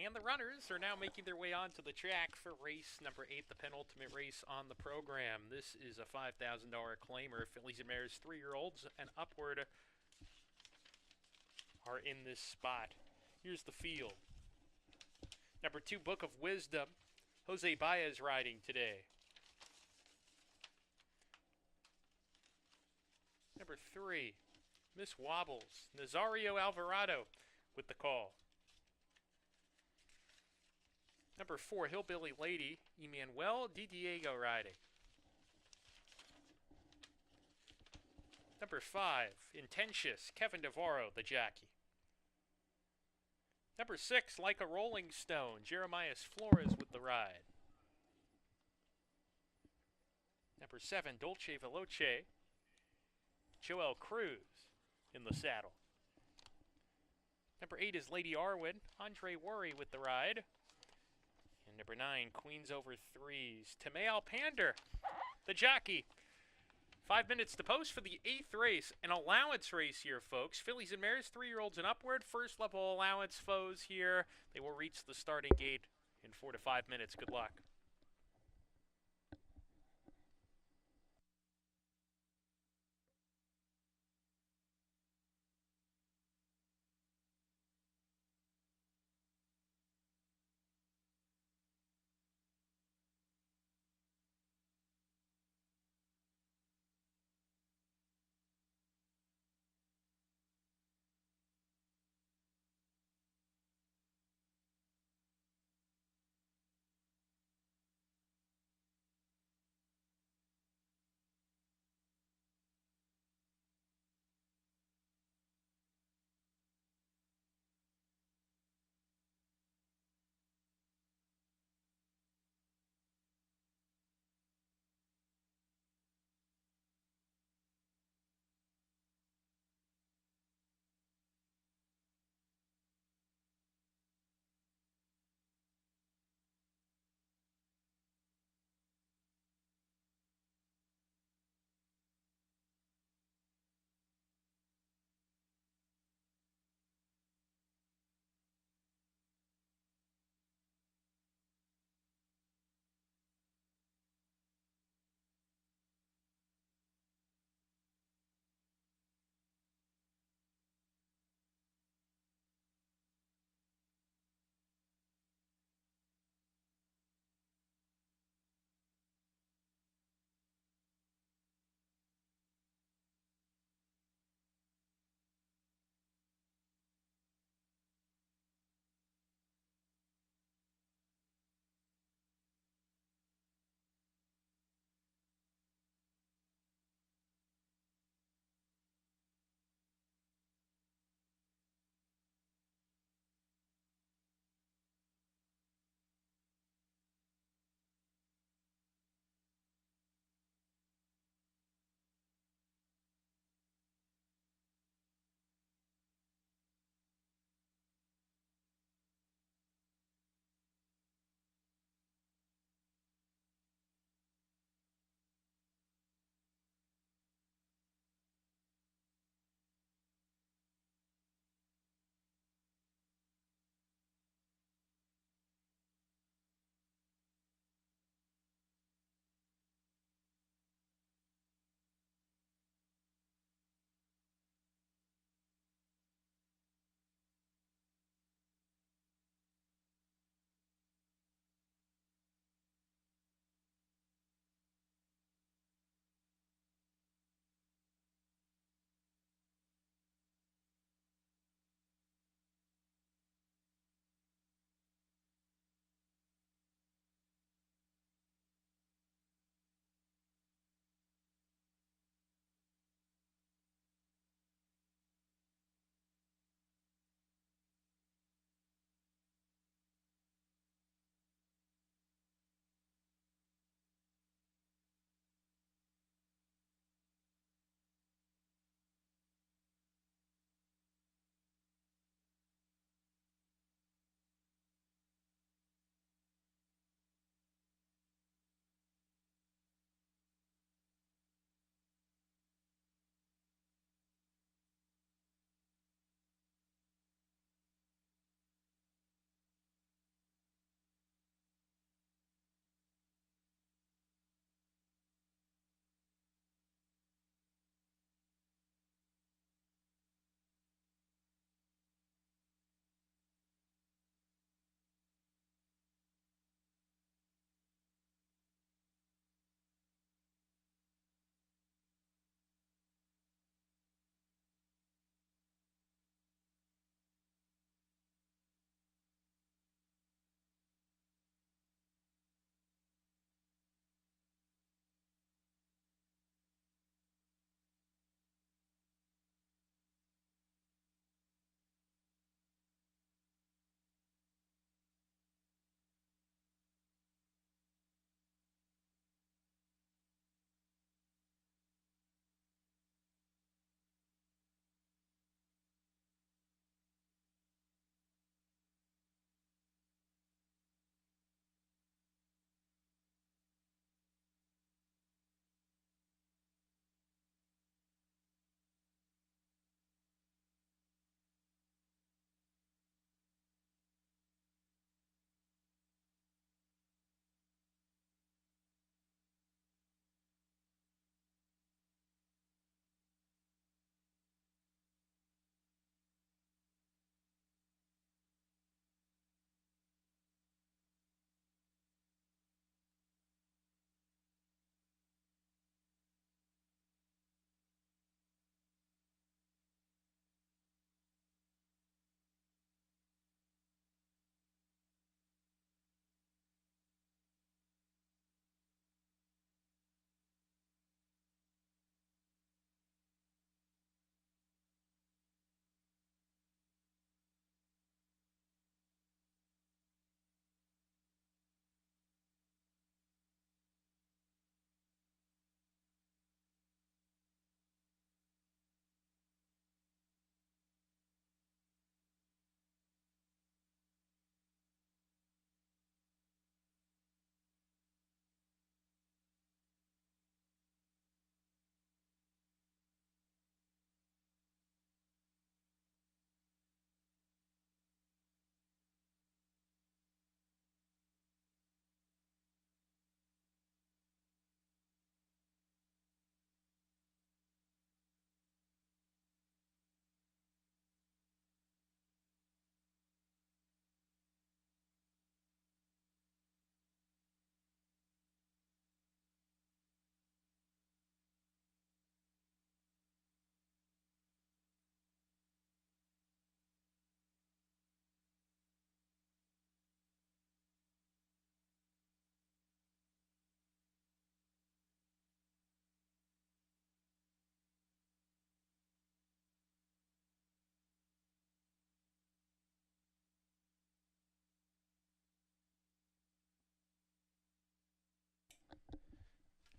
And the runners are now making their way onto the track for race number 8, the penultimate race on the program. This is a $5,000 claimer. Fillies and Mares 3-year-olds and upward are in this spot. Here's the field. Number 2, Book of Wisdom. Jose Baez riding today. Number 3, Miss Wobbles. Nazario Alvarado with the call. Number 4, Hillbilly Lady, Emmanuel Di Diego riding. Number 5, Intentious, Kevin Navarro, the jockey. Number 6, Like a Rolling Stone, Jeremias Flores with the ride. Number 7, Dolce Veloce, Joel Cruz in the saddle. Number 8 is Lady Arwen, Andre Worry with the ride. And number 9, Queens over 3s, Tamay Alpander, the jockey. 5 minutes to post for the 8th race, an allowance race here, folks. Fillies and Mares, 3-year-olds and upward. First level allowance foes here. They will reach the starting gate in 4 to 5 minutes. Good luck.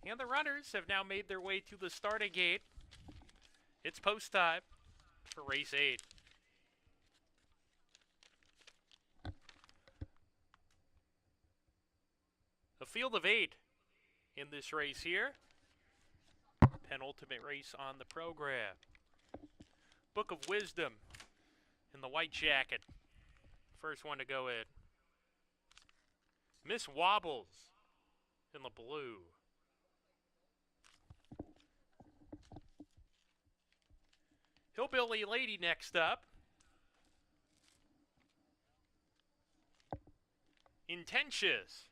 And the runners have now made their way to the starting gate. It's post time for race 8. A field of 8 in this race here. Penultimate race on the program. Book of Wisdom in the white jacket. First one to go in. Miss Wobbles in the blue. Hillbilly Lady next up. Intentious.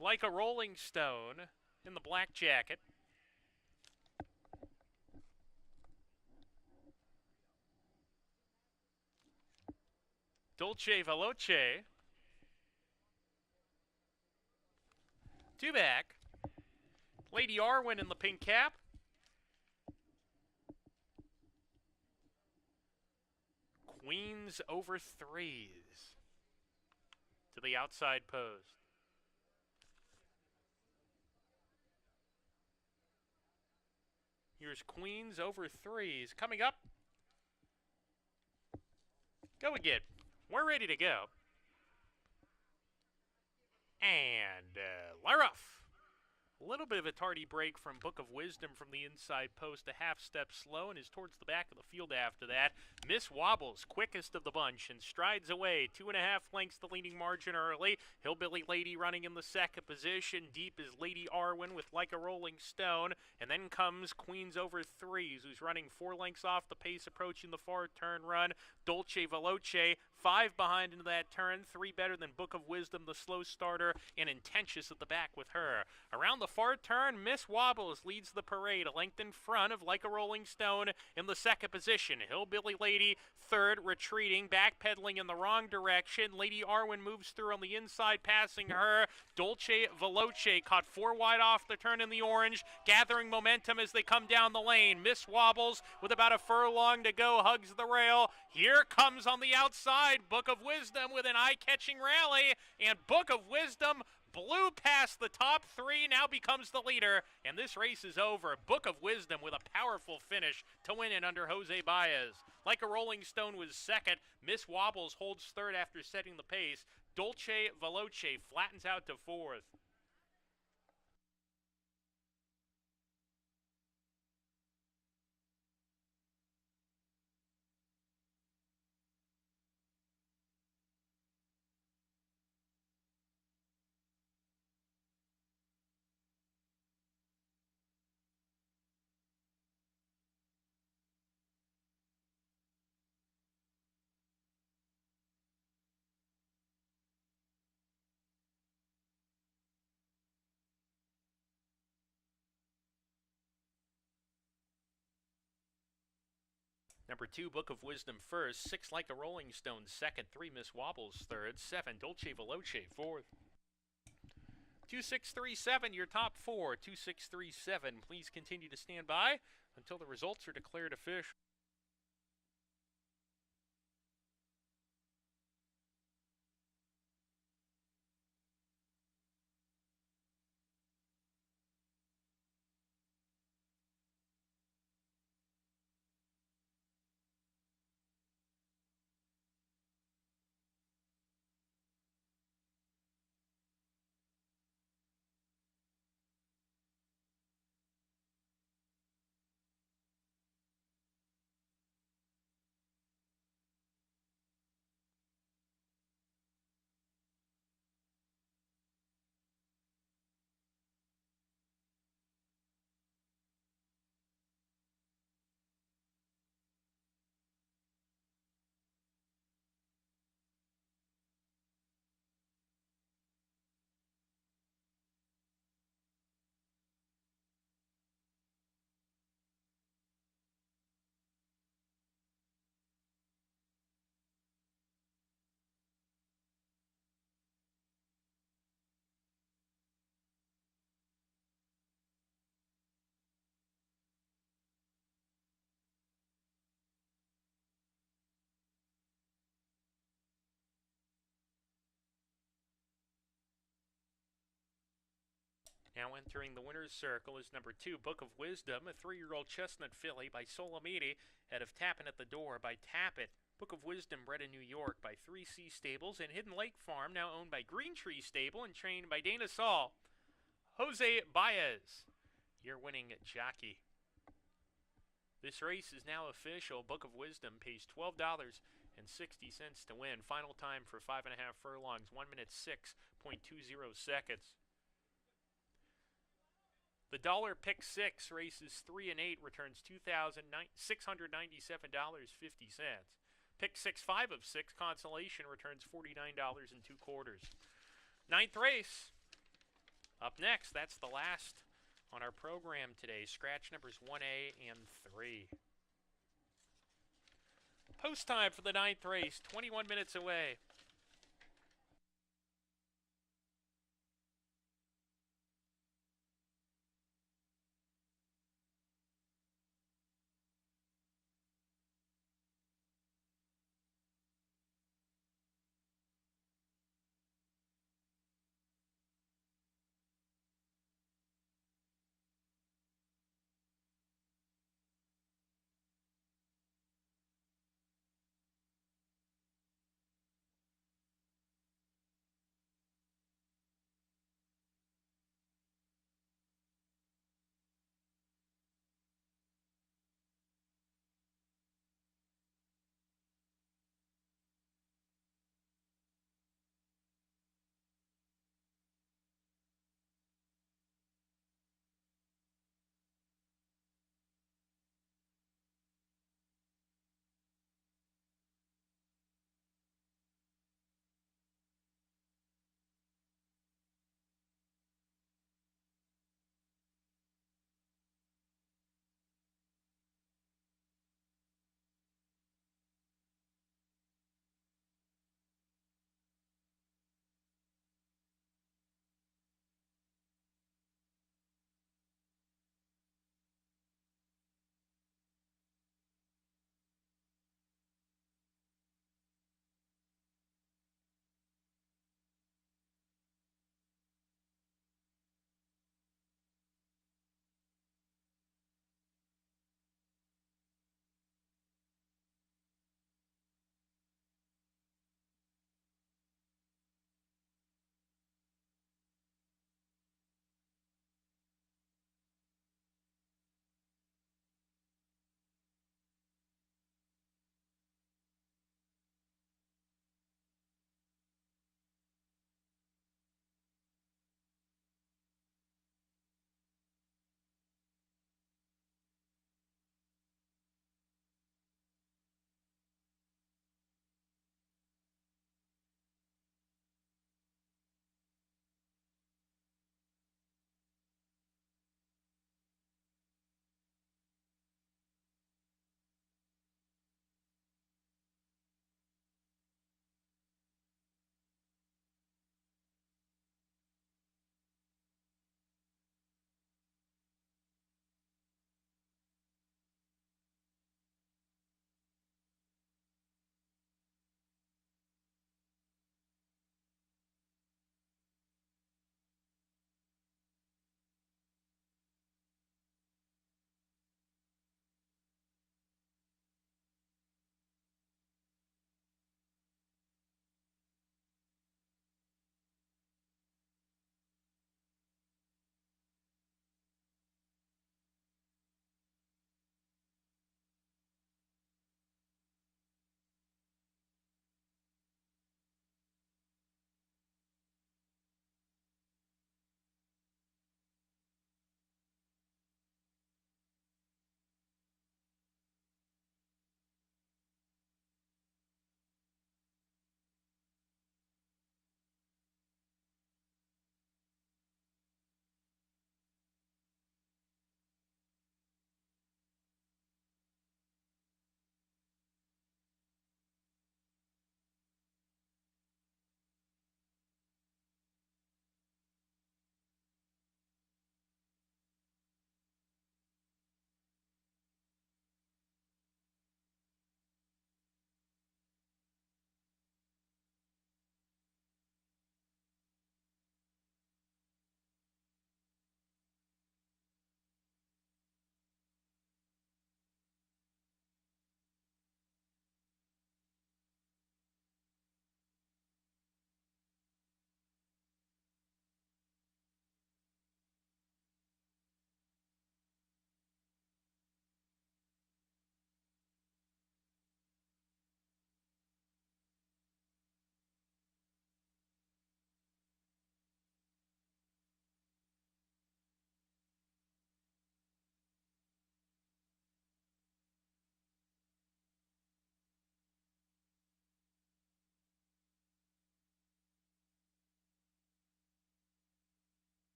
Like a Rolling Stone in the black jacket. Dolce Veloce. Two back. Lady Arwen in the pink cap. Queens over threes. To the outside post. Here's Queens over threes. Coming up. Go again. We're ready to go. And we're off. A little bit of a tardy break from Book of Wisdom from the inside post, a half step slow, and is towards the back of the field after that. Miss Wobbles, quickest of the bunch, and strides away. 2.5 lengths the leading margin early. Hillbilly Lady running in the second position. Deep is Lady Arwen with Like a Rolling Stone. And then comes Queens over threes, who's running 4 lengths off the pace, approaching the far turn run. Dolce Veloce, 5 behind into that turn, 3 better than Book of Wisdom, the slow starter, and Intentious at the back with her. Around the far turn, Miss Wobbles leads the parade, a length in front of Like a Rolling Stone in the second position. Hillbilly Lady third, retreating, backpedaling in the wrong direction. Lady Arwen moves through on the inside, passing her. Dolce Veloce caught 4 wide off the turn in the orange, gathering momentum as they come down the lane. Miss Wobbles, with about a furlong to go, hugs the rail. Here comes on the outside Book of Wisdom with an eye-catching rally, and Book of Wisdom blew past the top 3, now becomes the leader, and this race is over. Book of Wisdom with a powerful finish to win it under Jose Baez. Like a Rolling Stone was second. Miss Wobbles holds third after setting the pace. Dolce Veloce flattens out to fourth. Number 2, Book of Wisdom first. 6, Like a Rolling Stone second. 3, Miss Wobbles third. 7, Dolce Veloce fourth. 2637, your top 4. 2637. Please continue to stand by until the results are declared official. Now entering the winner's circle is number 2, Book of Wisdom, a 3-year-old chestnut filly by Solomiti, out of Tappin' at the Door by Tappet. Book of Wisdom bred in New York by 3C Stables and Hidden Lake Farm, now owned by Green Tree Stable and trained by Dana Saul. Jose Baez, your winning jockey. This race is now official. Book of Wisdom pays $12.60 to win. Final time for 5.5 furlongs, 1 minute 6.20 seconds. The dollar pick 6 races 3 and 8 returns $2,697.50. Pick 6 5 of 6 consolation returns $49.25. Ninth race up next. That's the last on our program today. Scratch numbers 1A and 3. Post time for the ninth race. 21 minutes away.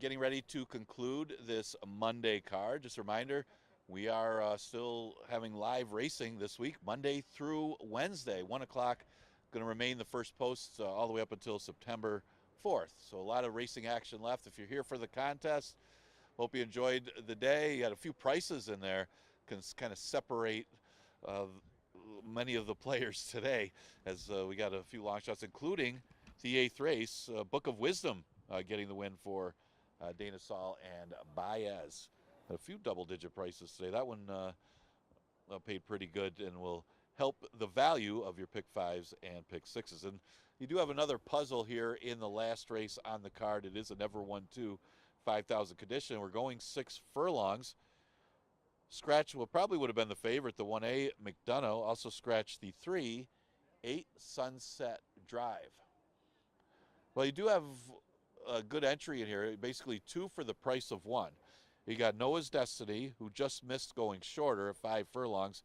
getting ready to conclude this Monday card. Just a reminder, we are still having live racing this week, Monday through Wednesday, 1 o'clock. Going to remain the first post all the way up until September 4th. So a lot of racing action left. If you're here for the contest, hope you enjoyed the day. You had a few prices in there, can kind of separate many of the players today, as we got a few long shots, including the 8th race, Book of Wisdom getting the win for Dana Saul and Baez. A few double-digit prices today. That one paid pretty good and will help the value of your pick 5s and pick 6s. And you do have another puzzle here in the last race on the card. It is a never 1-2 5,000 condition. We're going 6 furlongs. Scratch probably would have been the favorite, the 1A McDonough. Also scratch the 3, 8 Sunset Drive. Well, you do have a good entry in here, basically 2 for the price of 1. You got Noah's Destiny, who just missed going shorter at 5 furlongs,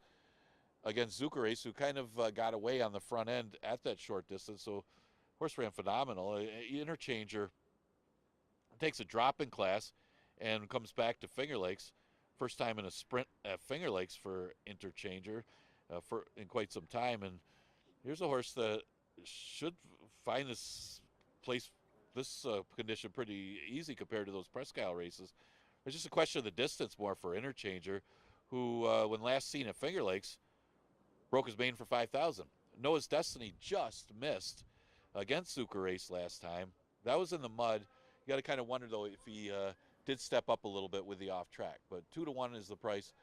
against Zucker Race, who kind of got away on the front end at that short distance. So horse ran phenomenal. Interchanger takes a drop in class and comes back to Finger Lakes. First time in a sprint at Finger Lakes for Interchanger in quite some time. And here's a horse that should find this condition pretty easy compared to those Presque Isle races. It's just a question of the distance more for Interchanger, who, when last seen at Finger Lakes, broke his mane for 5,000. Noah's Destiny just missed against Zucker Race last time. That was in the mud. You got to kind of wonder, though, if he did step up a little bit with the off track. But 2-1 is the price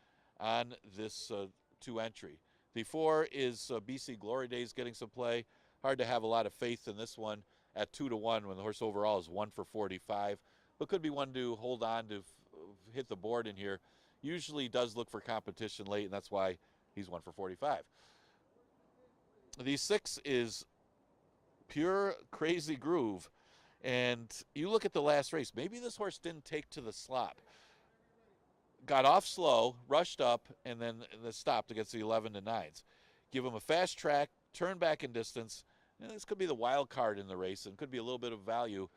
on this 2 entry. The 4 is BC Glory Days getting some play. Hard to have a lot of faith in this one at 2-1 when the horse overall is 1 for 45. But could be one to hold on to hit the board in here. Usually does look for competition late, and that's why he's 1 for 45. The 6 is Pure Crazy Groove. And you look at the last race, maybe this horse didn't take to the slop. Got off slow, rushed up, and then stopped against the 11-9s. Give him a fast track, turn back in distance. And this could be the wild card in the race and could be a little bit of value,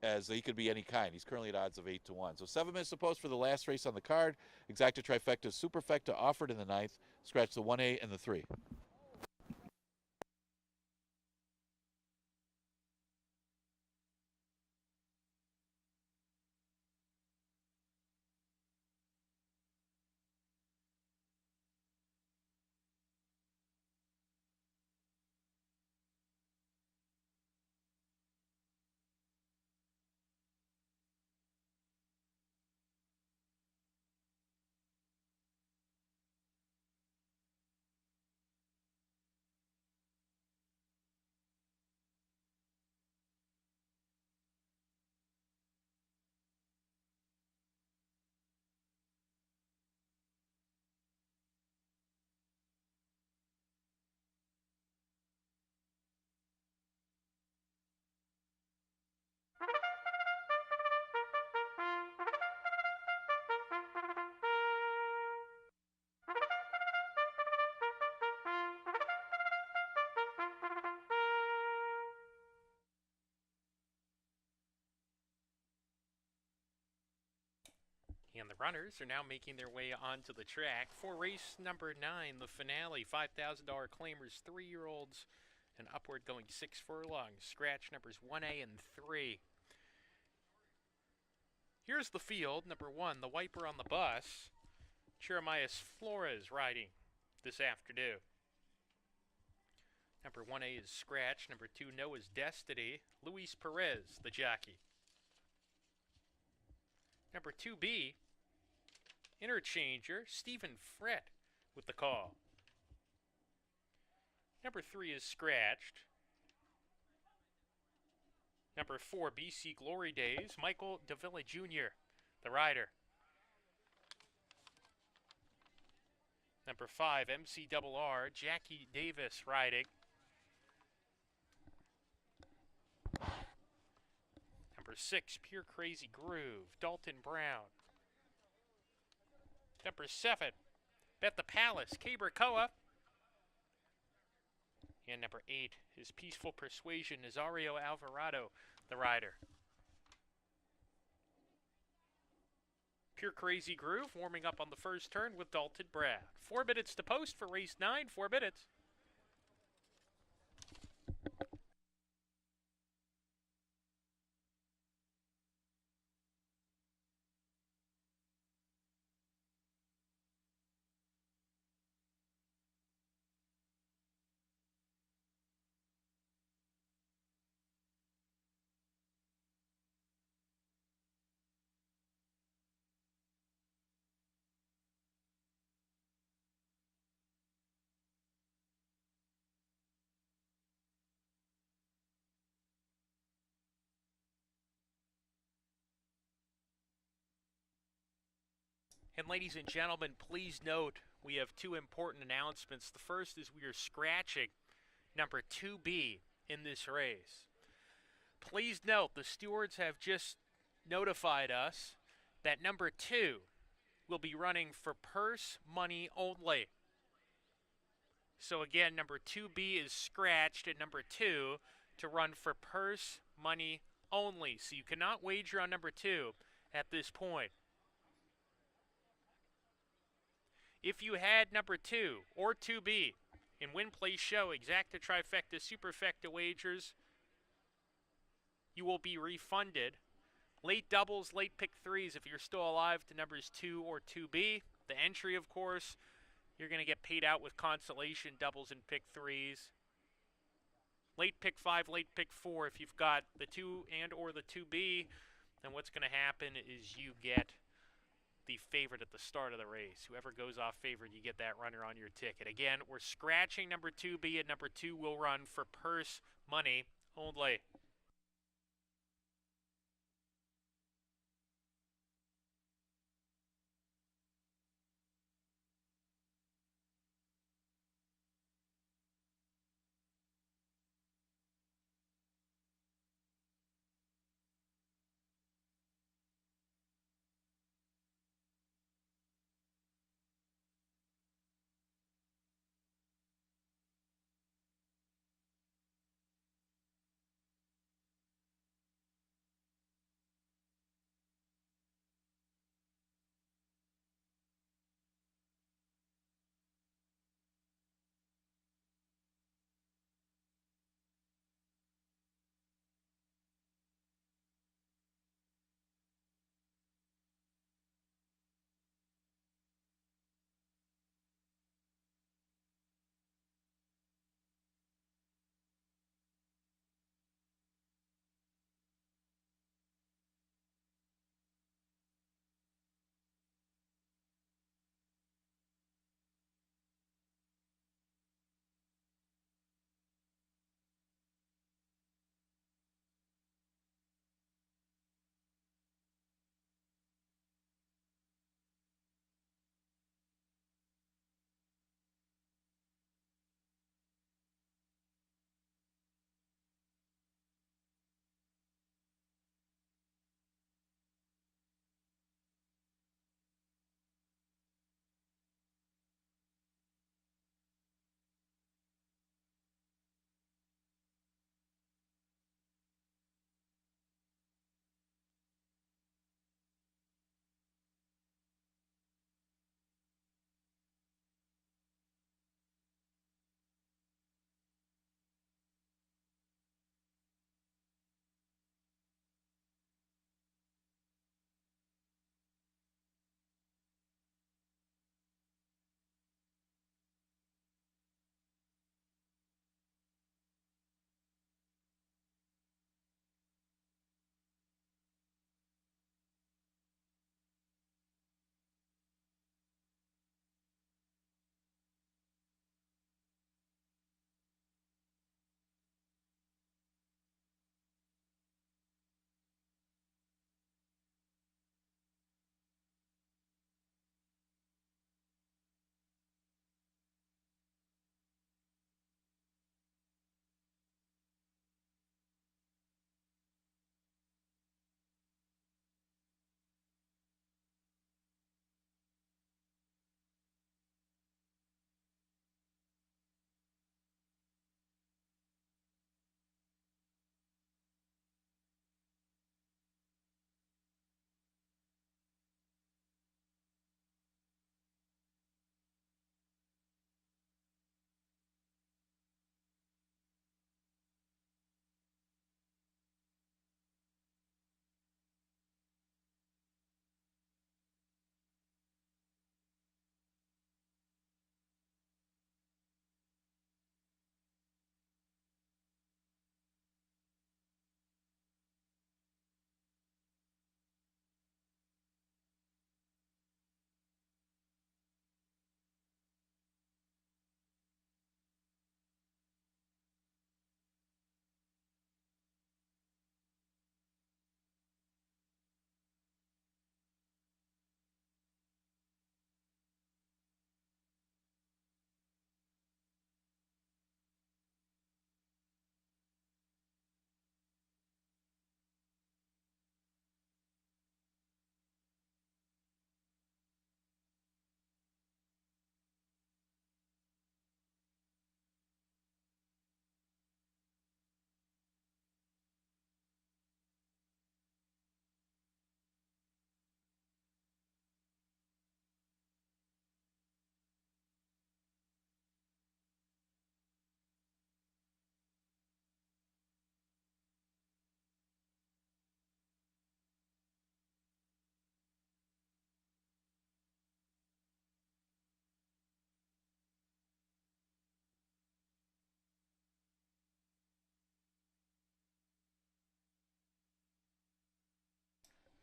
as he could be any kind. He's currently at odds of 8-1. So 7 minutes to post for the last race on the card. Exacta Trifecta Superfecta offered in the 9th. Scratch the 1A and the 3. And the runners are now making their way onto the track for race number 9, the finale. $5,000 claimers, 3-year-olds, and upward going 6 furlongs. Scratch numbers 1A and 3. Here's the field. Number 1, the Wiper on the bus. Jeremias Flores riding this afternoon. Number 1A is Scratch. Number 2, Noah's Destiny. Luis Perez, the jockey. Number 2B, Interchanger, Stephen Frett with the call. Number 3 is Scratched. Number 4, BC Glory Days, Michael Davila Jr., the rider. Number 5, MCRR, Jackie Davis riding. Number 6, Pure Crazy Groove, Dalton Brown. Number 7, Bet the Palace, Cabercoa. And number 8 is Peaceful Persuasion, Nazario Alvarado, the rider. Pure Crazy Groove warming up on the first turn with Dalton Brad. 4 minutes to post for race 9, 4 minutes. And ladies and gentlemen, please note we have 2 important announcements. The first is we are scratching number 2B in this race. Please note the stewards have just notified us that number 2 will be running for purse money only. So again, number 2B is scratched at number 2 to run for purse money only. So you cannot wager on number 2 at this point. If you had number 2 or 2B in Win Play Show, Exacta, Trifecta, Superfecta wagers, you will be refunded. Late doubles, late pick threes if you're still alive to numbers 2 or 2B. The entry, of course, you're going to get paid out with consolation doubles and pick threes. Late pick 5, late pick 4 if you've got the 2 and or the 2B. Then what's going to happen is you get the favorite at the start of the race. Whoever goes off favorite, you get that runner on your ticket. Again, we're scratching number 2B, and number 2 will run for purse money only.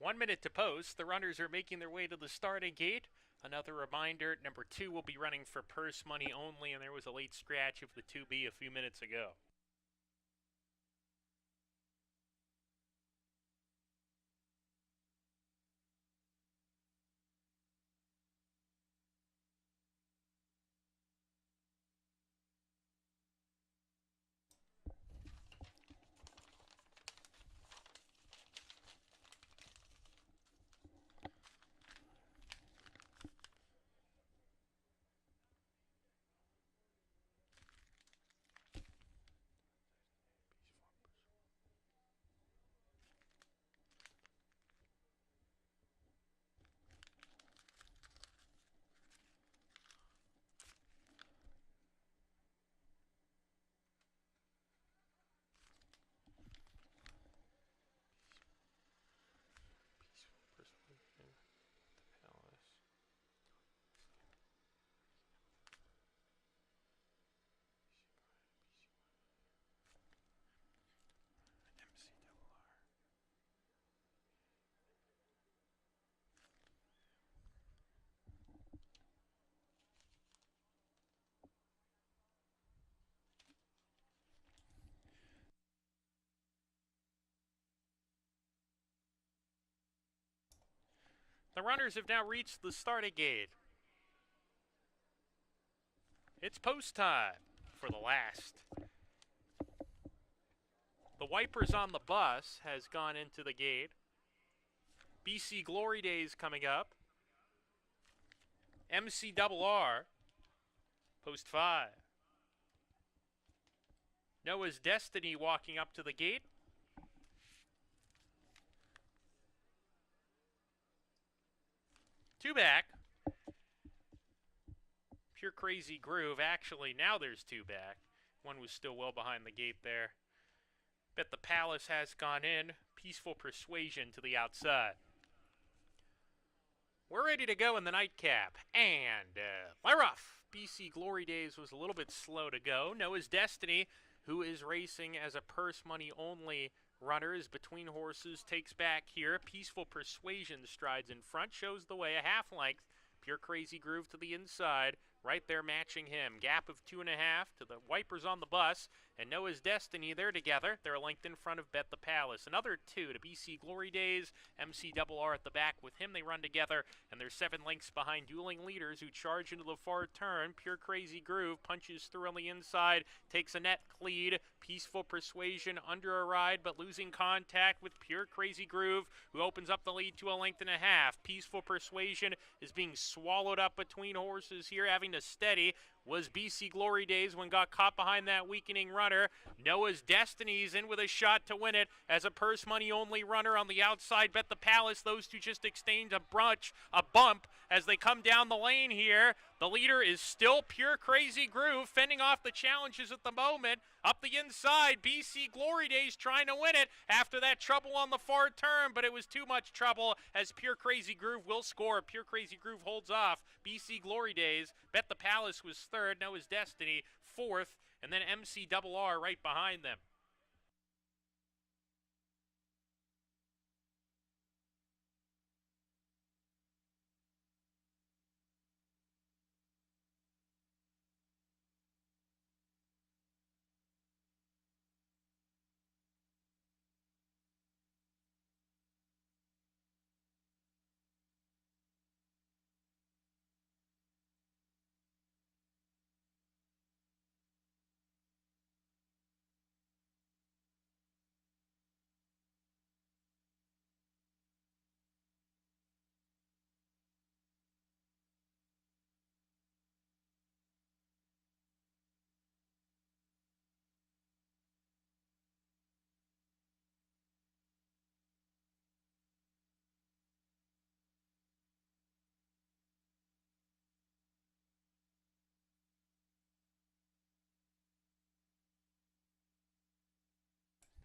1 minute to post. The runners are making their way to the starting gate. Another reminder, number 2 will be running for purse money only, and there was a late scratch of the 2B a few minutes ago. The runners have now reached the starting gate. It's post time for the last. The Wipers on the Bus has gone into the gate. BC Glory Days coming up. MCRR, post 5. Noah's Destiny walking up to the gate. Two back. Pure Crazy Groove. Actually, now there's two back. One was still well behind the gate there. Bet the Palace has gone in. Peaceful Persuasion to the outside. We're ready to go in the nightcap. And we're off. BC Glory Days was a little bit slow to go. Noah's Destiny, who is racing as a purse money only runner, is between horses, takes back here. Peaceful Persuasion strides in front, shows the way a half length. Pure Crazy Groove to the inside, right there matching him. Gap of 2.5 to the Wipers on the Bus, and Noah's Destiny, they're together. They're linked in front of Bet the Palace. Another 2 to BC Glory Days. MCRR at the back with him. They run together, and there's 7 lengths behind Dueling Leaders who charge into the far turn. Pure Crazy Groove punches through on the inside, takes a net lead. Peaceful Persuasion under a ride, but losing contact with Pure Crazy Groove, who opens up the lead to 1.5 lengths. Peaceful Persuasion is being swallowed up between horses here, having to steady. Was BC Glory Days when got caught behind that weakening runner. Noah's Destiny's in with a shot to win it as a purse money only runner on the outside. Bet the Palace. Those two just exchange a bump as they come down the lane here. The leader is still Pure Crazy Groove, fending off the challenges at the moment. Up the inside, BC Glory Days trying to win it after that trouble on the far turn, but it was too much trouble as Pure Crazy Groove will score. Pure Crazy Groove holds off BC Glory Days. Bet the Palace was third, Noah's Destiny fourth, and then MCRR right behind them.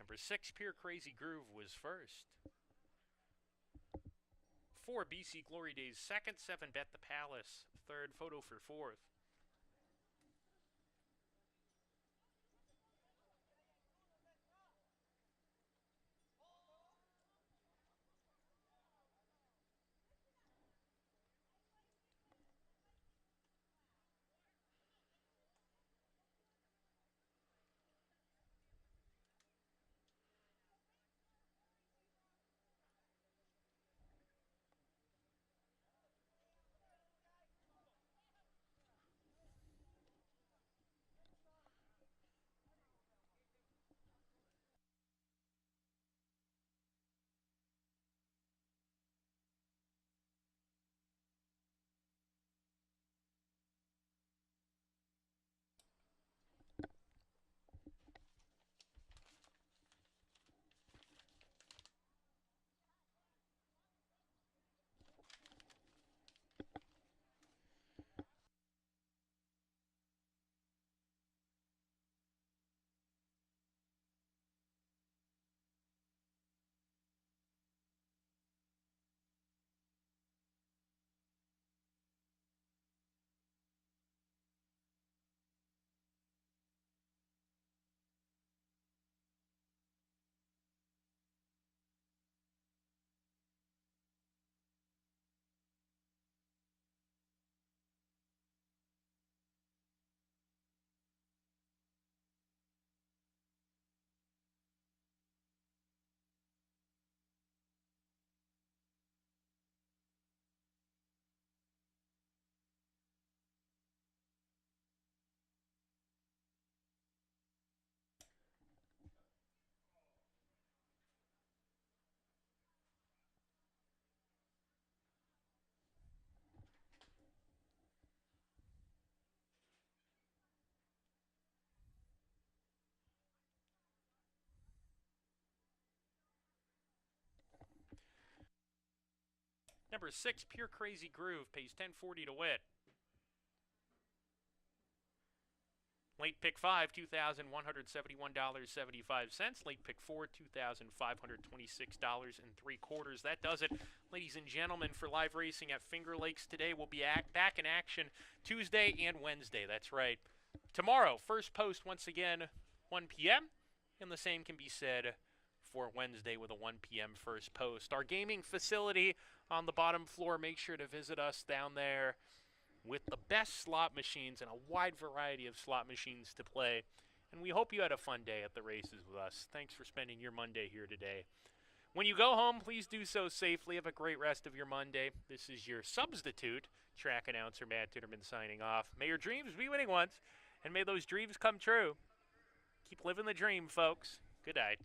Number 6, Pure Crazy Groove was first. 4, BC Glory Days second. 7, Bet the Palace third. Photo for fourth. Number 6, Pure Crazy Groove, pays $10.40 to win. Late pick 5, $2,171.75. Late pick 4, $2,526.75. That does it, ladies and gentlemen, for live racing at Finger Lakes today. We'll be back in action Tuesday and Wednesday. That's right. Tomorrow, first post once again, 1 p.m. And the same can be said for Wednesday with a 1 p.m. first post. Our gaming facility on the bottom floor, make sure to visit us down there with the best slot machines and a wide variety of slot machines to play. And we hope you had a fun day at the races with us. Thanks for spending your Monday here today. When you go home, please do so safely. Have a great rest of your Monday. This is your substitute track announcer, Matt Ditterman, signing off. May your dreams be winning ones, and may those dreams come true. Keep living the dream, folks. Good night.